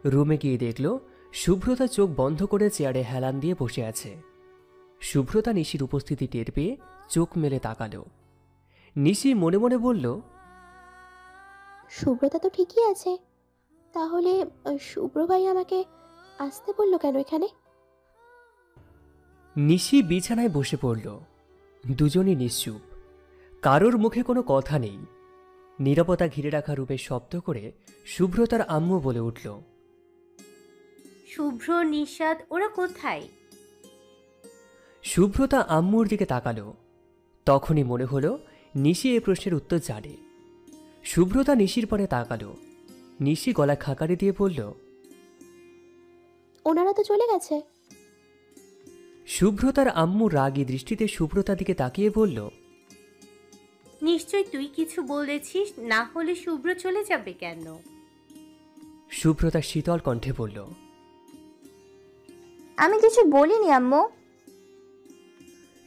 রুমে গিয়ে দেখল শুভ্রতা চোখ বন্ধ করে চেয়ারে হেলান দিয়ে বসে আছে। শুভ্রতা নিশির উপস্থিতি টের পেয়ে চোখ মেলে তাকালো। নিশি মনে মনে বলল, শুভ্রতা তো ঠিকই আছে, তাহলে শুভ্র ভাই আমাকে আসতে বললো কেন এখানে? নিশি বিছানায় বসে পড়ল। দুজনই নিশ্চুপ, কারোর মুখে কোনো কথা নেই। নীরবতা ঘিরে রাখা রূপে শব্দ করে শুভ্রতার আম্মু বলে উঠল, শুভ্র, নিশাদ ওরা কোথায়? শুভ্রতা আম্মুর দিকে তাকালো। তখনই মনে হলো নিশি এই প্রশ্নের উত্তর জানে। শুভ্রতা নিশির পরে তাকালো। নিশি গলা খাকারি দিয়ে বলল, ওনারা তো চলে গেছে। শুভ্রতার আম্মু রাগী দৃষ্টিতে শুভ্রতার দিকে তাকিয়ে বলল, নিশ্চয় তুই কিছু বলেছিস, না হলে শুভ্র চলে যাবে কেন? শুভ্রতা শীতল কণ্ঠে বলল, আমি কিছু বলিনি আম্মু।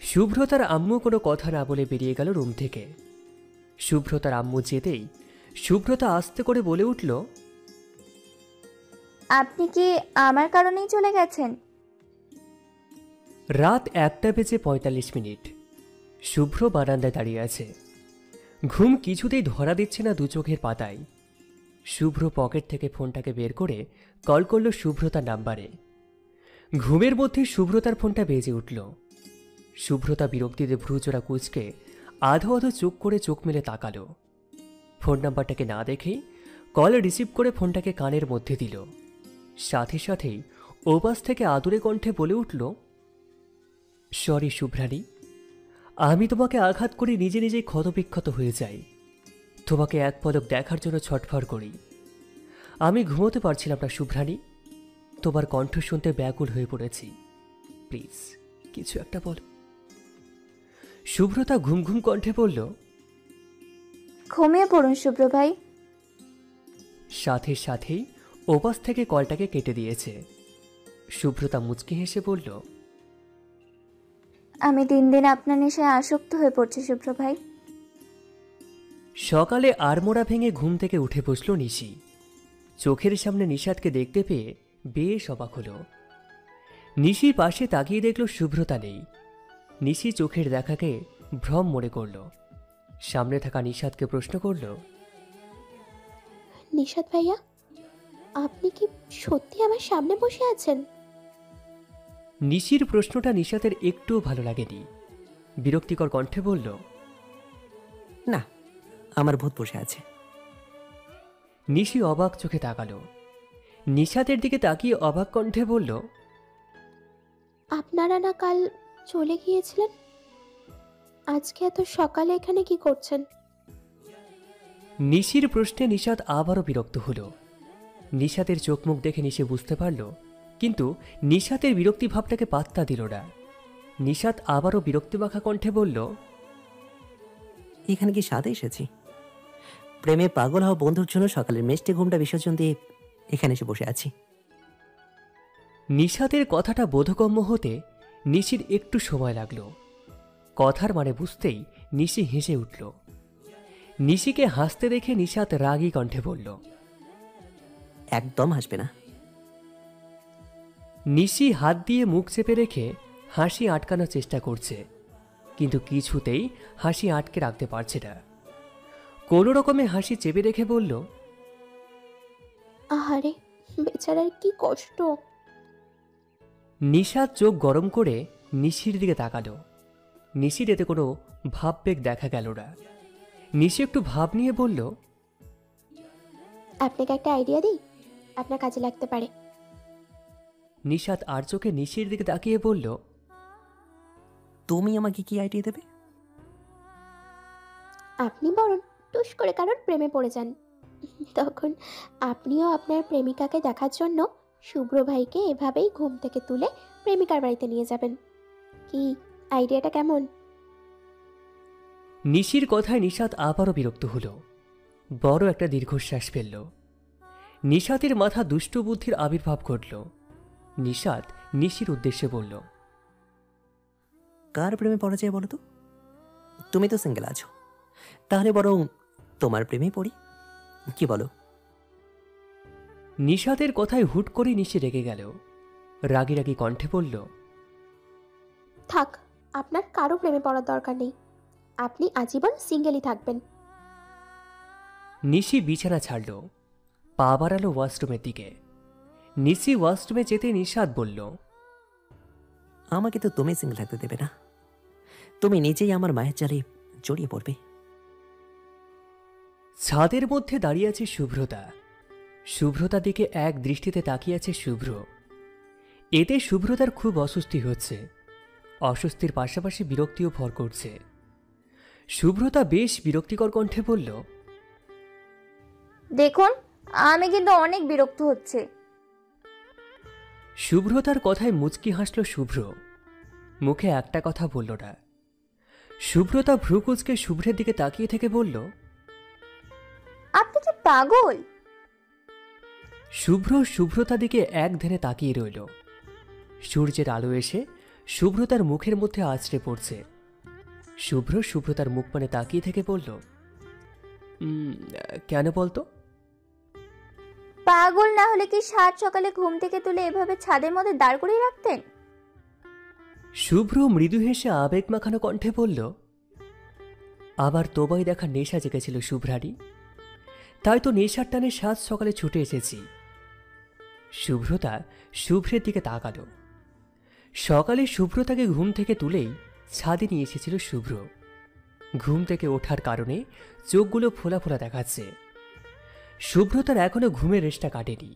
শুভ্রতার আম্মু কোনো কথা না বলে বেরিয়ে গেল রুম থেকে। শুভ্রতার আম্মু যেতেই শুভ্রতা আস্তে করে বলে উঠল, আপনি কি আমার কারণেই চলে গেছেন? রাত 1:45। শুভ্র বারান্দায় দাঁড়িয়ে আছে। ঘুম কিছুতেই ধরা দিচ্ছে না দু চোখের পাতায়। শুভ্র পকেট থেকে ফোনটাকে বের করে কল করল শুভ্রতার নাম্বারে। ঘুমের মধ্যে শুভ্রতার ফোনটা বেজে উঠল। শুভ্রতা বিরক্তিতে ভ্রুচোরা কুঁচকে আধো আধো চোখ করে চোখ মেলে তাকালো। ফোন নাম্বারটাকে না দেখেই কল রিসিভ করে ফোনটাকে কানের মধ্যে দিল। সাথে সাথেই ওপাশ থেকে আদুরে কণ্ঠে বলে উঠল, সরি শুভ্রানী, আমি তোমাকে আঘাত করে নিজে নিজেই ক্ষতবিক্ষত হয়ে যাই। তোমাকে এক পলক দেখার জন্য ছটফট করি। আমি ঘুমোতে পারছিলাম না শুভ্রানী, তোমার কণ্ঠ শুনতে ব্যাকুল হয়ে পড়েছি। প্লিজ কিছু একটা বলো। শুভ্রতা ঘুম ঘুম কণ্ঠে বলল, ঘুমিয়ে পড়ুন শুভ্র ভাই। সাথে সাথেই ওপাশ থেকে কলটাকে কেটে দিয়েছে। শুভ্রতা মুচকি হেসে বলল, আমি দিন দিন আপনার নেশায় আসক্ত হয়ে পড়ছি শুভ্র ভাই। সকালে আড়মোড়া ভেঙে ঘুম থেকে উঠে বসল নিশি। চোখের সামনে নিশাদকে দেখতে পেয়ে বেশ অবাক হলো। নিশির পাশে তাকিয়ে দেখল শুভ্রতা নেই। নিশি চোখের দেখাকে ভ্রম মনে করল। সামনে থাকা নিশাদকে প্রশ্ন করল, নিশাদ ভাইয়া, আপনি কি সত্যি আমার সামনে বসে আছেন? নিশির প্রশ্নটা নিশাদের একটুও ভালো লাগেনি। বিরক্তিকর কণ্ঠে বলল, না, আমার ভূত বসে আছে। নিশি অবাক চোখে তাকালো। নিশাদের দিকে তাকিয়ে অবাক কণ্ঠে বলল, আপনারা না কাল চলে গিয়েছিলেন, আজকে এত সকালে এখানে কি করছেন? নিশির প্রশ্নে নিশাত আবারও বিরক্ত হলো। নিশাতের চোখ মুখ দেখে নিশি বুঝতে পারল, কিন্তু নিশাতের বিরক্তি ভাবটাকে পাত্তা দিল না। নিশাত আবারও বিরক্তিমাখা কণ্ঠে বলল, এখানে কি সাথে এসেছি? প্রেমে পাগল হওয়া বন্ধুর জন্য সকালের মিষ্টি ঘুমটা বিসর্জন দিয়ে এখানে এসে বসে আছি। নিশাতের কথাটা বোধগম্য হতে নিশির একটু সময় লাগল। কথার মানে বুঝতেই নিশি হেসে উঠল। নিশিকে হাসতে দেখে নিশাত রাগী কণ্ঠে বলল, একদম হাসবে না। নিশি হাত দিয়ে মুখ চেপে রেখে হাসি আটকানোর চেষ্টা করছে, কিন্তু কিছুতেই হাসি আটকে রাখতে পারছে না। কোনো রকমে হাসি চেপে রেখে বলল, আহারে, বেচারার কি কষ্ট। নিশাত চোখ গরম করে নিশির দিকে তাকালো। নিশির এতে কোনো ভাববেগ দেখা গেল না। নিশি একটু ভাব নিয়ে বলল, আপনাকে একটা আইডিয়া দিই, আপনার কাজে লাগতে পারে। নিশাত আর চোখে নিশির দিকে তাকিয়ে বলল, তুমি আমাকে কি আইডিয়া দেবে? আপনি বরং টুস করে কারোর প্রেমে পড়ে যান, তখন আপনিও আপনার প্রেমিকাকে দেখার জন্য শুভ্র ভাইকে এভাবেই ঘুম থেকে তুলে প্রেমিকার বাড়িতে নিয়ে যাবেন। কি আইডিয়াটা কেমন? নিশির কথায় নিশাত আবারও বিরক্ত হল। বড় একটা দীর্ঘশ্বাস ফেলল। নিশাতের মাথা দুষ্ট বুদ্ধির আবির্ভাব ঘটল। নিশাত নিশির উদ্দেশ্যে বলল, কার প্রেমে পড়া যায় বলো তো? তুমি তো সিঙ্গেল আছো, তাহলে বরং তোমার প্রেমেই পড়ি, কি বলো? নিশাতের কথায় হুট করে নিশি রেগে গেল। রাগী রাগী কণ্ঠে বলল, থাক, আপনার কারো প্রেমে পড়ার দরকার নেই, আপনি আজীবন সিঙ্গেলই থাকবেন। নিশি বিছানা ছাড়ল, পা বাড়ালো ওয়াশরুমের দিকে। নিশি ওয়াশরুমে যেতে নিশাত বলল, আমাকে তো তুমি সিঙ্গেল থাকতে দেবে না, তুমি নিজেই আমার মায়ের জালে জড়িয়ে পড়বে। ছাদের মধ্যে দাঁড়িয়ে আছে শুভ্রতা। শুভ্রতা দিকে এক দৃষ্টিতে তাকিয়ে আছে শুভ্র। এতে শুভ্রতার খুব অস্বস্তি হচ্ছে। অস্বস্তির পাশাপাশি বিরক্তিও ভর করছে। শুভ্রতা বেশ বিরক্তিকর কণ্ঠে বলল, দেখুন, আমি কিন্তু অনেক বিরক্ত হচ্ছে। শুভ্রতার কথায় মুচকি হাসল শুভ্র। মুখে একটা কথা বলল না। শুভ্রতা ভ্রুকুচকে শুভ্রের দিকে তাকিয়ে থেকে বলল, আপনি কি পাগল? শুভ্র শুভ্রতা দিকে এক ধ্যানে তাকিয়ে রইল। সূর্যের আলো এসে শুভ্রতার মুখের মধ্যে আছড়ে পড়ছে। শুভ্র শুভ্রতার মুখ পানে তাকিয়ে থেকে বলল, কেন বলতো? পাগল না হলে কি সাত সকালে ঘুম থেকে তুলে এভাবে ছাদের মধ্যে দাঁড় করিয়ে রাখতেন? শুভ্র মৃদু হেসে আবেগ মাখানো কণ্ঠে বলল, আবার তোবাই দেখা নেশা জেগেছিল শুভ্রারি, তাই তো নেশার টানে সাত সকালে ছুটে এসেছি। শুভ্রতা শুভ্রের দিকে তাকালো। সকালে শুভ্রতাকে ঘুম থেকে তুলেই ছাদে নিয়ে এসেছিল শুভ্র। ঘুম থেকে ওঠার কারণে চোখগুলো ফোলা ফোলা দেখাচ্ছে। শুভ্রতার এখনো ঘুমের রেশটা কাটেনি।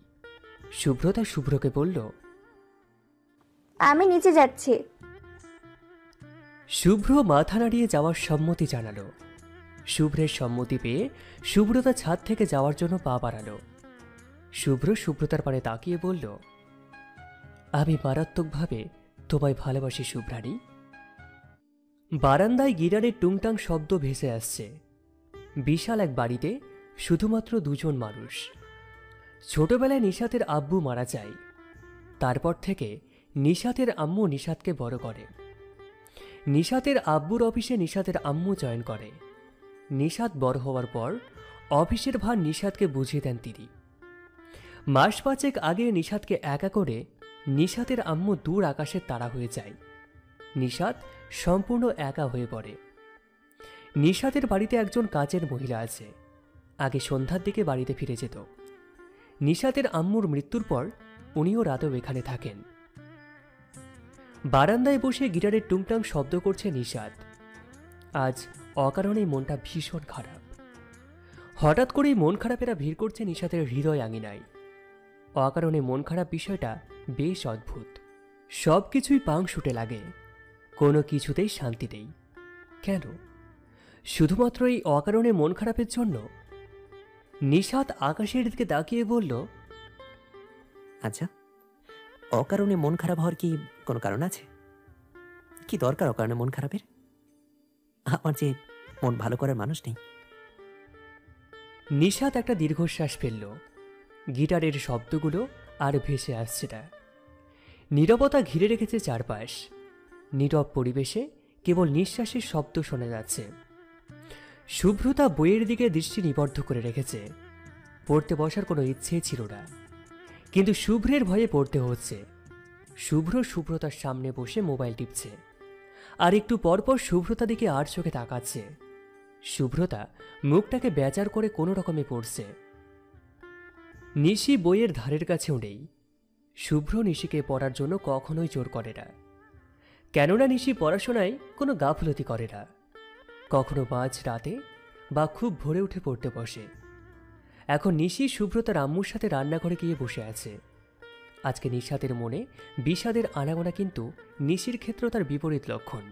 শুভ্রতা শুভ্রকে বলল, আমি নিচে যাচ্ছি। শুভ্র মাথা নাড়িয়ে যাওয়ার সম্মতি জানালো। শুভ্রের সম্মতি পেয়ে শুভ্রতা ছাদ থেকে যাওয়ার জন্য পা বাড়ালো। শুভ্র শুভ্রতার পানে তাকিয়ে বলল, আমি মারাত্মকভাবে তোমায় ভালোবাসি শুভ্রানী। বারান্দায় গিটারের টুংটাং শব্দ ভেসে আসছে। বিশাল এক বাড়িতে শুধুমাত্র দুজন মানুষ। ছোটবেলায় নিশাতের আব্বু মারা যায়। তারপর থেকে নিশাতের আম্মু নিশাতকে বড় করে। নিশাতের আব্বুর অফিসে নিশাতের আম্মু জয়েন করে। নিশাত বড় হওয়ার পর অফিসের ভার নিশাতকে বুঝিয়ে দেন তিনি। মাস পাঁচেক আগে নিশাতকে একা করে নিশাতের আম্মু দূর আকাশের তারা হয়ে যায়। নিশাত সম্পূর্ণ একা হয়ে পড়ে। নিশাতের বাড়িতে একজন কাজের মহিলা আছে। আগে সন্ধ্যার দিকে বাড়িতে ফিরে যেত। নিশাতের আম্মুর মৃত্যুর পর উনিও রাতেও এখানে থাকেন। বারান্দায় বসে গিটারের টুংটাং শব্দ করছে নিশাত। আজ অকারণেই মনটা ভীষণ খারাপ। হঠাৎ করেই মন খারাপেরা ভিড় করছে নিশাতের হৃদয় আঙিনায়। অকারণে মন খারাপ বিষয়টা বেশ অদ্ভুত। সব কিছুই পাংশুটে লাগে, কোনো কিছুতেই শান্তি নেই। কেন? শুধুমাত্র এই অকারণে মন খারাপের জন্য? নিশাত আকাশের দিকে তাকিয়ে বলল, আচ্ছা, অকারণে মন খারাপ হওয়ার কি কোনো কারণ আছে? কি দরকার অকারণে মন খারাপের? আমার যে মন ভালো করার মানুষ নেই। নিশাত একটা দীর্ঘশ্বাস ফেলল। গিটারের শব্দগুলো আর ভেসে আসছে না। নীরবতা ঘিরে রেখেছে চারপাশ। নীরব পরিবেশে কেবল নিঃশ্বাসের শব্দ শোনা যাচ্ছে। শুভ্রতা বইয়ের দিকে দৃষ্টি নিবদ্ধ করে রেখেছে। পড়তে বসার কোনো ইচ্ছেই ছিল না, কিন্তু শুভ্রের ভয়ে পড়তে হচ্ছে। শুভ্র শুভ্রতার সামনে বসে মোবাইল টিপছে, আর একটু পরপর শুভ্রতা দিকে আর চোখে তাকাচ্ছে। শুভ্রতা মুখটাকে বেচার করে কোনো রকমে পড়ছে। নিশি বইয়ের ধারের কাছেও নেই। শুভ্র নিশিকে পড়ার জন্য কখনোই জোর করে না, কেননা নিশি পড়াশোনায় কোনো গাফলতি করে না। কখনো মাঝ রাতে বা খুব ভোরে উঠে পড়তে বসে। এখন নিশি শুভ্রতার আম্মুর সাথে রান্নাঘরে গিয়ে বসে আছে। আজকে নিশাতের মনে বিষাদের আনাগোনা, কিন্তু নিশির ক্ষেত্র তার বিপরীত লক্ষণ।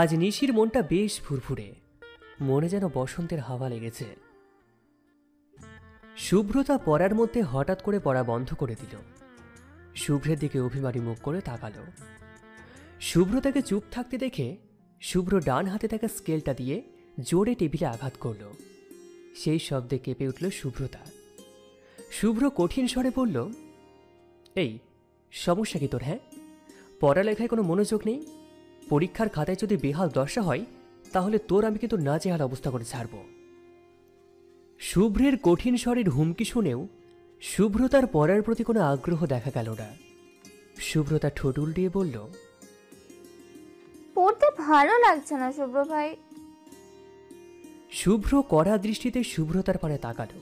আজ নিশির মনটা বেশ ফুরফুরে, মনে যেন বসন্তের হাওয়া লেগেছে। শুভ্রতা পড়ার মধ্যে হঠাৎ করে পড়া বন্ধ করে দিল। শুভ্রের দিকে অভিমানী মুখ করে তাকালো। শুভ্রতাকে চুপ থাকতে দেখে শুভ্র ডান হাতে থাকা স্কেলটা দিয়ে জোরে টেবিলে আঘাত করল। সেই শব্দে কেঁপে উঠল শুভ্রতা। শুভ্র কঠিন স্বরে বলল, এই সমস্যা কি তোর? হ্যাঁ, পড়ালেখায় কোনো মনোযোগ নেই? পরীক্ষার খাতায় যদি বেহাল দশা হয়, তাহলে তোর আমি কিন্তু নাজেহাল অবস্থা করে ছাড়ব। শুভ্রের কঠিন স্বরের হুমকি শুনেও শুভ্রতার পড়ার প্রতি কোনো আগ্রহ দেখা গেল না। শুভ্রতা ঠোঁট উল্টিয়ে বলল, পড়তে ভালো লাগছে না শুভ্র ভাই। শুভ্র কড়া দৃষ্টিতে শুভ্রতার পানে তাকালো।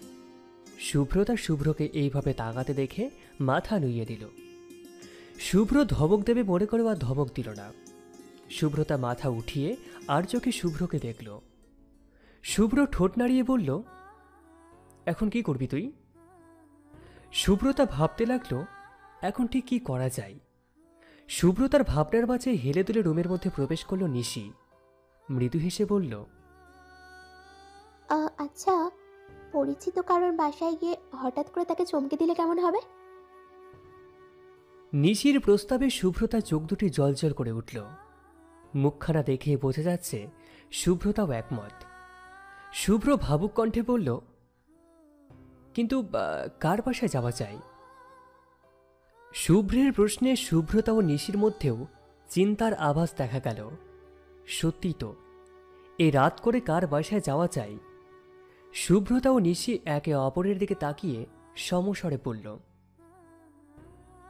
শুভ্রতা শুভ্রকে এইভাবে তাকাতে দেখে মাথা নুইয়ে দিল। শুভ্র ধমক দেবে মনে করে বা ধমক দিল না। শুভ্রতা মাথা উঠিয়ে আর চোখে শুভ্রকে দেখল। শুভ্র ঠোঁট নাড়িয়ে বলল, এখন কি করবি তুই? শুভ্রতা ভাবতে লাগলো এখন ঠিক কি করা যায়। শুভ্রতার ভাবনার মাঝে হেলে দুলে রুমের মধ্যে প্রবেশ করল নিশি। মৃদু হেসে বলল, আচ্ছা, পরিচিত কারোর বাসায় গিয়ে হঠাৎ করে তাকে চমকে দিলে কেমন হবে? নিশির প্রস্তাবে শুভ্রতা চোখ দুটি জলজল করে উঠল। মুখখানা দেখে বোঝা যাচ্ছে শুভ্রতাও একমত। শুভ্র ভাবুক কণ্ঠে বলল, কিন্তু কার বাসায় যাওয়া চাই? শুভ্রের প্রশ্নে শুভ্রতা ও নিশির মধ্যেও চিন্তার আভাস দেখা গেল। সত্যি তো, এই রাত করে কার বাসায় যাওয়া চাই? শুভ্রতা ও নিশি একে অপরের দিকে তাকিয়ে সমস্বরে পড়ল,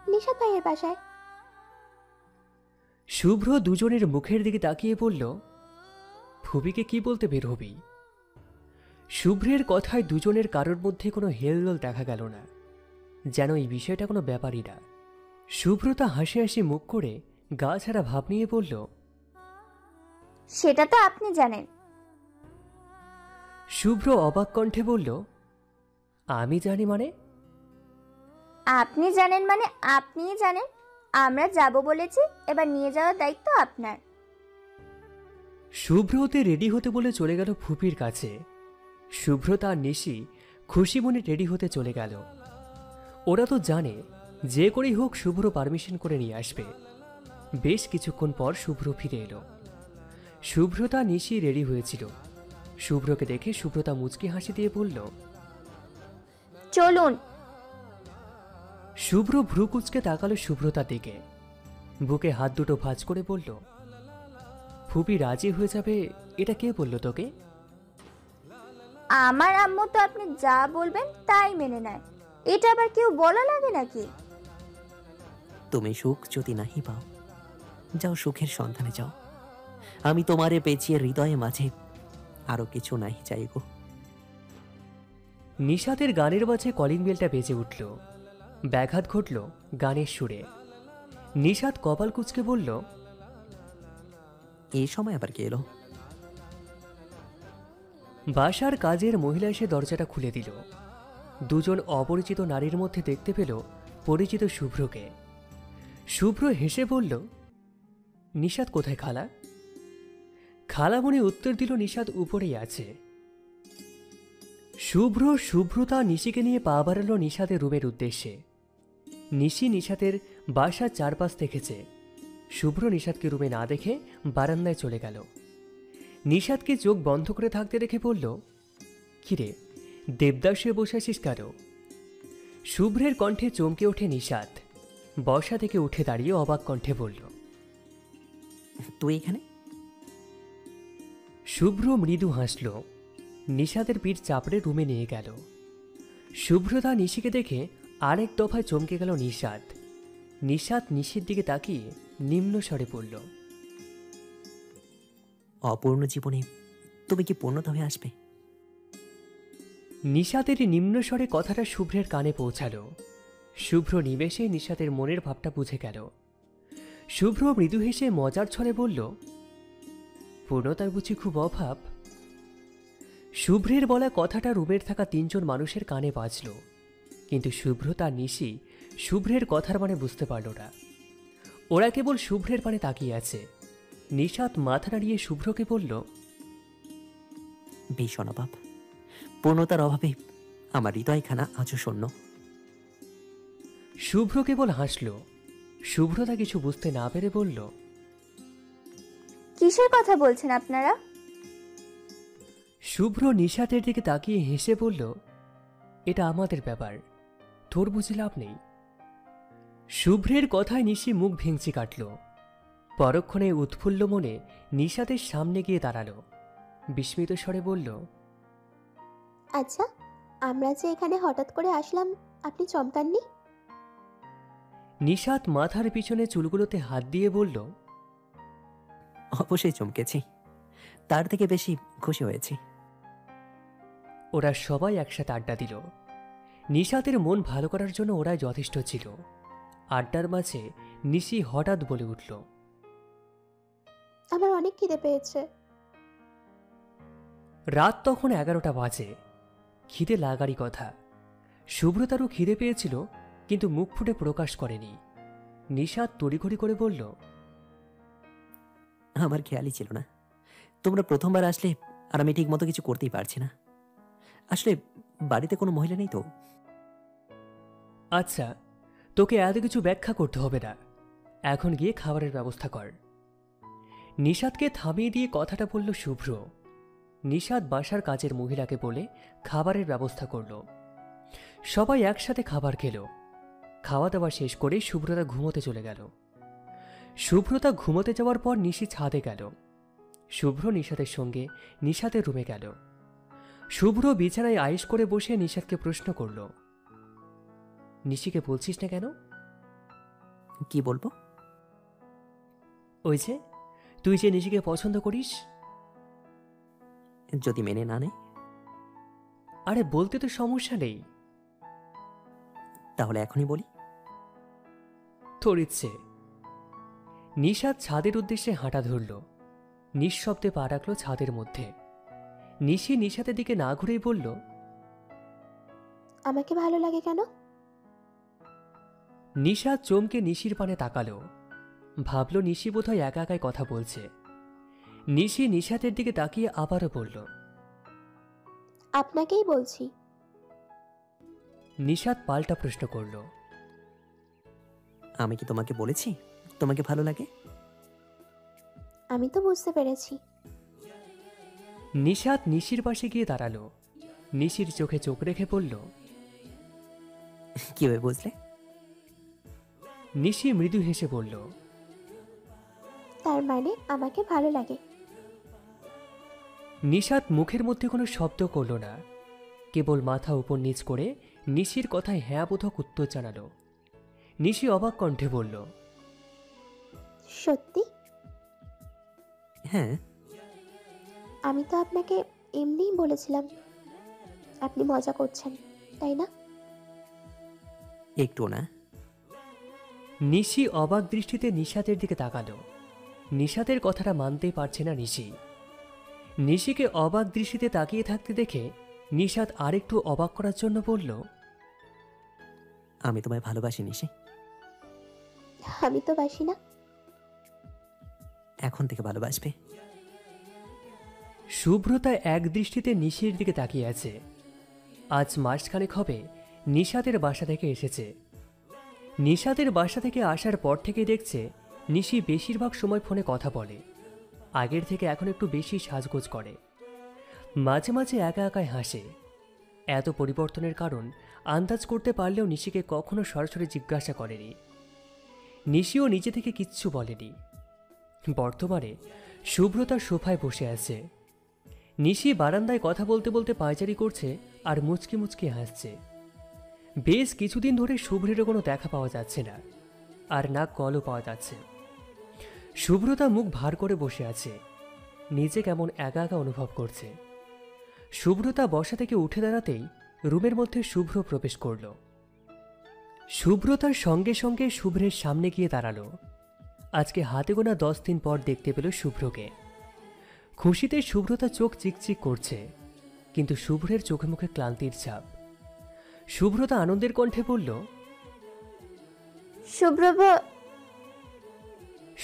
নিশাত ভাইয়ের বাসায়। শুভ্র দুজনের মুখের দিকে তাকিয়ে বলল, ফুবিকে কি বলতে বের হবি? শুভ্রের কথায় দুজনের কারোর মধ্যে কোনো হেলদোল দেখা গেল না, যেন এই বিষয়টা কোনো ব্যাপারই না। শুভ্রতা হাসি হাসি মুখ করে গা ছাড়া ভাব নিয়ে বলল, সেটা তো আপনি জানেন। শুভ্র অবাক কণ্ঠে বলল, আমি জানি মানে? আপনি জানেন মানে আপনিই জানেন। আমরা যাব বলেছি, এবার নিয়ে যাওয়ার দায়িত্ব আপনার। শুভ্রতে রেডি হতে বলে চলে গেল ফুপির কাছে। শুভ্রতা আর নিশি খুশি মনে রেডি হতে চলে গেল। ওরা তো জানে যে করেই হোক শুভ্র পারমিশন করে নিয়ে আসবে। বেশ কিছুক্ষণ পর শুভ্র ফিরে এলো। শুভ্রতা নিশি রেডি হয়েছিল। শুভ্রকে দেখে শুভ্রতা মুচকি হাসি দিয়ে বলল, চলুন। শুভ্র ভ্রু কুচকে তাকালো শুভ্রতার দিকে। বুকে হাত দুটো ভাঁজ করে বলল, ফুপি রাজি হয়ে যাবে এটা কে বলল তোকে? আমার আম্মু তো আপনি যা বলবেন তাই মেনে নেয়, এটা আবার কেউ বলা লাগে নাকি? তুমি সুখ যদি নাহি পাও, যাও সুখের সন্ধানে যাও। আমি তোমারে পেঁচিয়ে হৃদয়ে মাঝে আরো কিছু নাহি চাই গো। নিশাতের গানের মাঝে কলিং বেলটা বেজে উঠল। ব্যাঘাত ঘটল গানের সুরে। নিশাত কপাল কুচকে বলল, এই সময় আবার কে এলো? বাসার কাজের মহিলা এসে দরজাটা খুলে দিল। দুজন অপরিচিত নারীর মধ্যে দেখতে পেল পরিচিত শুভ্রকে। শুভ্র হেসে বলল, নিশাত কোথায় খালা? খালামণি উত্তর দিল, নিশাত উপরেই আছে। শুভ্রতা নিশিকে নিয়ে পা বাড়ালো নিশাতের রুমের উদ্দেশ্যে। নিশি নিশাতের বাসার চারপাশ দেখেছে। শুভ্র নিশাতকে রুমে না দেখে বারান্দায় চলে গেল। নিশাতকে চোখ বন্ধ করে থাকতে দেখে বলল, কিরে, দেবদাসে বসে আছিস কেন? শুভ্রের কণ্ঠে চমকে ওঠে নিশাত। বসা থেকে উঠে দাঁড়িয়ে অবাক কণ্ঠে বলল, তুই এখানে? শুভ্র মৃদু হাসল। নিশাতের পিঠ চাপড়ে রুমে নিয়ে গেল। শুভ্রতা নিশিকে দেখে আরেক দফায় চমকে গেল নিশাত। নিশাত নিশির দিকে তাকিয়ে নিম্ন স্বরে পড়ল, অপূর্ণ জীবনে তুমি কি পূর্ণতা হয়ে আসবে? নিশাতের নিম্ন স্বরে কথাটা শুভ্রের কানে পৌঁছাল। শুভ্র নিমেষে নিশাতের মনের ভাবটা বুঝে গেল। শুভ্র মৃদু হেসে মজার ছলে বলল, পূর্ণতার বুঝি খুব অভাব? শুভ্রের বলা কথাটা রুমের থাকা 3 জন মানুষের কানে বাজল, কিন্তু শুভ্রতা নিশি শুভ্রের কথার মানে বুঝতে পারল না। ওরা কেবল শুভ্রের পানে তাকিয়ে আছে। নিশাত মাথা নাড়িয়ে শুভ্রকে বলল, ভীষণ অভাব। পূর্ণতার অভাবে আমার হৃদয়খানা আজও শূন্য। শুভ্র কেবল হাসল। শুভ্রতা কিছু বুঝতে না পেরে বলল, কিসের কথা বলছেন আপনারা? শুভ্র নিশাতের দিকে তাকিয়ে হেসে বলল, এটা আমাদের ব্যাপার, তোর বুঝে লাভ নেই। শুভ্রের কথায় নিশি মুখ ভেঙচি কাটল। পরক্ষণে উৎফুল্ল মনে নিশাতের সামনে গিয়ে দাঁড়ালো। বিস্মিত স্বরে বলল, আচ্ছা, আমরা যে এখানে হঠাৎ করে আসলাম, আপনি চমকাননি? নিশাত মাথার পিছনে চুলগুলোতে হাত দিয়ে বলল, অবশ্যই চমকেছি, তার থেকে বেশি খুশি হয়েছি। ওরা সবাই একসাথে আড্ডা দিল। নিশাতের মন ভালো করার জন্য ওরাই যথেষ্ট ছিল। আড্ডার মাঝে নিশি হঠাৎ বলে উঠল, আমার অনেক খিদে পেয়েছে। রাত তখন 11টা বাজে। খিদে লাগারই কথা। শুভ্রতারও খিদে পেয়েছিল, কিন্তু মুখ ফুটে প্রকাশ করেনি। নিশাত তড়িঘড়ি করে বলল, আমার খেয়ালই ছিল না তোমরা প্রথমবার আসলে, আর আমি ঠিক মতো কিছু করতেই পারছি না। আসলে বাড়িতে কোনো মহিলা নেই তো। আচ্ছা, তোকে এত কিছু ব্যাখ্যা করতে হবে না, এখন গিয়ে খাবারের ব্যবস্থা কর। নিশাতকে থামিয়ে দিয়ে কথাটা বলল শুভ্র। নিশাত বাসার কাজের মহিলাকে বলে খাবারের ব্যবস্থা করল। সবাই একসাথে খাবার খেল। খাওয়া দাওয়া শেষ করে শুভ্রতা ঘুমোতে চলে গেল। শুভ্রতা ঘুমোতে যাওয়ার পর নিশি ছাদে গেল। শুভ্র নিশাতের সঙ্গে নিশাতের রুমে গেল। শুভ্র বিছানায় আয়েশ করে বসে নিশাতকে প্রশ্ন করল, নিশিকে বলছিস না কেন? কি বলবো? ওই যে তুই যে নিশিকে পছন্দ করিস। যদি মেনে না নেয়? আরে বলতে তো সমস্যা নেই। তাহলে এখনই বলি। তোর ইচ্ছে। নিশাত ছাদের উদ্দেশ্যে হাঁটা ধরল। নিঃশব্দে পা রাখল ছাদের মধ্যে। নিশি নিশাতের দিকে না ঘুরেই বলল, আমাকে ভালো লাগে কেন? নিশাত চমকে নিশির পানে তাকালো। ভাবল নিশি বোধহয় একা একাই কথা বলছে। নিশি নিশাতের দিকে তাকিয়ে আবারও বলল, আপনাকেই বলছি। নিশাত পাল্টা প্রশ্ন করল, আমি কি তোমাকে বলেছি তোমাকে ভালো লাগে? আমি তো বুঝতে পেরেছি। নিশাত নিশির পাশে গিয়ে দাঁড়ালো। নিশির চোখে চোখ রেখে বলল, কিভাবে বুঝলে? নিশি মৃদু হেসে বলল, তার মানে আমাকে ভালো লাগে। নিশাত মুখের মধ্যে কোনো শব্দ করল না, কেবল মাথা উপর নিচ করে নিশির কথায় হ্যাঁ বোধক উত্তর জানালো। নিশি অবাক কণ্ঠে বলল, সত্যি? হ্যাঁ। আমি তো আপনাকে এমনিই বলেছিলাম। আপনি মজা করছেন, তাই না? একটু না। নিশি অবাক দৃষ্টিতে নিশাতের দিকে তাকালো। নিশাতের কথাটা মানতেই পারছে না নিশি। নিশিকে অবাক দৃষ্টিতে তাকিয়ে থাকতে দেখে নিশাত আরেকটু অবাক করার জন্য বলল, আমি তোমায় ভালোবাসি নিশি। আমি তো বাসি না। এখন থেকে ভালোবাসবে। শুভ্রতা এক দৃষ্টিতে নিশির দিকে তাকিয়ে আছে। আজ মাসখানেক হবে নিশাতের বাসা থেকে এসেছে। নিশাতের বাসা থেকে আসার পর থেকে দেখছে নিশি বেশিরভাগ সময় ফোনে কথা বলে, আগের থেকে এখন একটু বেশি সাজগোজ করে, মাঝে মাঝে একা একাই হাসে। এত পরিবর্তনের কারণ আন্দাজ করতে পারলেও নিশিকে কখনো সরাসরি জিজ্ঞাসা করেনি। নিশিও নিজে থেকে কিচ্ছু বলেনি। বর্তমানে শুভ্রতা সোফায় বসে আছে। নিশি বারান্দায় কথা বলতে বলতে পায়চারি করছে আর মুচকি মুচকি হাসছে। বেশ কিছুদিন ধরে শুভ্রেরও কোনো দেখা পাওয়া যাচ্ছে না, আর না কলও পাওয়া যাচ্ছে। শুভ্রতা মুখ ভার করে বসে আছে, নিজে কেমন একা একা অনুভব করছে। শুভ্রতা বসা থেকে উঠে দাঁড়াতেই রুমের মধ্যে শুভ্র প্রবেশ করল। শুভ্রতার সঙ্গে সঙ্গে শুভ্রের সামনে গিয়ে দাঁড়ালো। আজকে হাতে গোনা 10 দিন পর দেখতে পেল শুভ্রকে। খুশিতে শুভ্রতা চোখ চিকচিক করছে, কিন্তু শুভ্রের চোখে মুখে ক্লান্তির ছাপ। শুভ্রতা আনন্দের কণ্ঠে বলল,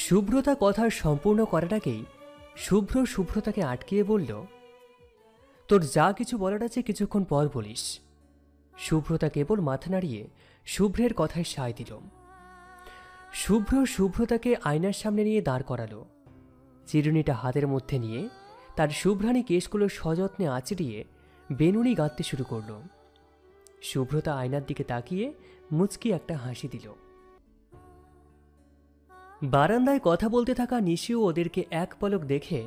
শুভ্রতা কথার সম্পূর্ণ করার আগেই শুভ্রতাকে আটকিয়ে বলল, তোর যা কিছু বলার আছে কিছুক্ষণ পর বলিস। শুভ্রতা কেবল মাথা নাড়িয়ে শুভ্রের কথায় সায় দিল। শুভ্রতাকে আয়নার সামনে নিয়ে দাঁড় করালো। চিরুনিটা হাতের মধ্যে নিয়ে তার শুভ্রাণী কেশগুলো সযত্নে আঁচড়িয়ে বেনুনি গাঁথতে শুরু করল। শুভ্রতা আয়নার দিকে তাকিয়ে মুচকি একটা হাসি দিল। বারান্দায় কথা বলতে থাকা নিশিও ওদেরকে এক পলক দেখে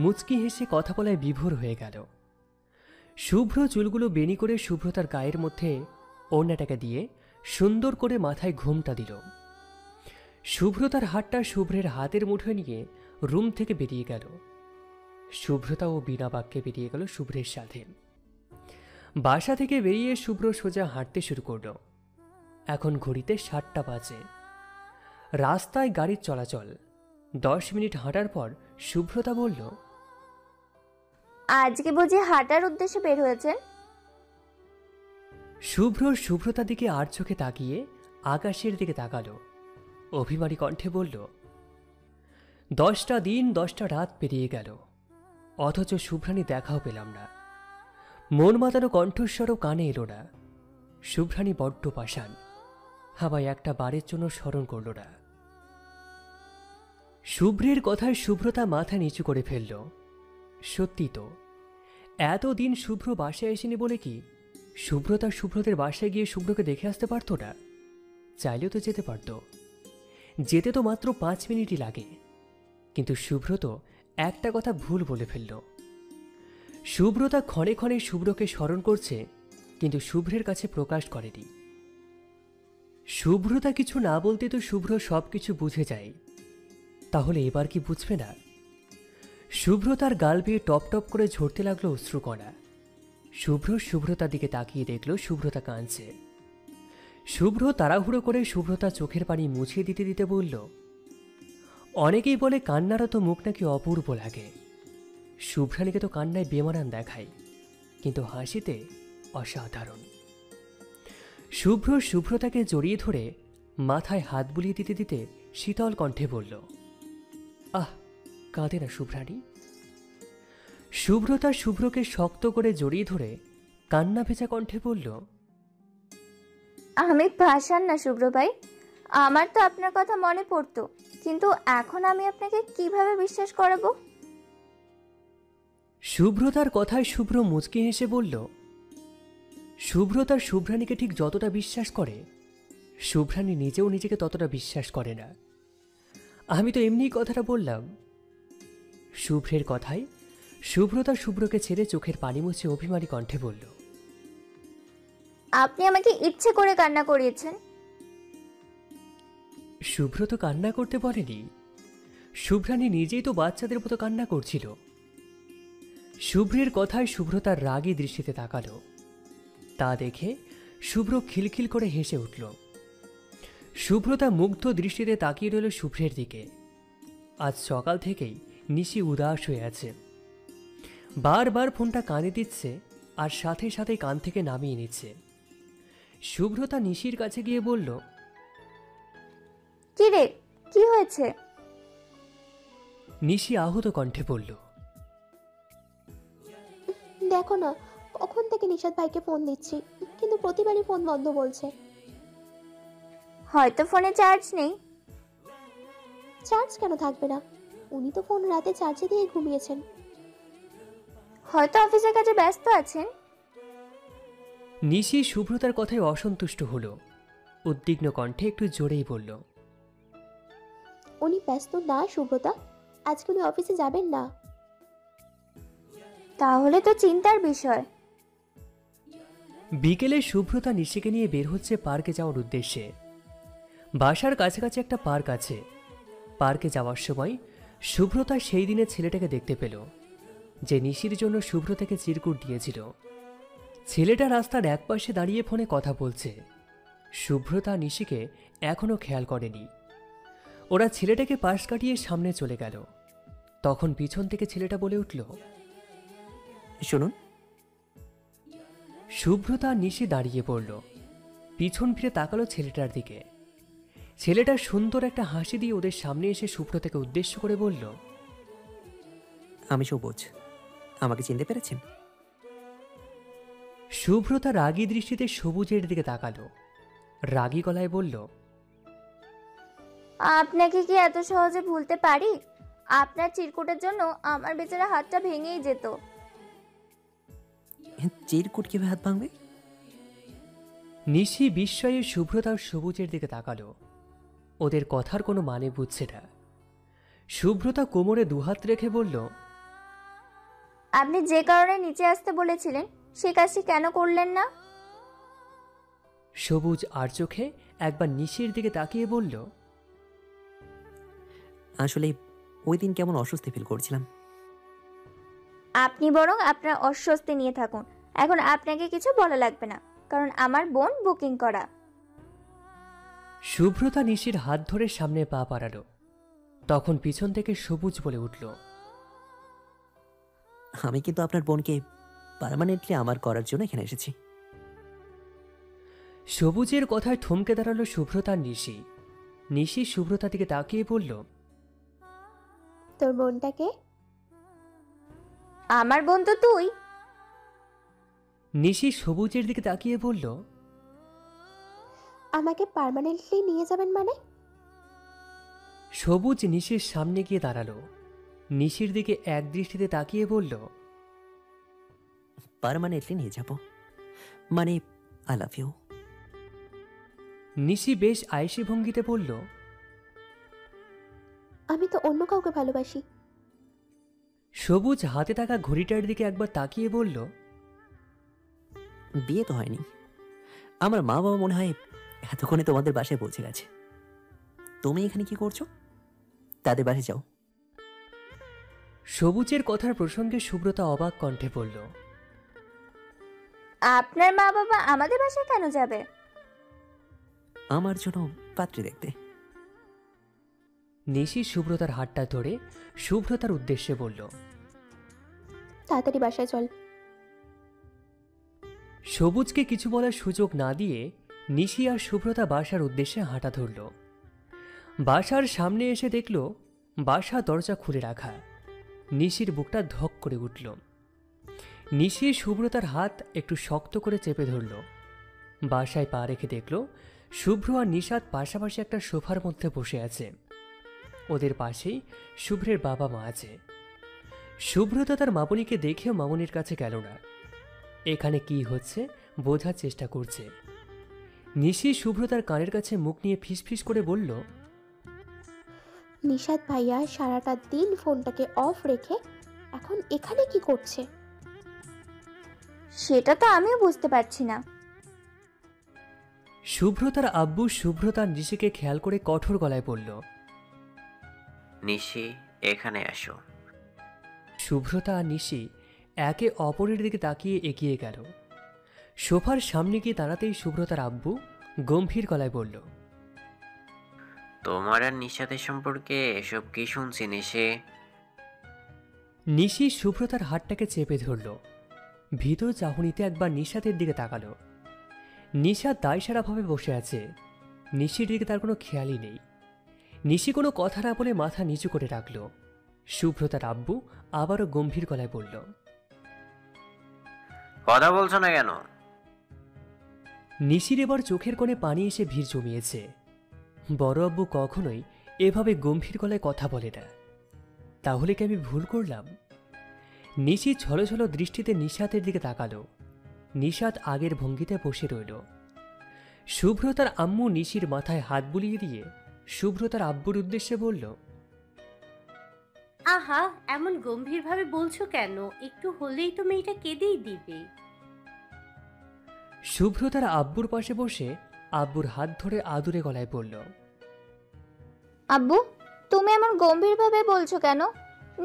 মুচকি হেসে কথা বলায় বিভোর হয়ে গেল। শুভ্র চুলগুলো বেনি করে শুভ্রতার গায়ের মধ্যে ওড়নাটাকে দিয়ে সুন্দর করে মাথায় ঘুমটা দিল। শুভ্রতার হাতটা শুভ্রের হাতের মুঠোয় নিয়ে রুম থেকে বেরিয়ে গেল। শুভ্রতা ও বিনা বাক্যে বেরিয়ে গেল শুভ্রের সাথে। বাসা থেকে বেরিয়ে শুভ্র সোজা হাঁটতে শুরু করল। এখন ঘড়িতে 7টা বাজে। রাস্তায় গাড়ির চলাচল। 10 মিনিট হাঁটার পর শুভ্রতা বলল, আজকে বুঝি হাঁটার উদ্দেশ্যে বের হয়েছেন? শুভ্রতার দিকে আর চোখে তাকিয়ে আকাশের দিকে তাকালো। অভিমানী কণ্ঠে বলল, 10টা দিন 10টা রাত পেরিয়ে গেল, অথচ শুভ্রাণী দেখাও পেলাম না। মন মাতানো কণ্ঠস্বরও কানে এলো না। শুভ্রাণী বড্ড পাষাণ, হাওয়ায় একটা বারের জন্য স্মরণ করল না। শুভ্রের কথায় শুভ্রতা মাথা নিচু করে ফেলল। সত্যি তো, এতদিন শুভ্র বাসায় আসেনি বলে কি শুভ্রদের বাসায় গিয়ে শুভ্রকে দেখে আসতে পারত না? চাইলেও তো যেতে পারত। যেতে তো মাত্র 5 মিনিটই লাগে। কিন্তু শুভ্র তো একটা কথা ভুল বলে ফেলল। শুভ্রতা ক্ষণে ক্ষণে শুভ্রকে স্মরণ করছে, কিন্তু শুভ্রের কাছে প্রকাশ করেনি। শুভ্রতা কিছু না বলতে তো শুভ্র সবকিছু বুঝে যায়, তাহলে এবার কি বুঝবে না? শুভ্রতার গাল বেয়ে টপ টপ করে ঝরতে লাগলো অশ্রুকণা। শুভ্রতার দিকে তাকিয়ে দেখল শুভ্রতা কাঁদছে। শুভ্র তাড়াহুড়ো করে শুভ্রতা চোখের পানি মুছিয়ে দিতে দিতে বলল, অনেকেই বলে কান্নারও তো মুখ নাকি অপূর্ব লাগে। শুভ্রাণীকে তো কান্নায় বেমানান দেখায়, কিন্তু হাসিতে অসাধারণ। শুভ্রতাকে জড়িয়ে ধরে মাথায় হাত বুলিয়ে দিতে দিতে শীতল কণ্ঠে বলল, আহ, কাঁদে না শুভ্রাণী। শুভ্রতা শুভ্রকে শক্ত করে জড়িয়ে ধরে কান্না ভেজা কণ্ঠে বলল, আমি ভাসান না শুভ্র ভাই, আমার তো আপনার কথা মনে পড়তো, কিন্তু এখন আমি আপনাকে কিভাবে বিশ্বাস করাবো? শুভ্রতার কথায় শুভ্র মুচকি হেসে বলল, শুভ্রতার শুভ্রাণীকে ঠিক যতটা বিশ্বাস করে, শুভ্রাণী নিজেও নিজেকে ততটা বিশ্বাস করে না। আমি তো এমনিই কথাটা বললাম। শুভ্রের কথায় শুভ্রতা শুভ্রকে ছেড়ে চোখের পানি মুছে অভিমানী কণ্ঠে বলল, আপনি আমাকে ইচ্ছে করে কান্না করিয়েছেন। শুভ্র তো কান্না করতে বলেনি, শুভ্রাণী নিজেই তো বাচ্চাদের মতো কান্না করছিল। শুভ্রের কথায় শুভ্রতার রাগী দৃষ্টিতে তাকালো। তা দেখে শুভ্র খিলখিল করে হেসে উঠল। শুভ্রতা মুগ্ধ দৃষ্টিতে তাকিয়ে রইল শুভ্রের দিকে। আজ সকাল থেকেই নিশি উদাস হয়ে আছে। বারবার ফোনটা কানে দিচ্ছে আর সাথে সাথে কান থেকে নামিয়ে নিচ্ছে। শুভ্রতা নিশির কাছে গিয়ে বলল, কি রে, কি হয়েছে? নিশি আহত কণ্ঠে বলল, দেখো না, কখন থেকে নিশাদ ভাইকে ফোন দিচ্ছি, কিন্তু প্রতিবারই ফোন বন্ধ বলছে। হয়তো ফোনে চার্জ নেই। চার্জ কেন থাকবে না? উনি তো ফোন রাতে চার্জে দিয়ে ঘুমিয়েছেন। হয়তো অফিসের কাজে ব্যস্ত আছেন। নিশি শুভ্রতার কথায় অসন্তুষ্ট হলো। উদ্বিগ্ন কণ্ঠে একটু জোরেই বলল, উনি ব্যস্ত না সুব্রতা, আজকে উনি অফিসে যাবেন না। তাহলে তো চিন্তার বিষয়। বিকেলে শুভ্রতা নিশিকে নিয়ে বের হচ্ছে পার্কে যাওয়ার উদ্দেশ্যে। বাসার কাছাকাছি একটা পার্ক আছে। পার্কে যাওয়ার সময় শুভ্রতা সেই দিনে ছেলেটাকে দেখতে পেল, যে নিশির জন্য শুভ্রতাকে চিরকুট দিয়েছিল। ছেলেটা রাস্তার একপাশে দাঁড়িয়ে ফোনে কথা বলছে। শুভ্রতা নিশিকে এখনও খেয়াল করেনি। ওরা ছেলেটাকে পাশ কাটিয়ে সামনে চলে গেল। তখন পিছন থেকে ছেলেটা বলে উঠল, শুনুন। শুভ্রতা নিশি দাঁড়িয়ে পড়ল। পিছন ফিরে তাকালো ছেলেটার দিকে। ছেলেটা সুন্দর একটা হাসি দিয়ে ওদের সামনে এসে শুভ্রতাকে উদ্দেশ্য করে বলল, আমি সবুজ, আমাকে চিনতে পেরেছেন? শুভ্রতা রাগী দৃষ্টিতে সবুজের দিকে তাকালো। রাগী গলায় বলল, আপনাকে কি এত সহজে ভুলতে পারি? আপনার চিরকুটের জন্য আমার বেচারা হাতটা ভেঙেই যেত। চিরকুট কিভাবে হাত ভাঙবে? নিশি বিস্ময়ে শুভ্রতা ও সবুজের দিকে তাকালো। ওদের কথার কোনো মানে বুঝছে না। শুভ্রতা কোমরে দুহাত রেখে বলল, আপনি যে কারণে নিচে আসতে বলেছিলেন সে কাজটি কেন করলেন না? সবুজ আর চোখে একবার নিশির দিকে তাকিয়ে বলল, আসলে ওই দিন কেমন অস্বস্তি ফিল করছিলাম। আপনি বরং আপনার অস্বস্তি নিয়ে থাকুন। এখন আপনাকে কিছু বলা লাগবে না, কারণ আমার বোন বুকিং করা। শুভ্রতা নিশির হাত ধরে সামনে পা বাড়ালো। তখন পিছন থেকে সবুজ বলে উঠল, আমি কিন্তু আপনার বোনকে পার্মানেন্টলি আমার করার জন্য এখানে এসেছি। সবুজের কথায় থমকে দাঁড়ালো শুভ্রতার নিশি। নিশি শুভ্রতার দিকে তাকিয়ে বলল, তোর বোনটাকে? আমার বোন তো তুই। নিশি সবুজের দিকে তাকিয়ে বলল, আমাকে পার্মানেন্টলি নিয়ে যাবেন মানে? সবুজ নিশির সামনে গিয়ে দাঁড়ালো। নিশির দিকে এক দৃষ্টিতে তাকিয়ে বলল, পার্মানেন্টলি নিয়ে যাব, মানে আই লাভ ইউ। নিশি বেশ আয়েশি ভঙ্গিতে বলল, আমি তো অন্য কাউকে ভালোবাসি। সবুজ হাতে থাকা ঘড়িটার দিকে একবার তাকিয়ে বলল, বিয়ে তো হয়নি। আমার মা বাবা মনে হয় এতক্ষণে তোমাদের বাসায় পৌঁছে গেছে। তুমি এখানে কি করছো? তাদের বাসায় যাও। সবুজের কথার প্রসঙ্গে শুভ্রতা অবাক কণ্ঠে বলল, আপনার মা বাবা আমাদের বাসায় কেন যাবে? আমার জন্য পাত্রী দেখতে। নিশি শুভ্রতার হাতটা ধরে শুভ্রতার উদ্দেশ্যে বলল, তাড়াতাড়ি বাসায় চল। সবুজকে কিছু বলার সুযোগ না দিয়ে নিশি আর শুভ্রতা বাসার উদ্দেশ্যে হাঁটা ধরল। বাসার সামনে এসে দেখল বাসা দরজা খুলে রাখা। নিশির বুকটা ধক করে উঠল। নিশি শুভ্রতার হাত একটু শক্ত করে চেপে ধরল। বাসায় পা রেখে দেখল শুভ্র আর নিশাদ পাশাপাশি একটা সোফার মধ্যে বসে আছে। ওদের পাশেই শুভ্রের বাবা মা আছে। শুভ্রতা তার মামনিকে দেখেও মামনির কাছে গেল না। এখানে কি হচ্ছে বোঝার চেষ্টা করছে। নিশি শুভ্রতার কানের কাছে মুখ নিয়ে ফিসফিস করে বলল, নিশাদ ভাইয়া সারাটা দিন ফোনটাকে অফ রেখে এখন এখানে কি করছে? সেটা তো আমিও বুঝতে পারছি না। শুভ্রতার আব্বু শুভ্রতার নিশিকে খেয়াল করে কঠোর গলায় বলল, নিশি এখানে আসো। শুভ্রতা আর নিশি একে অপরের দিকে তাকিয়ে এগিয়ে গেল। সোফার সামনে গিয়ে দাঁড়াতেই শুভ্রতার আব্বু গম্ভীর গলায় বলল, তোমার আর নিশাতের সম্পর্কে এসব কি শুনছি নিশি? নিশি শুভ্রতার হাতটাকে চেপে ধরল। ভিতর চাহনিতে একবার নিশাতের দিকে তাকালো। নিশা দায়সারাভাবে বসে আছে। নিশির দিকে তার কোনো খেয়ালই নেই। নিশি কোনো কথা না বলে মাথা নিচু করে রাখল। শুভ্রতার আব্বু আবারও গম্ভীর গলায় বলল, কথা বলছো না কেন? নিশির এবার চোখের কোণে পানি এসে ভিড় জমিয়েছে। বড় আব্বু কখনোই এভাবে গম্ভীর গলায় কথা বলে না। তাহলে কি আমি ভুল করলাম? নিশি ছলো ছলো দৃষ্টিতে নিশাতের দিকে তাকালো। নিশাত আগের ভঙ্গিতে বসে রইল। শুভ্রতার আম্মু নিশির মাথায় হাত বুলিয়ে দিয়ে শুভ্রতার আব্বুর উদ্দেশ্যে বলল, আহা, এমন গম্ভীরভাবে বলছো কেন? একটু হলেই তো মেয়েটা কেঁদেই দিবে। শুভ্রতার আব্বুর পাশে বসে আব্বুর হাত ধরে আদুরে গলায় বলল, আব্বু, তুমি এমন গম্ভীরভাবে বলছো কেন?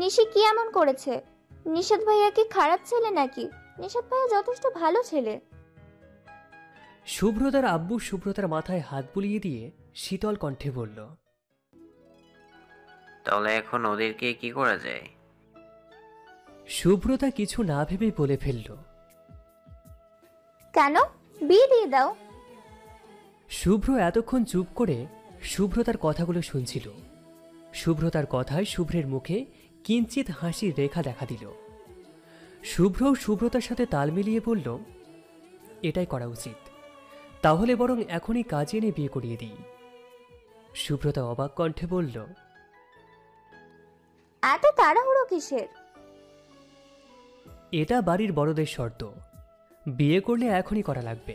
নিশি কি এমন করেছে? নিশাত ভাইয়া কি খারাপ ছেলে নাকি? নিশাত ভাইয়া যথেষ্ট ভালো ছেলে। শুভ্রতার আব্বু শুভ্রতার মাথায় হাত বুলিয়ে দিয়ে শীতল কণ্ঠে বলল, তাহলে এখন ওদেরকে কি করা যায়? শুভ্রতা কিছু না ভেবেই বলে ফেলল, কেন? বিয়ে দিয়ে দাও। শুভ্র এতক্ষণ চুপ করে শুভ্রতার কথাগুলো শুনছিল। শুভ্রতার কথায় শুভ্রের মুখে কিঞ্চিত হাসির রেখা দেখা দিল। শুভ্রও শুভ্রতার সাথে তাল মিলিয়ে বলল, এটাই করা উচিত। তাহলে বরং এখনই কাজে এনে বিয়ে করিয়ে দিই। শুভ্রতা অবাক কণ্ঠে বলল, এত তাড়াহুড়ো কিসের? এটা বাড়ির বড়দের শর্ত, বিয়ে করলে এখনই করা লাগবে।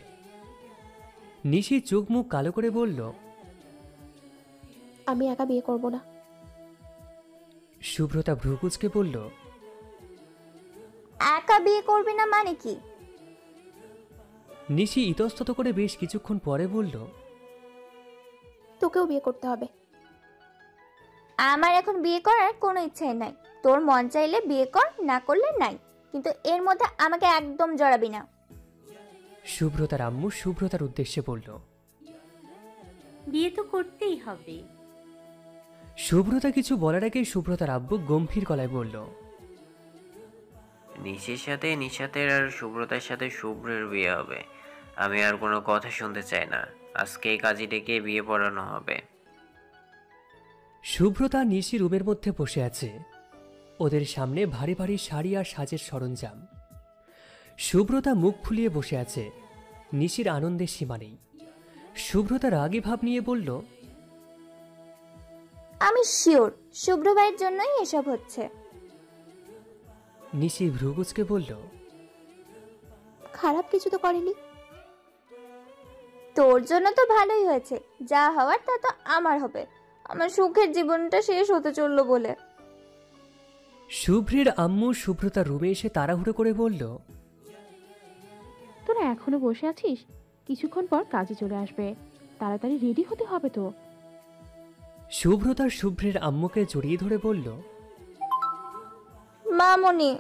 নিশি চোখ মুখ কালো করে বলল, আমি একা বিয়ে করব না। শুভ্রতা ভ্রুকুচকে বলল, একা বিয়ে করবি না মানে কি? নিশি ইতস্তত করে বেশ কিছুক্ষণ পরে বলল, তোকেও বিয়ে করতে হবে। আমার এখন বিয়ে করার কোনো ইচ্ছাই নাই। তোর মন চাইলে বিয়ে কর, না করলে নাই, কিন্তু এর মধ্যে আমাকে একদম জড়াবি না। শুভ্রতার আম্মু শুভ্রতার উদ্দেশ্যে বলল। বিয়ে তো করতেই হবে। শুভ্রতা কিছু বলার আগে শুভ্রতার আব্বু গম্ভীর গলায় বলল, নিশির সাথে নিশাতের আর শুভ্রতার সাথে শুভ্রের বিয়ে হবে। আমি আর কোনো কথা শুনতে চাই না। আজকে এই কাজী ডেকে বিয়ে পড়ানো হবে। শুভ্রতা নিশি রুমের মধ্যে বসে আছে। ওদের সামনে ভারী ভারী শাড়ি আর সাজের সরঞ্জাম। শুভ্রতা মুখ ফুলিয়ে বসে আছে। নিশির আনন্দের সীমা নেই। শুভ্রতা রাগী ভাব নিয়ে বলল, আমি শিওর শুভ্র ভাইয়ের জন্যই এসব হচ্ছে। নিশি ভ্রুকুচকে বলল, খারাপ কিছু তো করেনি। তোর জন্য তো ভালোই হয়েছে, যা হওয়ার তা তো আমার হবে। আমার সুখের জীবনটা শেষ হতে চললো বলে। শুভ্রের আম্মু শুভ্রতার রুমে এসে তাড়াহুড়ো করে বলল, তোরা এখনো বসে আছিস? কিছুক্ষণ পর কাজে চলে আসবে, তাড়াতাড়ি রেডি হতে হবে তো। শুভ্রতার শুভ্রের আম্মুকে জড়িয়ে ধরে বলল, মামনি,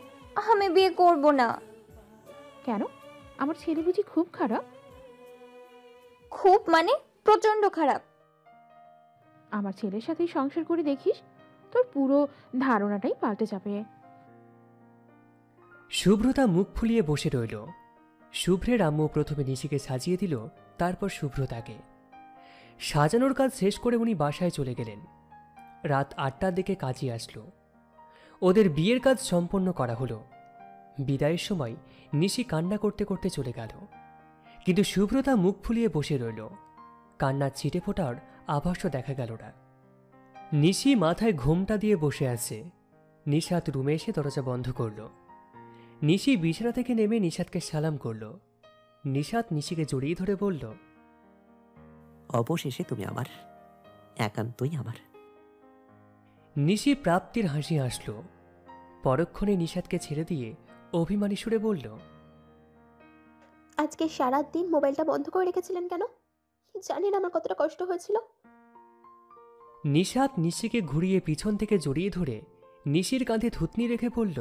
আমি বিয়ে করব না। কেন? আমার ছেলে বুঝি খুব খারাপ? খুব মানে প্রচন্ড খারাপ। আমার ছেলের সাথেই সংসার করে দেখিস, তোর পুরো ধারণাটাই পাল্টে যাবে। শুভ্রতা মুখ ফুলিয়ে বসে রইল। শুভ্রের আম্মু প্রথমে নিশিকে সাজিয়ে দিল, তারপর শুভ্রতাকে। সাজানোর কাজ শেষ করে উনি বাসায় চলে গেলেন। রাত 8টার দিকে কাজী আসলো। ওদের বিয়ের কাজ সম্পন্ন করা হলো। বিদায়ের সময় নিশি কান্না করতে করতে চলে গেল, কিন্তু শুভ্রতা মুখ ফুলিয়ে বসে রইল। কান্নার ছিটে ফোটার আভাসও দেখা গেল না। নিশি মাথায় ঘোমটা দিয়ে বসে আছে। নিশাত রুমে এসে দরজা বন্ধ করল। নিশি বিছানা থেকে নেমে নিশাতকে সালাম করল। নিশাত নিশিকে জড়িয়ে ধরে বলল, অবশেষে তুমি আমার, একান্তই আমার। নিশি প্রাপ্তির হাসি হাসল। পরক্ষণে নিশাতকে ছেড়ে দিয়ে অভিমানী সুরে বলল, আজকে সারা দিন মোবাইলটা বন্ধ করে রেখেছিলেন কেন? জানেন আমার কতটা কষ্ট হয়েছিল? নিশাত নিশিকে ঘুরিয়ে পিছন থেকে জড়িয়ে ধরে নিশির কাঁধে থুতনি রেখে বলল,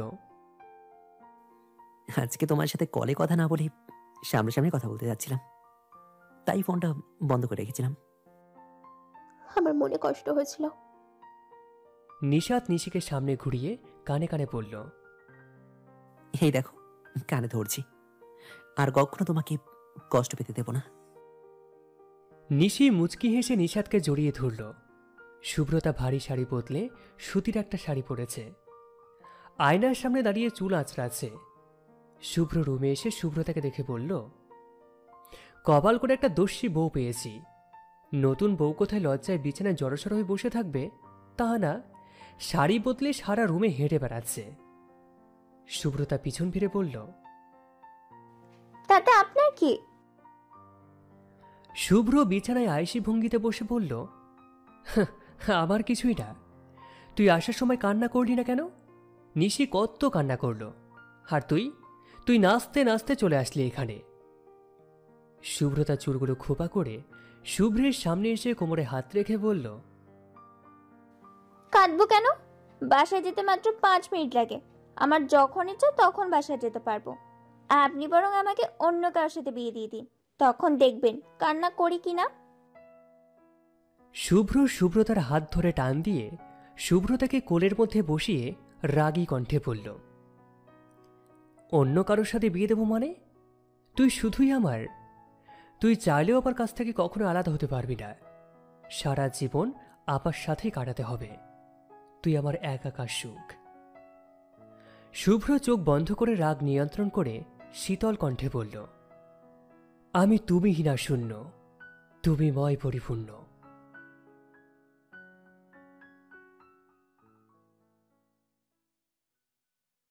আজকে তোমার সাথে কলে কথা না বলে সামনাসামনি কথা বলতে যাচ্ছিলাম, তাই ফোনটা বন্ধ করে রেখেছিলাম। আমার মনে কষ্ট হয়েছিল। নিশাত নিশিকে সামনে ঘুরিয়ে কানে কানে বলল, এই দেখো, কানে ধরছি, আর কখনো তোমাকে কষ্ট পেতে দেব না। নিশি মুচকি হেসে নিশাতকে জড়িয়ে ধরল। শুভ্রতা ভারী শাড়ি বদলে সুতির একটা শাড়ি পরেছে। আয়নার সামনে দাঁড়িয়ে চুল আঁচড়াচ্ছে। শুভ্র রুমে এসে সুব্রতাকে দেখে বলল, কপাল করে একটা দস্যি বউ পেয়েছি। নতুন বউ কোথায় লজ্জায় বিছানায় জড়সড় হয়ে বসে থাকবে তা না, শাড়ি বদলে সারা রুমে হেঁটে বেড়াচ্ছে। সুব্রতা পিছন ফিরে বলল, তাতে আপনার কি? শুভ্র বিছানায় আয়েশি ভঙ্গিতে বসে বলল, "হাহ, আমার কিছুই না। তুই আসার সময় কান্না করলি না কেন? নিশি কত কান্না করলো। আর তুই নাচতে নাচতে চলে আসলি এখানে।" সুব্রতা চুলগুলো খোপা করে শুভ্রের সামনে এসে কোমরে হাত রেখে বলল, কাঁদবো কেন? বাসায় যেতে মাত্র 5 মিনিট লাগে। আমার যখন ইচ্ছা তখন বাসায় যেতে পারবো। আপনি বরং আমাকে অন্য কারোর সাথে বিয়ে দিয়ে দিন, তখন দেখবেন কান্না করি কিনা। শুভ্র সুব্রতার হাত ধরে টান দিয়ে সুব্রতাকে কোলের মধ্যে বসিয়ে রাগী কণ্ঠে বলল, অন্য কারোর সাথে বিয়ে দেবো মানে? তুই শুধুই আমার। তুই চাইলেও আপার কাছ থেকে কখনো আলাদা হতে পারবি না। সারা জীবন আপার সাথেই কাটাতে হবে। তুই আমার একাকার সুখ। শুভ্র চোখ বন্ধ করে রাগ নিয়ন্ত্রণ করে শীতল কণ্ঠে বলল, আমি তুমিহীনা শূন্য, তুমিময় পরিপূর্ণ।